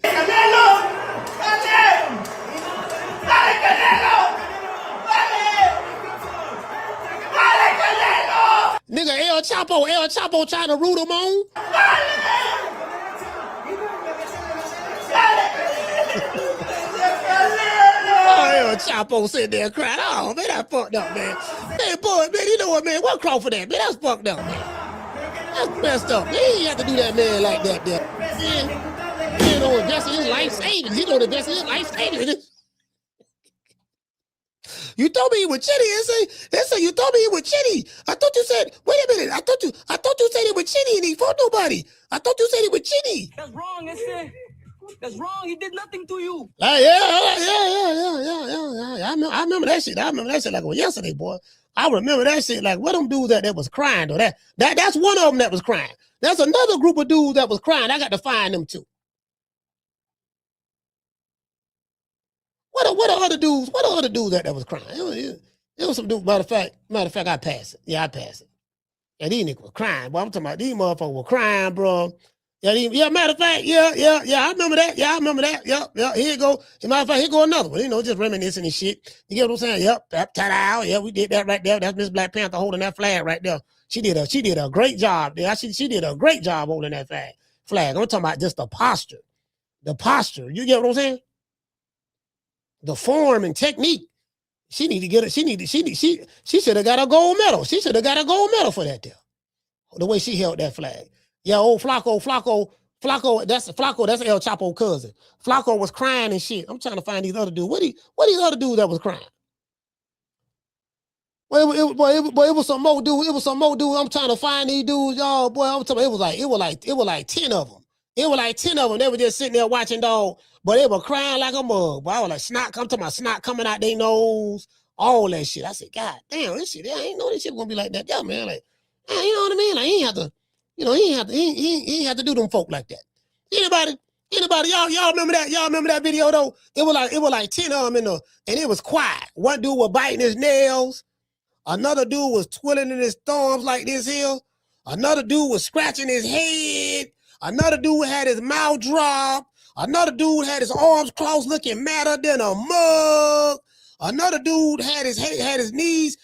Nigga, El Chapo trying to root him on. Oh, El Chapo sitting there crying. Oh, man, that fucked up, man. Man, boy, man, you know what, man? What Crawford that, man? That's fucked up, man. That's messed up. Man, he ain't have to do that, man, like that, there. Man, he don't invest in his life savings. He don't invest in his life savings. You told me he was chitty. They say you told me he was chitty. I thought you said, wait a minute. I thought you said he was chitty and he fought nobody. I thought you said he was chitty. That's wrong, that's wrong. He did nothing to you. Yeah. I remember that shit. I remember that shit like it was yesterday, boy. I remember that shit like what them dudes that was crying though. That's one of them that was crying. There's another group of dudes that was crying. I got to find them too. What are other dudes? What are other dudes that was crying? It was some dude. Matter of fact, I passed it. Yeah, I passed it. Yeah, these niggas were crying. Boy, I'm talking about these motherfuckers were crying, bro. Yeah, matter of fact, yeah, I remember that. Yeah, I remember that. Yeah, here you go. As a matter of fact, here go another one. You know, just reminiscing and shit. You get what I'm saying? Yep, ta-da. Yeah, we did that right there. That's Miss Black Panther holding that flag right there. She did a great job. Yeah, she did a great job holding that flag. I'm talking about just the posture. The posture. You get what I'm saying? The form and technique. She should have got a gold medal. She should have got a gold medal for that there. The way she held that flag. Yeah, old Flacco, that's El Chapo cousin. Flacco was crying and shit. I'm trying to find these other dudes. What these other dudes that was crying? Well, it was some more dude. It was some more dude. I'm trying to find these dudes, y'all. Boy, I'm talking. It was like 10 of them. It was like 10 of them. They were just sitting there watching, dog. But they were crying like a mug. But I was like, snot coming out their nose, all that shit. I said, God damn, this shit, I ain't know this shit was gonna be like that. Yeah, man, like, you know what I mean? Like, he ain't have to do them folk like that. Anybody, y'all remember that? Y'all remember that video though? It was like 10 of them and it was quiet. One dude was biting his nails. Another dude was twiddling in his thumbs like this here. Another dude was scratching his head. Another dude had his mouth dropped. Another dude had his arms crossed looking madder than a mug. Another dude had his knees,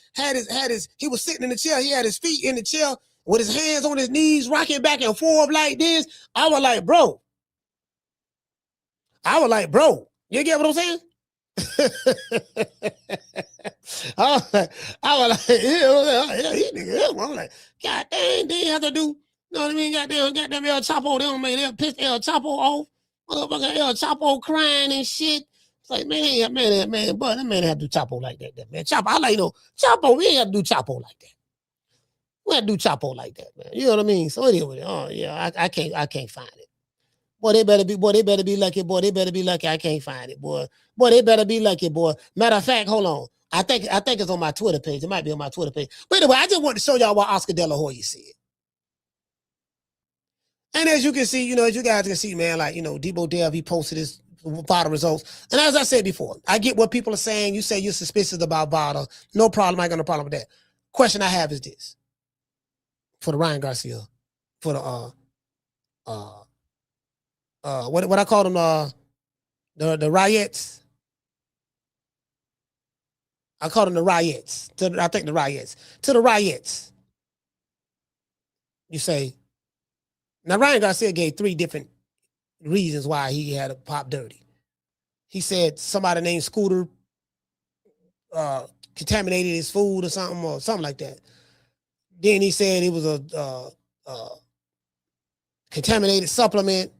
he was sitting in the chair. He had his feet in the chair with his hands on his knees, rocking back and forth like this. I was like, bro. You get what I'm saying? I was like, God dang, they have to do, you know what I mean? Goddamn El Chapo, they'll piss El Chapo off. Motherfucker El Chapo crying and shit. It's like, man, but that man have to do Chapo like that, man. Chapo, I like, Chapo, we ain't have to do Chapo like that. We have to do Chapo like that, man. You know what I mean? So anyway, I can't find it. Boy, they better be lucky, boy. They better be lucky. I can't find it, boy. Boy, they better be lucky, boy. Matter of fact, hold on. I think it's on my Twitter page. It might be on my Twitter page. But anyway, I just want to show y'all what Oscar De La Hoya said. And as you can see, as you guys can see, man, like, Deebo Dev, he posted his VADA results. And as I said before, I get what people are saying. You say you're suspicious about VADA. No problem. I ain't got no problem with that. Question I have is this. For the Ryan Garcia, for the, what I call them, the riots. I call them the riots. I think the riots. To the riots. You say, now Ryan Garcia gave 3 different reasons why he had a pop dirty. He said somebody named Scooter contaminated his food or something like that. Then he said it was a contaminated supplement,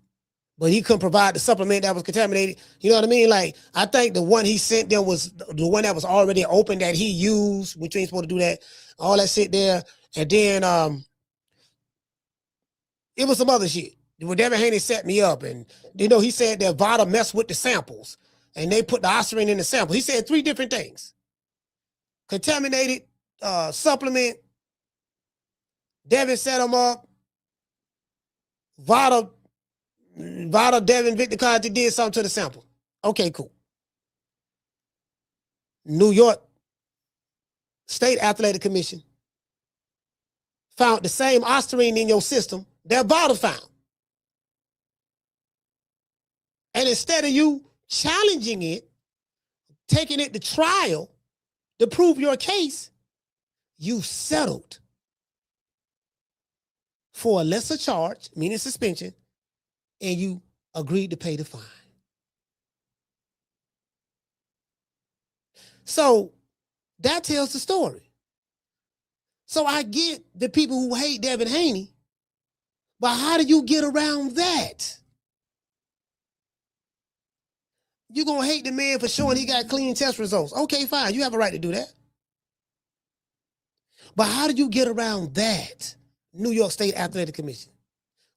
but he couldn't provide the supplement that was contaminated. You know what I mean? Like, I think the one he sent them was the one that was already open that he used, which you ain't supposed to do that. All that shit there. And then it was some other shit. When Devin Haney set me up, and he said that VADA messed with the samples, and they put the Ostarine in the sample. He said 3 different things: contaminated supplement. Devin set him up. VADA Devin Victor Conti did something to the sample. Okay, cool. New York State Athletic Commission found the same Ostarine in your system that VADA found. And instead of you challenging it, taking it to trial to prove your case, you settled for a lesser charge, meaning suspension, and you agreed to pay the fine. So that tells the story. So I get the people who hate Devin Haney, but how do you get around that? You're going to hate the man for showing he got clean test results. Okay, fine. You have a right to do that. But how do you get around that? New York State Athletic Commission.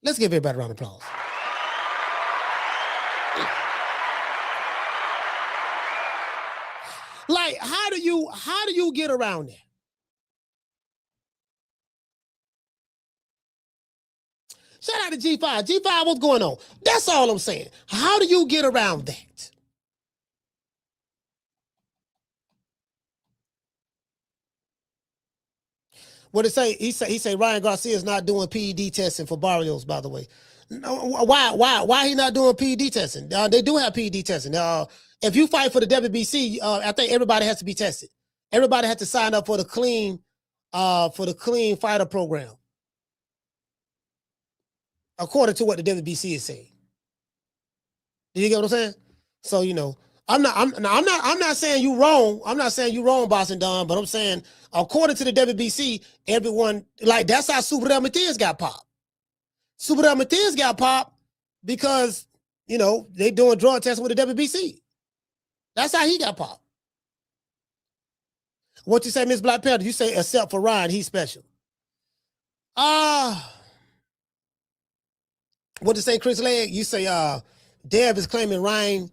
Let's give everybody a round of applause. Like, how do you get around that? Shout out to G5. G5, what's going on? That's all I'm saying. How do you get around that? What did it say? He say Ryan Garcia is not doing PED testing for Barrios, by the way. No, why he not doing PED testing? They do have PED testing. If you fight for the WBC, I think everybody has to be tested. Everybody has to sign up for the clean fighter program, according to what the WBC is saying. Do you get what I'm saying? So I'm not saying you wrong. I'm not saying you wrong, Boston Don, but I'm saying according to the WBC, everyone, like, that's how Super Del Matias got popped. Super Del Matias got popped because they doing drug tests with the WBC. That's how he got popped. What you say, Miss Black Panther? You say except for Ryan, he's special. What you say, Chris Legg? You say Dev is claiming Ryan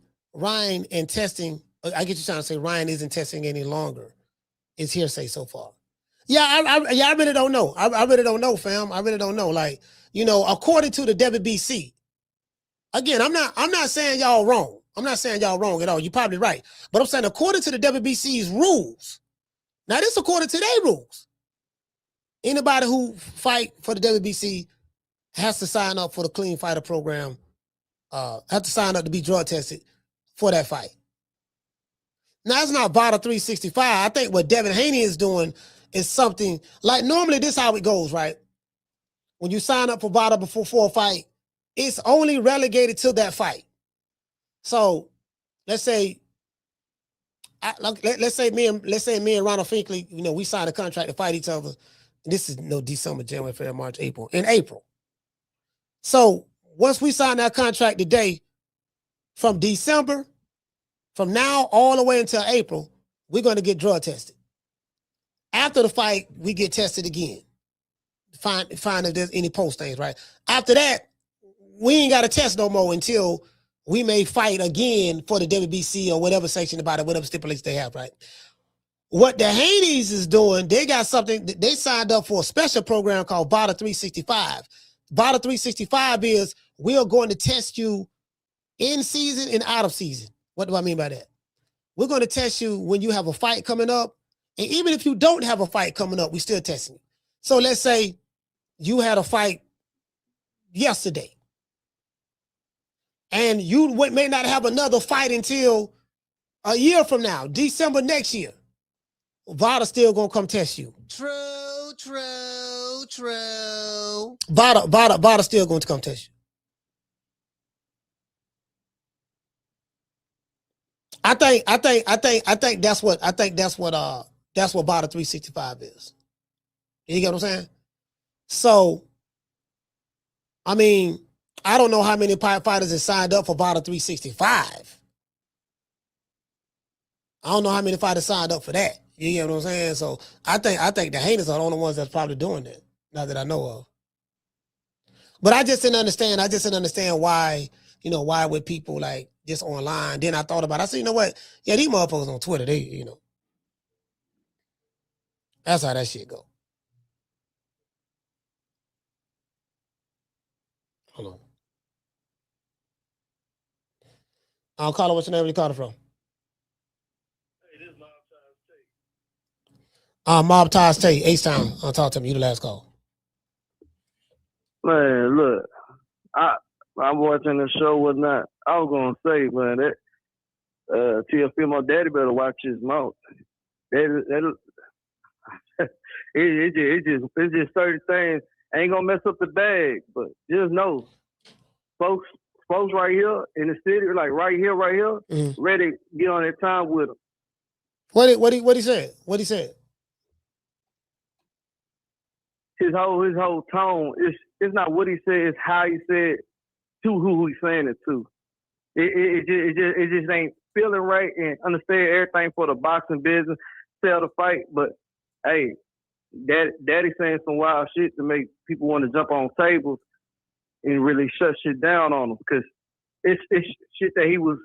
and testing. I get you trying to say Ryan isn't testing any longer. It's hearsay so far. Yeah, I really don't know. I really don't know, fam. I really don't know. Like, according to the WBC, again, I'm not saying y'all wrong. I'm not saying y'all wrong at all. You're probably right. But I'm saying according to the WBC's rules, now this according to their rules, anybody who fight for the WBC has to sign up for the clean fighter program, have to sign up to be drug tested for that fight. Now, it's not VADA 365. I think what Devin Haney is doing is something like, normally this is how it goes, right? When you sign up for VADA before a fight, it's only relegated to that fight. So let's say me and Ronald Finkley, we signed a contract to fight each other. This is December, January, February, March, April. In April. So once we sign that contract today, from December, from now all the way until April, we're going to get drug tested. After the fight, we get tested again. Find if there's any post things, right? After that, we ain't got to test no more until we may fight again for the WBC or whatever section about it, whatever stipulations they have, right? What the Haneys is doing, they got something, they signed up for a special program called VADA 365. VADA 365 is, we are going to test you in season and out of season. What do I mean by that? We're going to test you when you have a fight coming up. And even if you don't have a fight coming up, we still testing you. So let's say you had a fight yesterday. And you may not have another fight until a year from now, December next year. VADA still going to come test you. True. VADA still going to come test you. I think that's what VADA 365 is. You get what I'm saying? So, I mean, I don't know how many fighters have signed up for VADA 365. I don't know how many fighters signed up for that. You get what I'm saying? So I think the Haney's are the only ones that's probably doing that, now that I know of. But I just didn't understand. Why, why would people like just online? Then I thought about it. I said, you know what? Yeah, these motherfuckers on Twitter, they, that's how that shit go. Hold on. I'll call her. What's your name? Where you call her from? Hey, this is Mob Ties Tate. H-Town. I'll talk to him. You the last call. Man, look, I'm watching the show, whatnot. I was gonna say, man, that Teofimo daddy better watch his mouth. It's just certain things ain't gonna mess up the bag, but just know, folks right here in the city, like right here, ready to get on their time with him. What he said? What he said? His whole tone, it's not what he said, it's how he said to who he's saying it to. It just ain't feeling right, and understand everything for the boxing business, sell the fight, but hey, daddy saying some wild shit to make people want to jump on tables and really shut shit down on him, because it's shit that he was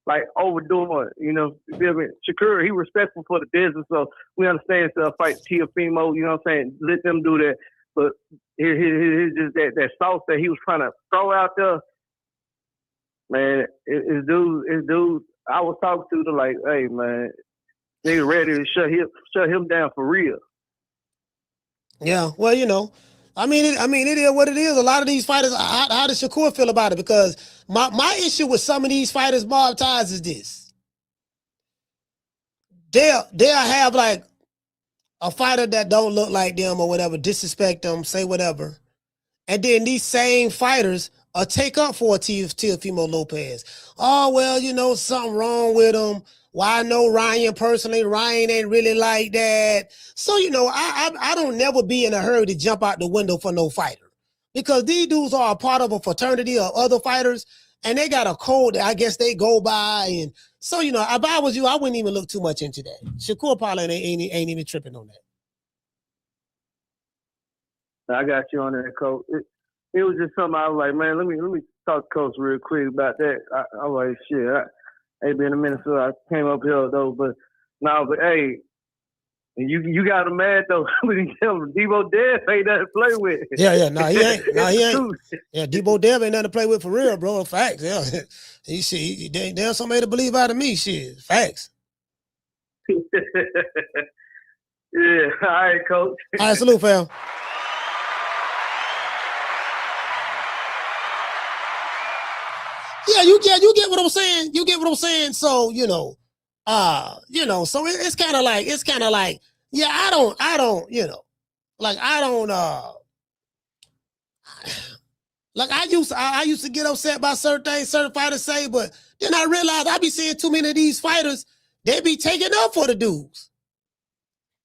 like overdoing, you know. You feel me? Shakur, he respectful for the business, so we understand fight Teofimo, you know what I'm saying? Let them do that. But here's just that sauce that he was trying to throw out there. Man, it's dudes I was talking to, they're like, hey man, they ready to shut him down for real. Yeah, well, you know, I mean, it is what it is. A lot of these fighters, how does Shakur feel about it? Because my issue with some of these fighters, mob ties, is this: they'll have like a fighter that don't look like them or whatever, disrespect them, say whatever, and then these same fighters take up for Teofimo Lopez. Oh well, you know, something wrong with him. Well, I know Ryan personally. Ryan ain't really like that. So, you know, I don't never be in a hurry to jump out the window for no fighter, because these dudes are a part of a fraternity of other fighters, and they got a code that I guess they go by. And so, you know, if I was you, I wouldn't even look too much into that. Shakur probably ain't even tripping on that. I got you on that, Coach. It was just something I was like, man, let me talk to Coach real quick about that. I was like, shit, ain't been a minute since I came up here though, but hey, you got him mad though when you tell him Deebo Dev ain't nothing to play with. Yeah, he ain't. Yeah, Deebo Dev ain't nothing to play with for real, bro. Facts, yeah. There's somebody to believe out of me, shit. Facts. Yeah, all right, Coach. All right, salute, fam. Yeah, you get what I'm saying. You get what I'm saying. So, so it's kind of like, yeah, I don't, like I used to get upset by certain things certain fighters say, but then I realized I be seeing too many of these fighters, they be taking up for the dudes.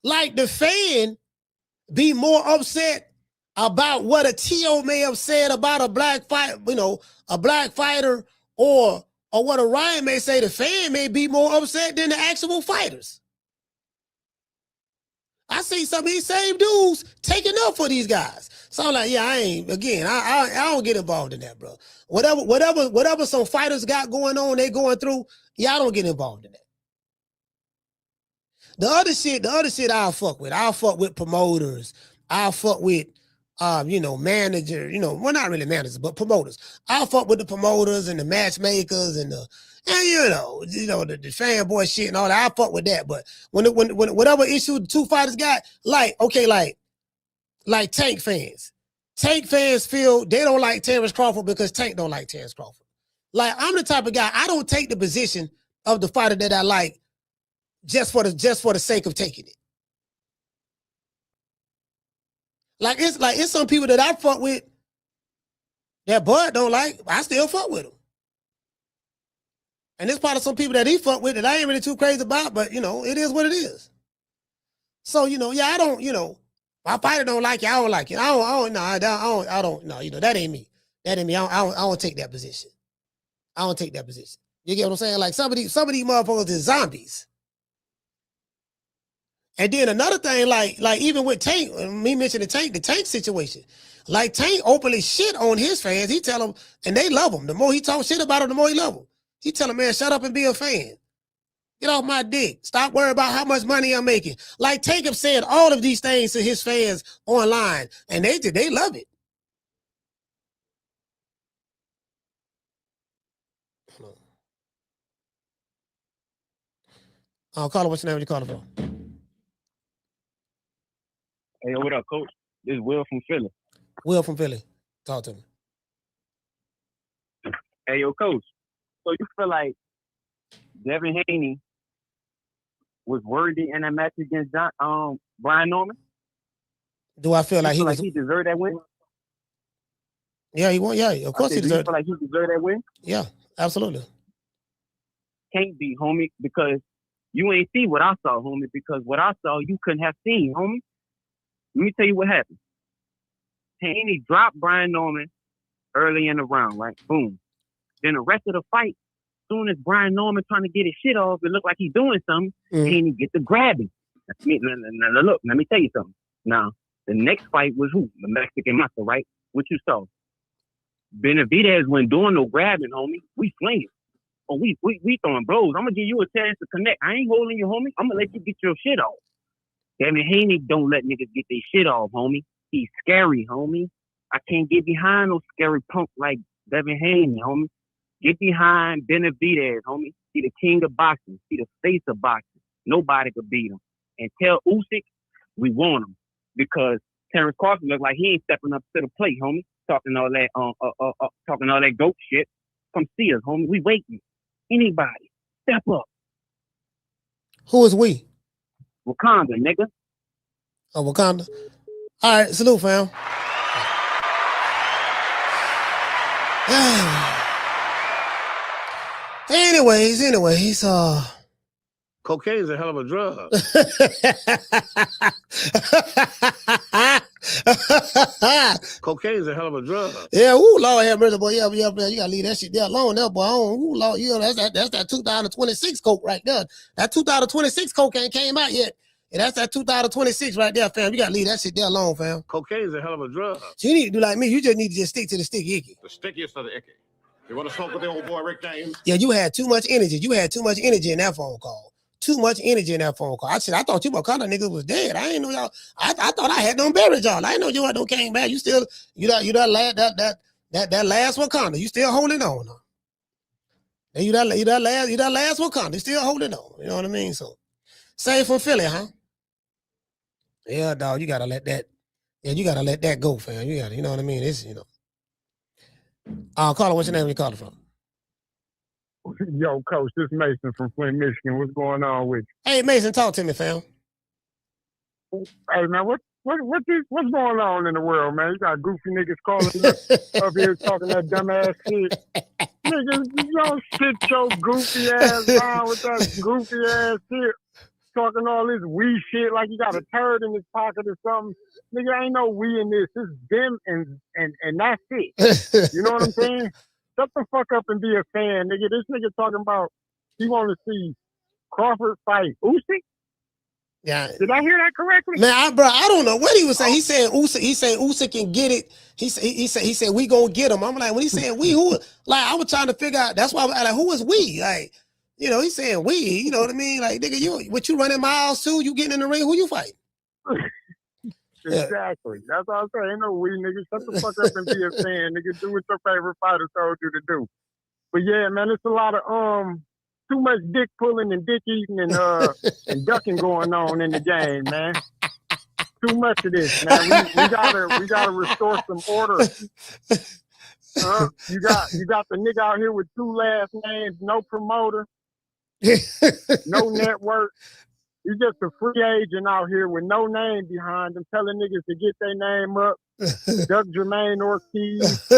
Like the fan be more upset about what a T.O. may have said about a black fight, a black fighter, or what a Ryan may say. The fan may be more upset than the actual fighters. I see some of these same dudes taking up for these guys. So I'm like, yeah, I don't get involved in that, bro. Whatever some fighters got going on, they going through, yeah, I don't get involved in that. The other shit I'll fuck with. I'll fuck with promoters. I'll fuck with manager, well, not really managers, but promoters. I'll fuck with the promoters and the matchmakers and the fanboy shit and all that. I'll fuck with that. But when whatever issue the two fighters got, like Tank fans. Tank fans feel they don't like Terrence Crawford because Tank don't like Terrence Crawford. Like, I'm the type of guy, I don't take the position of the fighter that I like just for the sake of taking it. It's some people that I fuck with that Bud don't like, I still fuck with him. And there's probably some people that he fuck with that I ain't really too crazy about, but it is what it is. So, I don't, my fighter don't like it, I don't like it. I don't, that ain't me. That ain't me. I don't take that position. I don't take that position. You get what I'm saying? Like some of these motherfuckers is zombies. And then another thing, like even with Tank, me mentioning the Tank situation, like Tank openly shit on his fans. He tell them, and they love him. The more he talk shit about him, the more he love him. He tell them, man, shut up and be a fan. Get off my dick. Stop worrying about how much money I'm making. Like Tank have said all of these things to his fans online, and they love it. I'll call him. What's your name? What you calling from? Hey, what up, Coach? This is Will from Philly. Will from Philly. Talk to me. Hey, yo, coach. So you feel like Devin Haney was worthy in that match against Brian Norman? Do I feel like he deserved that win? Yeah, he won. Yeah, of course he Do you deserved feel like he deserved that win? Yeah, absolutely. Can't be, homie, because you ain't see what I saw, homie, because what I saw you couldn't have seen, homie. Let me tell you what happened. Haney dropped Brian Norman early in the round, right? Boom. Then the rest of the fight, soon as Brian Norman trying to get his shit off, it looked like he's doing something, Haney get to grabbing. Now, look, let me tell you something. Now, the next fight was who? The Mexican Master, right? What you saw? Benavidez wasn't doing no grabbing, homie. We flinging. Oh, we throwing blows. I'm gonna give you a chance to connect. I ain't holding you, homie. I'm gonna let you get your shit off. Devin Haney don't let niggas get their shit off, homie. He's scary, homie. I can't get behind no scary punk like Devin Haney, homie. Get behind Benavidez, homie. He the king of boxing. He the face of boxing. Nobody could beat him. And tell Usyk we want him because Terrence Crawford look like he ain't stepping up to the plate, homie. Talking all that goat shit. Come see us, homie. We waiting. Anybody, step up. Who is we? Wakanda, nigga. Oh, Wakanda. All right, salute, fam. Anyways, Cocaine's a hell of a drug. Cocaine's a hell of a drug. Yeah, ooh, Lord have mercy, boy. Yeah, you gotta leave that shit there alone, there, boy. Ooh, Lord, you know, that's that 2026 coke right there. That 2026 coke ain't came out yet. And that's that 2026 right there, fam. You gotta leave that shit there alone, fam. Cocaine's a hell of a drug. So you need to do like me. You just need to just stick to the sticky icky. The stickiest of the icky. You want to smoke with the old boy Rick James? Yeah, you had too much energy. You had too much energy in that phone call. Too much energy in that phone call. I thought you Wakanda niggas was dead. I ain't know y'all. I thought I had them buried y'all. I ain't know you don't came back. You still that last Wakanda. You still holding on. And you that last Wakanda. You still holding on. You know what I mean? So same from Philly, huh? Yeah, dog. You gotta let that. Yeah, you gotta let that go, fam. You gotta. You know what I mean? It's Carla, what's your name? Where you calling from? Yo, coach, this is Mason from Flint, Michigan. What's going on with you? Hey, Mason, talk to me, fam. Hey, man, what's going on in the world, man? You got goofy niggas calling up here talking that dumbass shit. Niggas, you don't sit your goofy ass down with that goofy ass shit. Talking all this we shit like you got a turd in his pocket or something. Nigga, ain't no we in this. It's them and that's it. You know what I'm saying? Shut the fuck up and be a fan, nigga. This nigga talking about he want to see Crawford fight Usyk. Yeah. Did I hear that correctly? Man, I don't know what he was saying. He said Usyk can get it. He said we gonna get him. I'm like, when he said we, who? Like, I was trying to figure out. That's why I was like, who is we? Like, you know, he's saying we. You know what I mean? Like, nigga, you running miles too? You getting in the ring? Who you fighting? Exactly. That's all I'm saying. Ain't no we, nigga. Shut the fuck up and be a fan, nigga. Do what your favorite fighter told you to do. But yeah, man, it's a lot of too much dick pulling and dick eating and ducking going on in the game, man. Too much of this, man. We gotta restore some order. You got the nigga out here with 2 last names, no promoter, no network. He's just a free agent out here with no name behind him, telling niggas to get their name up. Duck Jermaine Ortiz,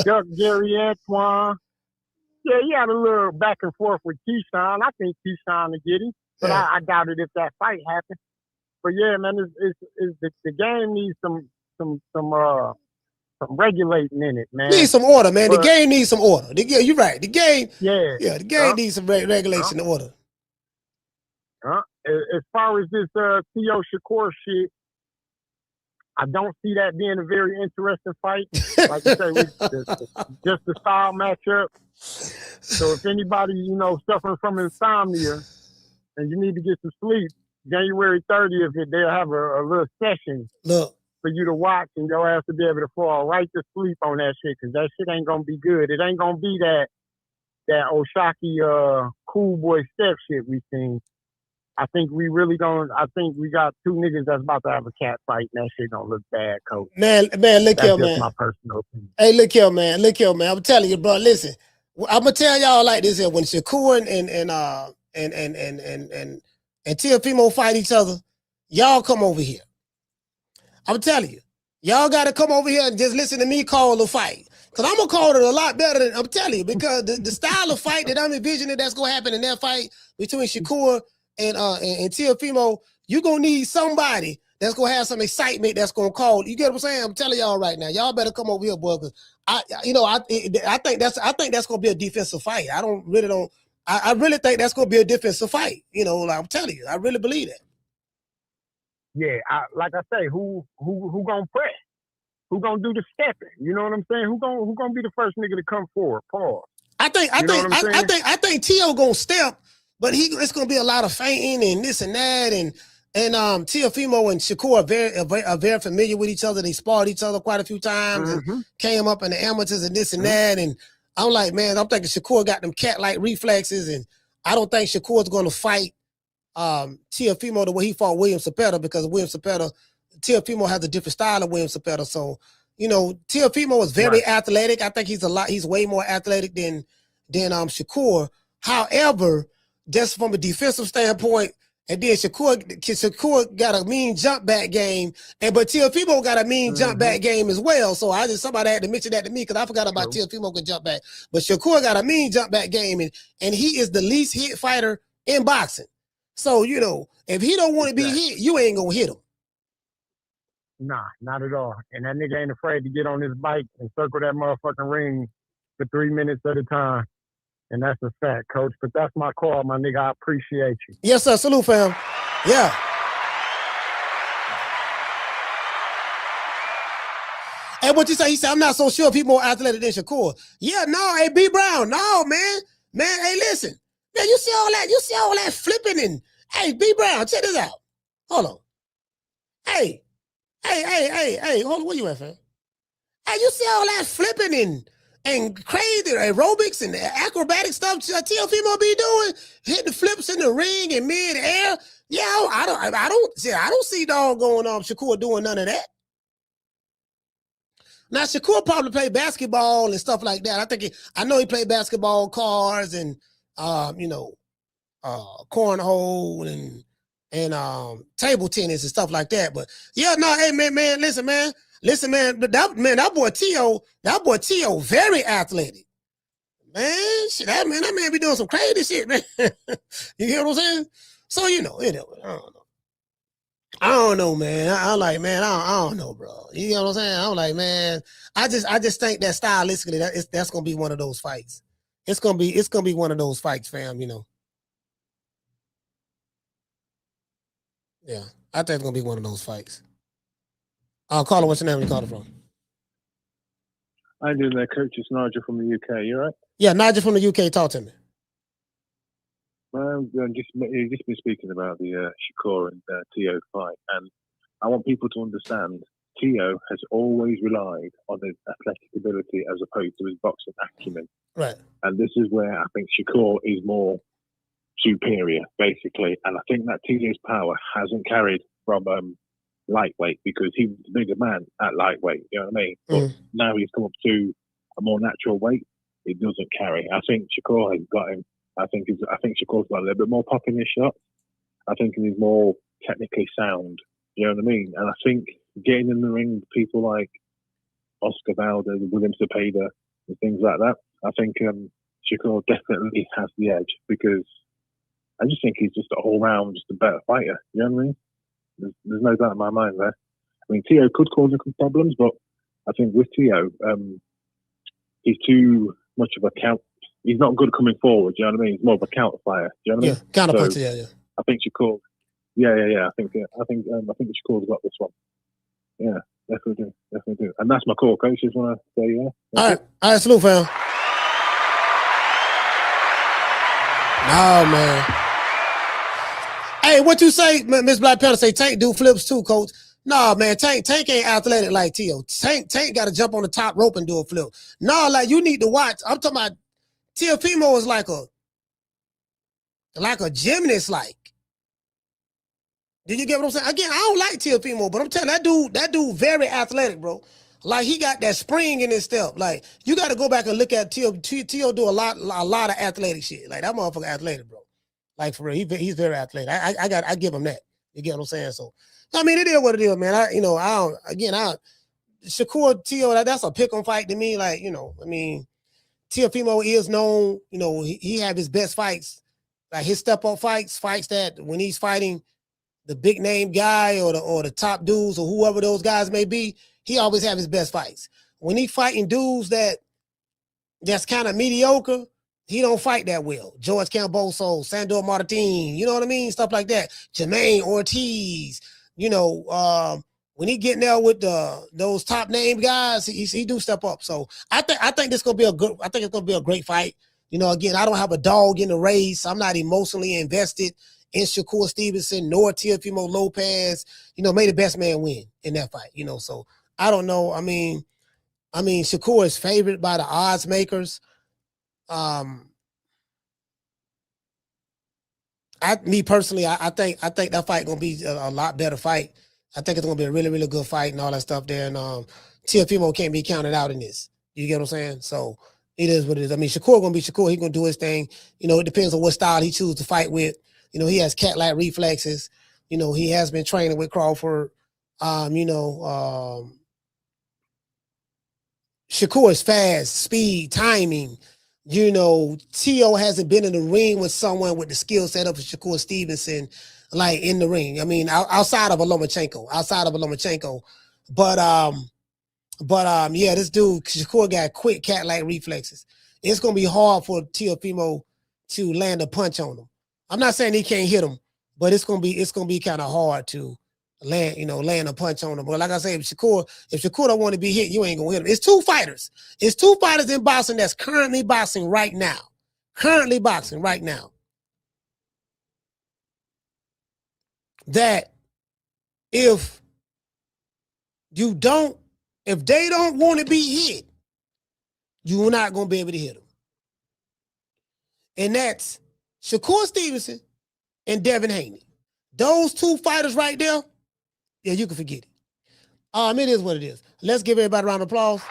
Duck Gary Antoine. Yeah, he had a little back and forth with Keyshawn. I think Keyshawn will get him, but I doubt it if that fight happens. But yeah, man, the game needs some regulating in it, man. Needs some order, man. The game needs some order. You're right. The game, the game needs some regulation and order. As far as this Theo Shakur shit, I don't see that being a very interesting fight. Like you say, just the style matchup. So if anybody, suffering from insomnia and you need to get some sleep, January 30th, they'll have a little session for you to watch, and your ass to be able to fall right to sleep on that shit, because that shit ain't gonna be good. It ain't gonna be that Oshaki cool boy step shit we seen. I think we got two niggas that's about to have a cat fight, and that shit gonna look bad, coach. Man, look That's here, just man. my personal opinion. Hey, look here, man. I'm telling you, bro. Listen, I'm gonna tell y'all like this here. When Shakur and Teofimo fight each other, y'all come over here. I'm telling you, y'all gotta come over here and just listen to me call the fight. Cause I'm gonna call it a lot better than I'm telling you, because the style of fight that I'm envisioning that's gonna happen in that fight between Shakur and Teofimo, you're gonna need somebody that's gonna have some excitement that's gonna call. You get what I'm saying? I'm telling y'all right now, y'all better come over here, boy. Cause I think that's gonna be a defensive fight. I really think that's gonna be a defensive fight. Like I'm telling you, I really believe that. Yeah, like I say, who gonna press? Who gonna do the stepping? You know what I'm saying? Who gonna be the first nigga to come forward? Pause. I think Tio gonna step, but it's gonna be a lot of feinting and this and that, and Teofimo and Shakur are very familiar with each other. They sparred each other quite a few times and came up in the amateurs and this and that. And I'm like, man, I'm thinking Shakur got them cat-like reflexes, and I don't think Shakur's gonna fight Teofimo the way he fought William Cepeda, because Teofimo has a different style of William Cepeda. So, Teofimo is very athletic. I think he's way more athletic than Shakur. However, just from a defensive standpoint, and then Shakur got a mean jump back game, but Teofimo got a mean jump back game as well. So somebody had to mention that to me, because I forgot about Teofimo can jump back. But Shakur got a mean jump back game, and he is the least hit fighter in boxing. So, if he don't want to be hit, you ain't gonna hit him. Nah, not at all. And that nigga ain't afraid to get on his bike and circle that motherfucking ring for 3 minutes at a time. And that's a fact, coach. But that's my call, my nigga. I appreciate you. Yes, sir. Salute, fam. Yeah. Hey, what you say? He said, I'm not so sure if he's more athletic than Shakur. Yeah, no, hey, B Brown. No, man. Man, hey, listen. Man, you see all that flipping and, hey, B Brown, check this out. Hold on. Hey, hold on, where you at, fam? Hey, you see all that flipping and crazy aerobics and acrobatic stuff Teofimo be doing, hitting the flips in the ring and mid-air? Yeah, I don't see doggone Shakur doing none of that. Now Shakur probably played basketball and stuff like that. I know he played basketball, cars, and cornhole and table tennis and stuff like that. But yeah, no, hey man, listen, man, that boy Tio, very athletic. Man, shit, that man be doing some crazy shit, man. You hear what I'm saying? So I don't know, man. I don't know, bro. You know what I'm saying? I'm like, man, I just think that stylistically that's gonna be one of those fights. It's gonna be one of those fights, fam. Yeah, I think it's gonna be one of those fights. Caller, what's your name? Where you calling from? I do that, coach. It's Nigel from the UK. You all right? Yeah, Nigel from the UK. Talk to me. You've just been speaking about the Shakur and Tio fight, and I want people to understand Tio has always relied on his athletic ability as opposed to his boxing acumen. Right. And this is where I think Shakur is more superior, basically. And I think that Tio's power hasn't carried from lightweight, because he was the bigger man at lightweight. You know what I mean? But now he's come up to a more natural weight. It doesn't carry. I think Shakur has got him. I think Shakur's got a little bit more pop in his shots. I think he's more technically sound. You know what I mean? And I think getting in the ring with people like Oscar Valdez, William Cepeda, and things like that, I think Shakur definitely has the edge, because I just think he's just all round just a better fighter. You know what I mean? There's no doubt in my mind there. I mean, Tio could cause him problems, but I think with Tio, he's too much of a count. He's not good coming forward. You know what I mean? He's more of a counter fighter. Do you know what I mean? Counter puncher. Yeah. I think Shakur. Yeah. I think Shakur's got this one. Yeah, definitely do. And that's my call, coach. Just want to say, yeah. All right, salute, fam. No, man. Hey, what you say, Miss Black Panther? Say Tank do flips too, coach. No, man, Tank ain't athletic like Tio. Tank got to jump on the top rope and do a flip. No, like you need to watch. I'm talking about Teofimo is like a gymnast, like. Did you get what I'm saying? Again, I don't like Teofimo, but I'm telling you, that dude very athletic, bro. Like he got that spring in his step. Like you got to go back and look at Teo do a lot of athletic shit. Like that motherfucker athletic, bro. Like for real, he's very athletic. I give him that. You get what I'm saying? So I mean, it is what it is, man. Shakur Teo, that's a pick on fight to me. Like, Teofimo is known, he have his best fights, like his step up fights that when he's fighting the big name guy or the top dudes or whoever those guys may be, he always have his best fights. When he fighting dudes that's kind of mediocre, he don't fight that well. George Camboso, Sandor Martin, you know what I mean? Stuff like that. Jermaine Ortiz, when he getting there with those top name guys, he do step up. So I think this gonna be it's gonna be a great fight. Again, I don't have a dog in the race. I'm not emotionally invested in Shakur Stevenson nor Teofimo Lopez. May the best man win in that fight. So I don't know. I mean, Shakur is favored by the odds makers. Me personally, I think that fight gonna be a lot better fight. I think it's gonna be a really, really good fight and all that stuff there. And Teofimo can't be counted out in this. You get what I'm saying? So it is what it is. I mean, Shakur gonna be Shakur. He gonna do his thing. It depends on what style he chooses to fight with. He has cat-like reflexes. He has been training with Crawford. Shakur is fast, speed, timing. Teo hasn't been in the ring with someone with the skill set of Shakur Stevenson, like in the ring. I mean, outside of a Lomachenko. But yeah, this dude, Shakur got quick cat-like reflexes. It's gonna be hard for Teofimo to land a punch on him. I'm not saying he can't hit him, but it's gonna be kind of hard to land a punch on him. But like I say, if Shakur don't want to be hit, you ain't gonna hit him. It's two fighters. It's two fighters in boxing that's currently boxing right now. That if they don't want to be hit, you're not gonna be able to hit them. And that's Shakur Stevenson and Haney. Those two fighters right there, yeah, you can forget it. It is what it is. Let's give everybody a round of applause.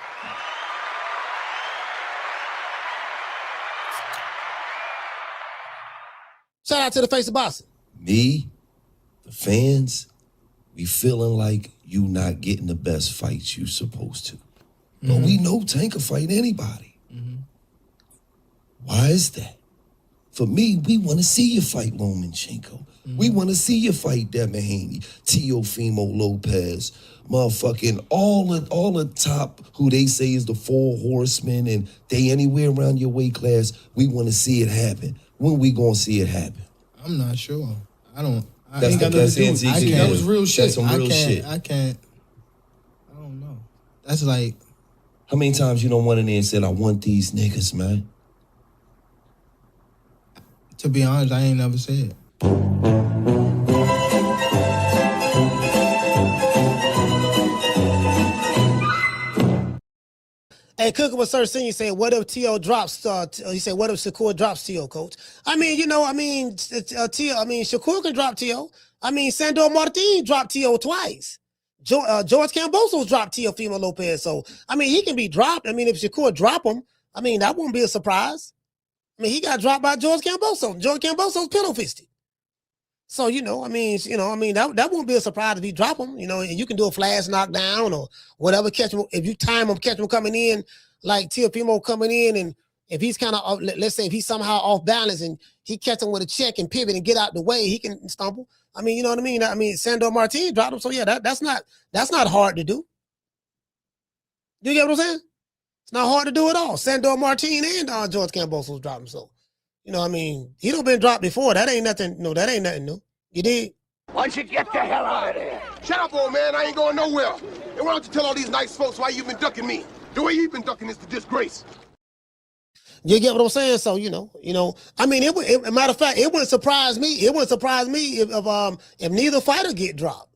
Shout out to the face of boxing. Me, the fans, we feeling like you not getting the best fights you supposed to. But we know Tank can fight anybody. Why is that? For me, we want to see you fight Lomachenko. We want to see you fight Devin Haney, Teofimo Lopez, motherfucking all the top who they say is the 4 horsemen and they anywhere around your weight class. We want to see it happen. When we gonna see it happen? I'm not sure. I ain't got That's nothing to do. that was real shit. That's some real shit. I don't know. That's like, how many times you don't went in there and said, I want these niggas, man? to be honest, I ain't never said it. Hey, Cooker was Sir Senior saying, what if T.O. drops, he said, what if Shakur drops T.O., coach? Shakur can drop T.O. Sandor Martin dropped T.O. twice. George Camboso's dropped Teofimo Lopez. So, he can be dropped. If Shakur drop him, that won't be a surprise. He got dropped by George Camboso. George Camboso's pillow fisted. So, that won't be a surprise if he drop him, and you can do a flash knockdown or whatever, catch him. If you time him, catch him coming in, like Teofimo coming in, and if he's kind of, let's say if he's somehow off balance and he catch him with a check and pivot and get out the way, he can stumble. You know what I mean? Sandor Martin dropped him. So yeah, that's not hard to do. Do you get what I'm saying? It's not hard to do at all. Sandor Martin and George Camboso's dropped him. So, he done been dropped before. That ain't nothing. No, that ain't nothing new. You did? Why don't you get the hell out of there? Shut up, old man. I ain't going nowhere. And why don't you tell all these nice folks why you've been ducking me? The way you've been ducking is the disgrace. You get what I'm saying? So, matter of fact, it wouldn't surprise me. It wouldn't surprise me if neither fighter get dropped.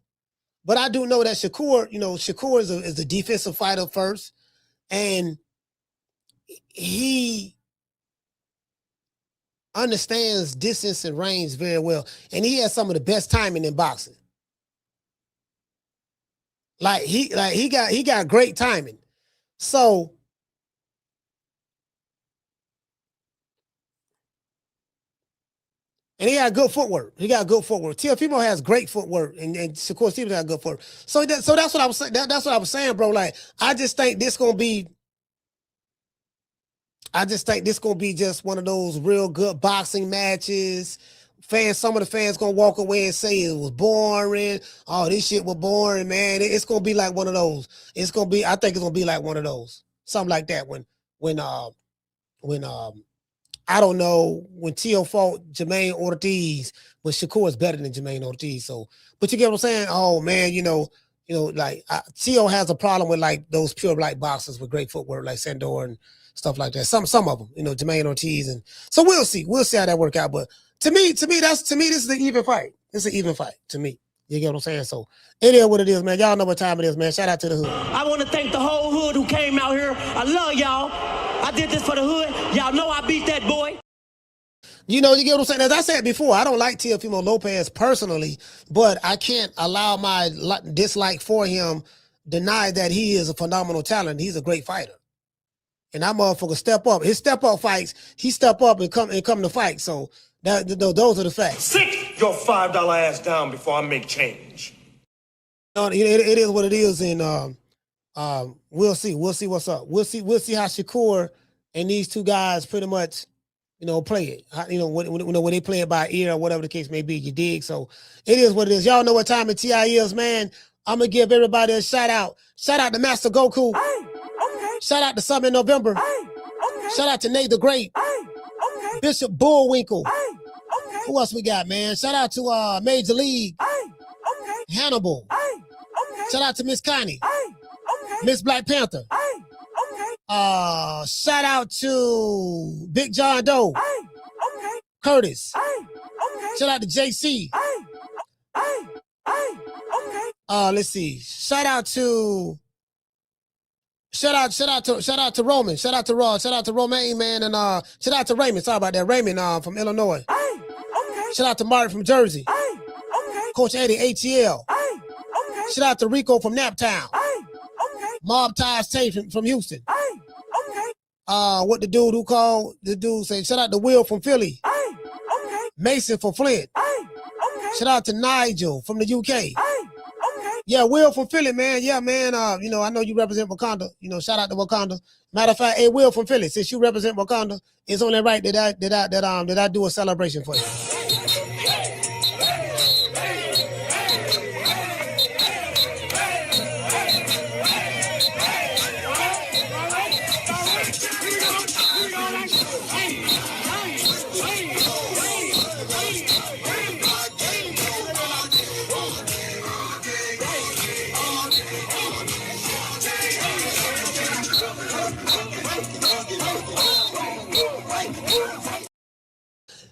But I do know that Shakur is a defensive fighter first. And he understands distance and range very well. And he has some of the best timing in boxing. Like he got great timing. So and he got good footwork. He got good footwork. Teofimo has great footwork, and Shakur Stevens got good footwork. So that's what I was saying. That's what I was saying, bro. Like I just think this gonna be just one of those real good boxing matches. Some of the fans gonna walk away and say it was boring. Oh, this shit was boring, man. It's gonna be like one of those. I think it's gonna be like one of those. Something like that when I don't know, when Tio fought Jermaine Ortiz, but Shakur is better than Jermaine Ortiz. So, but you get what I'm saying? Oh man, like Tio has a problem with like those pure black boxers with great footwork, like Sandor and stuff like that. Some of them, Jermaine Ortiz, and so we'll see how that work out. But to me, this is an even fight. It's an even fight to me. You get what I'm saying? So it is what it is, man. Y'all know what time it is, man. Shout out to the hood. I want to thank the whole hood who came out here. I love y'all. I did this for the hood. Y'all know I beat that boy. You get what I'm saying? As I said before, I don't like Teofimo Lopez personally, but I can't allow my dislike for him deny that he is a phenomenal talent. He's a great fighter. And that motherfucker step up. His step up fights, he step up and come to fight. So those are the facts. Sit your $5 ass down before I make change. It is what it is, and we'll see what's up. We'll see how Shakur and these two guys pretty much, play it. When they play it by ear or whatever the case may be, you dig? So it is what it is. Y'all know what time of TI is, man. I'm gonna give everybody a shout out. Shout out to Master Goku. Shout out to Summer in November. Shout out to Nate the Great. Bishop Bullwinkle. Who else we got, man? Shout out to Major League. Hannibal. Shout out to Miss Connie. Miss Black Panther. Shout out to Big John Doe. Curtis. Shout out to JC. Let's see. Shout out to Roman. Shout out to Raw. Shout out to Romaine, man, and shout out to Raymond. Sorry about that. Raymond from Illinois. Shout out to Martin from Jersey. Coach Eddie, ATL. Shout out to Rico from Naptown. Mob Ties Tate from Houston. What the dude who called, the dude said, shout out to Will from Philly. Mason from Flint. Shout out to Nigel from the UK. Yeah, Will from Philly, man. Yeah, man. I know you represent Wakanda. Shout out to Wakanda. Matter of fact, hey, Will from Philly, since you represent Wakanda, it's only right that I do a celebration for you.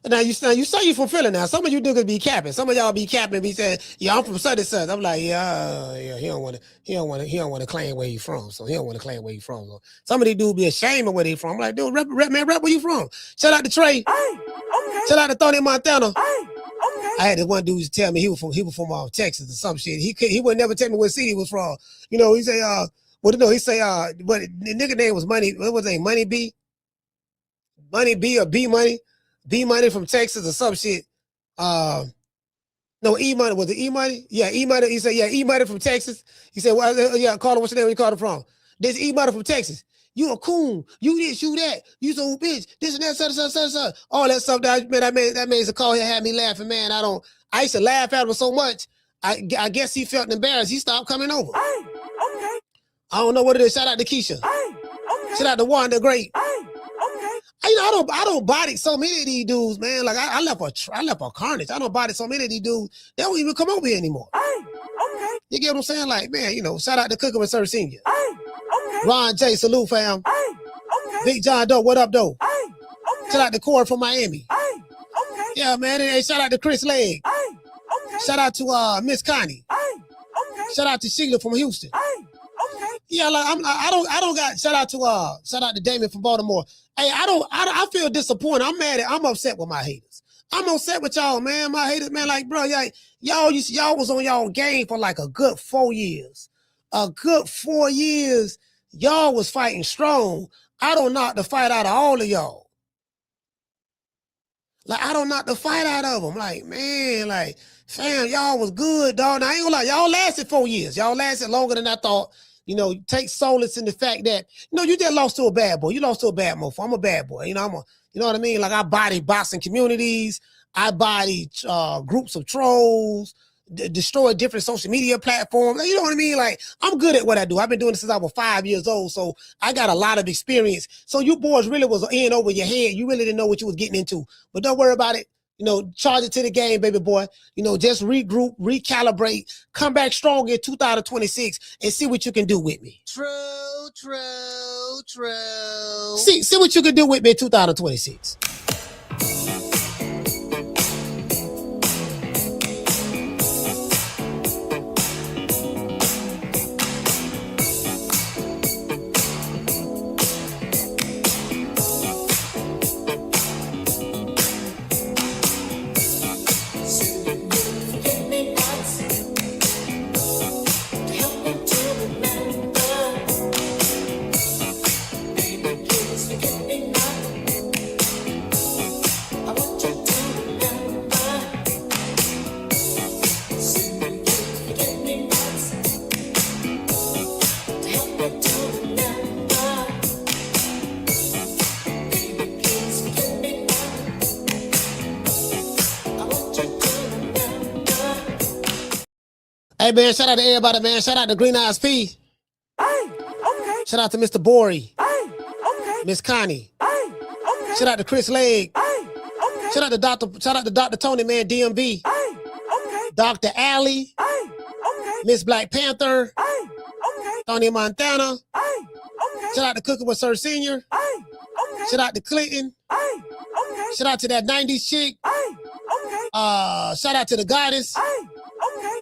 Now you say you from Philly now. Some of you niggas be capping. Some of y'all be capping, be saying, "Yeah, I'm from such and such." I'm like, yeah. He don't want to claim where he from. So he don't want to claim where he from. So some of these dudes be ashamed of where they from. I'm like, dude, rep where you from? Shout out to Trey. Shout out to Tony Montana. I had this one dude tell me he was from Texas or some shit. He would never tell me what city he was from. He say but the nigga name was Money. What was his name? Money B? Money B or B Money? B Money from Texas or some shit. No, E Money. Was it E Money? Yeah, E Money. He said, yeah, E Money from Texas. He said, well, yeah, call him. What's your name? Where you called him from? This E Money from Texas. You a coon. You this, you that. You some bitch. This and that, such. All that stuff that made the call here had me laughing, man. I used to laugh at him so much. I guess he felt embarrassed. He stopped coming over. I don't know what it is. Shout out to Keisha. Shout out to Wanda Great. I don't body so many of these dudes, man. Like I left a carnage. I don't body so many of these dudes. They don't even come over here anymore. You get what I'm saying? Like, man, shout out to Cooker and Sir Senior. Ron J, salute fam. Big John Doe, what up, Doe? Shout out to Corey from Miami. Yeah, man. And shout out to Chris Legg. Shout out to Miss Connie. Shout out to Sheila from Houston. Yeah, like I don't got shout out to Damon from Baltimore. Hey, I feel disappointed. I'm upset with my haters. I'm upset with y'all, man. My haters, man, like, bro, y'all was on y'all game for like a good 4 years. a good 4 years, y'all was fighting strong. I don't knock the fight out of all of y'all. Like, I don't knock the fight out of them. Like, man, like, fam, y'all was good, dog. Now, I ain't gonna lie, y'all lasted 4 years. Y'all lasted longer than I thought. You know, take solace in the fact that, you know, you just lost to a bad boy. You lost to a bad mofo. I'm a bad boy. You know, you know what I mean? Like, I body boxing communities. I body groups of trolls, destroy different social media platforms. You know what I mean? Like, I'm good at what I do. I've been doing this since I was 5 years old, so I got a lot of experience. So you boys really was in over your head. You really didn't know what you was getting into. But don't worry about it. You know, charge it to the game, baby boy. You know, just regroup, recalibrate, come back strong in 2026 and see what you can do with me. True. See what you can do with me in 2026. Hey, man, shout out to everybody, man. Shout out to Green Eyes P. Okay. Shout out to Mr. Bori. Okay. Miss Connie. Okay. Shout out to Chris Legg. Okay. Shout out to Dr. Tony, man, DMV. Okay. Dr. Alley. Okay. Miss Black Panther. Okay. Tony Montana. Okay. Shout out to Cooking with Sir Senior. Okay. Shout out to Clinton. Okay. Shout out to that 90s chick. Okay. Shout out to the Goddess.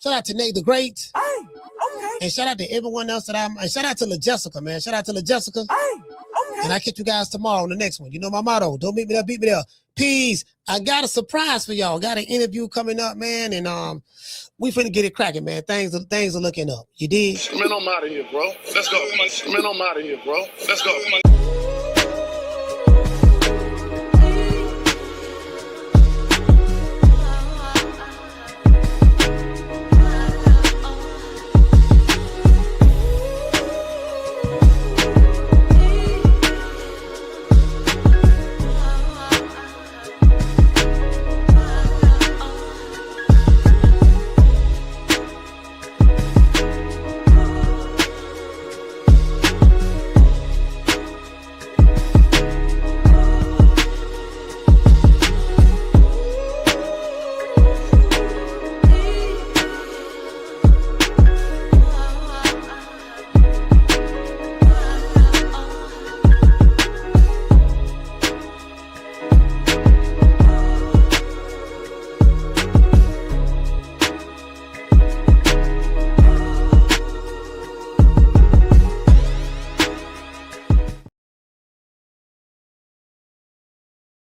Shout out to Nate the Great. And shout out to everyone else and shout out to La Jessica, man. Shout out to La Jessica. And I'll catch you guys tomorrow on the next one. You know my motto. Don't meet me there, beat me there. Peace. I got a surprise for y'all. Got an interview coming up, man. And we finna get it cracking, man. Things are looking up. You did? Man, I'm out of here, bro. Let's go. Man, I'm out of here, bro. Let's go.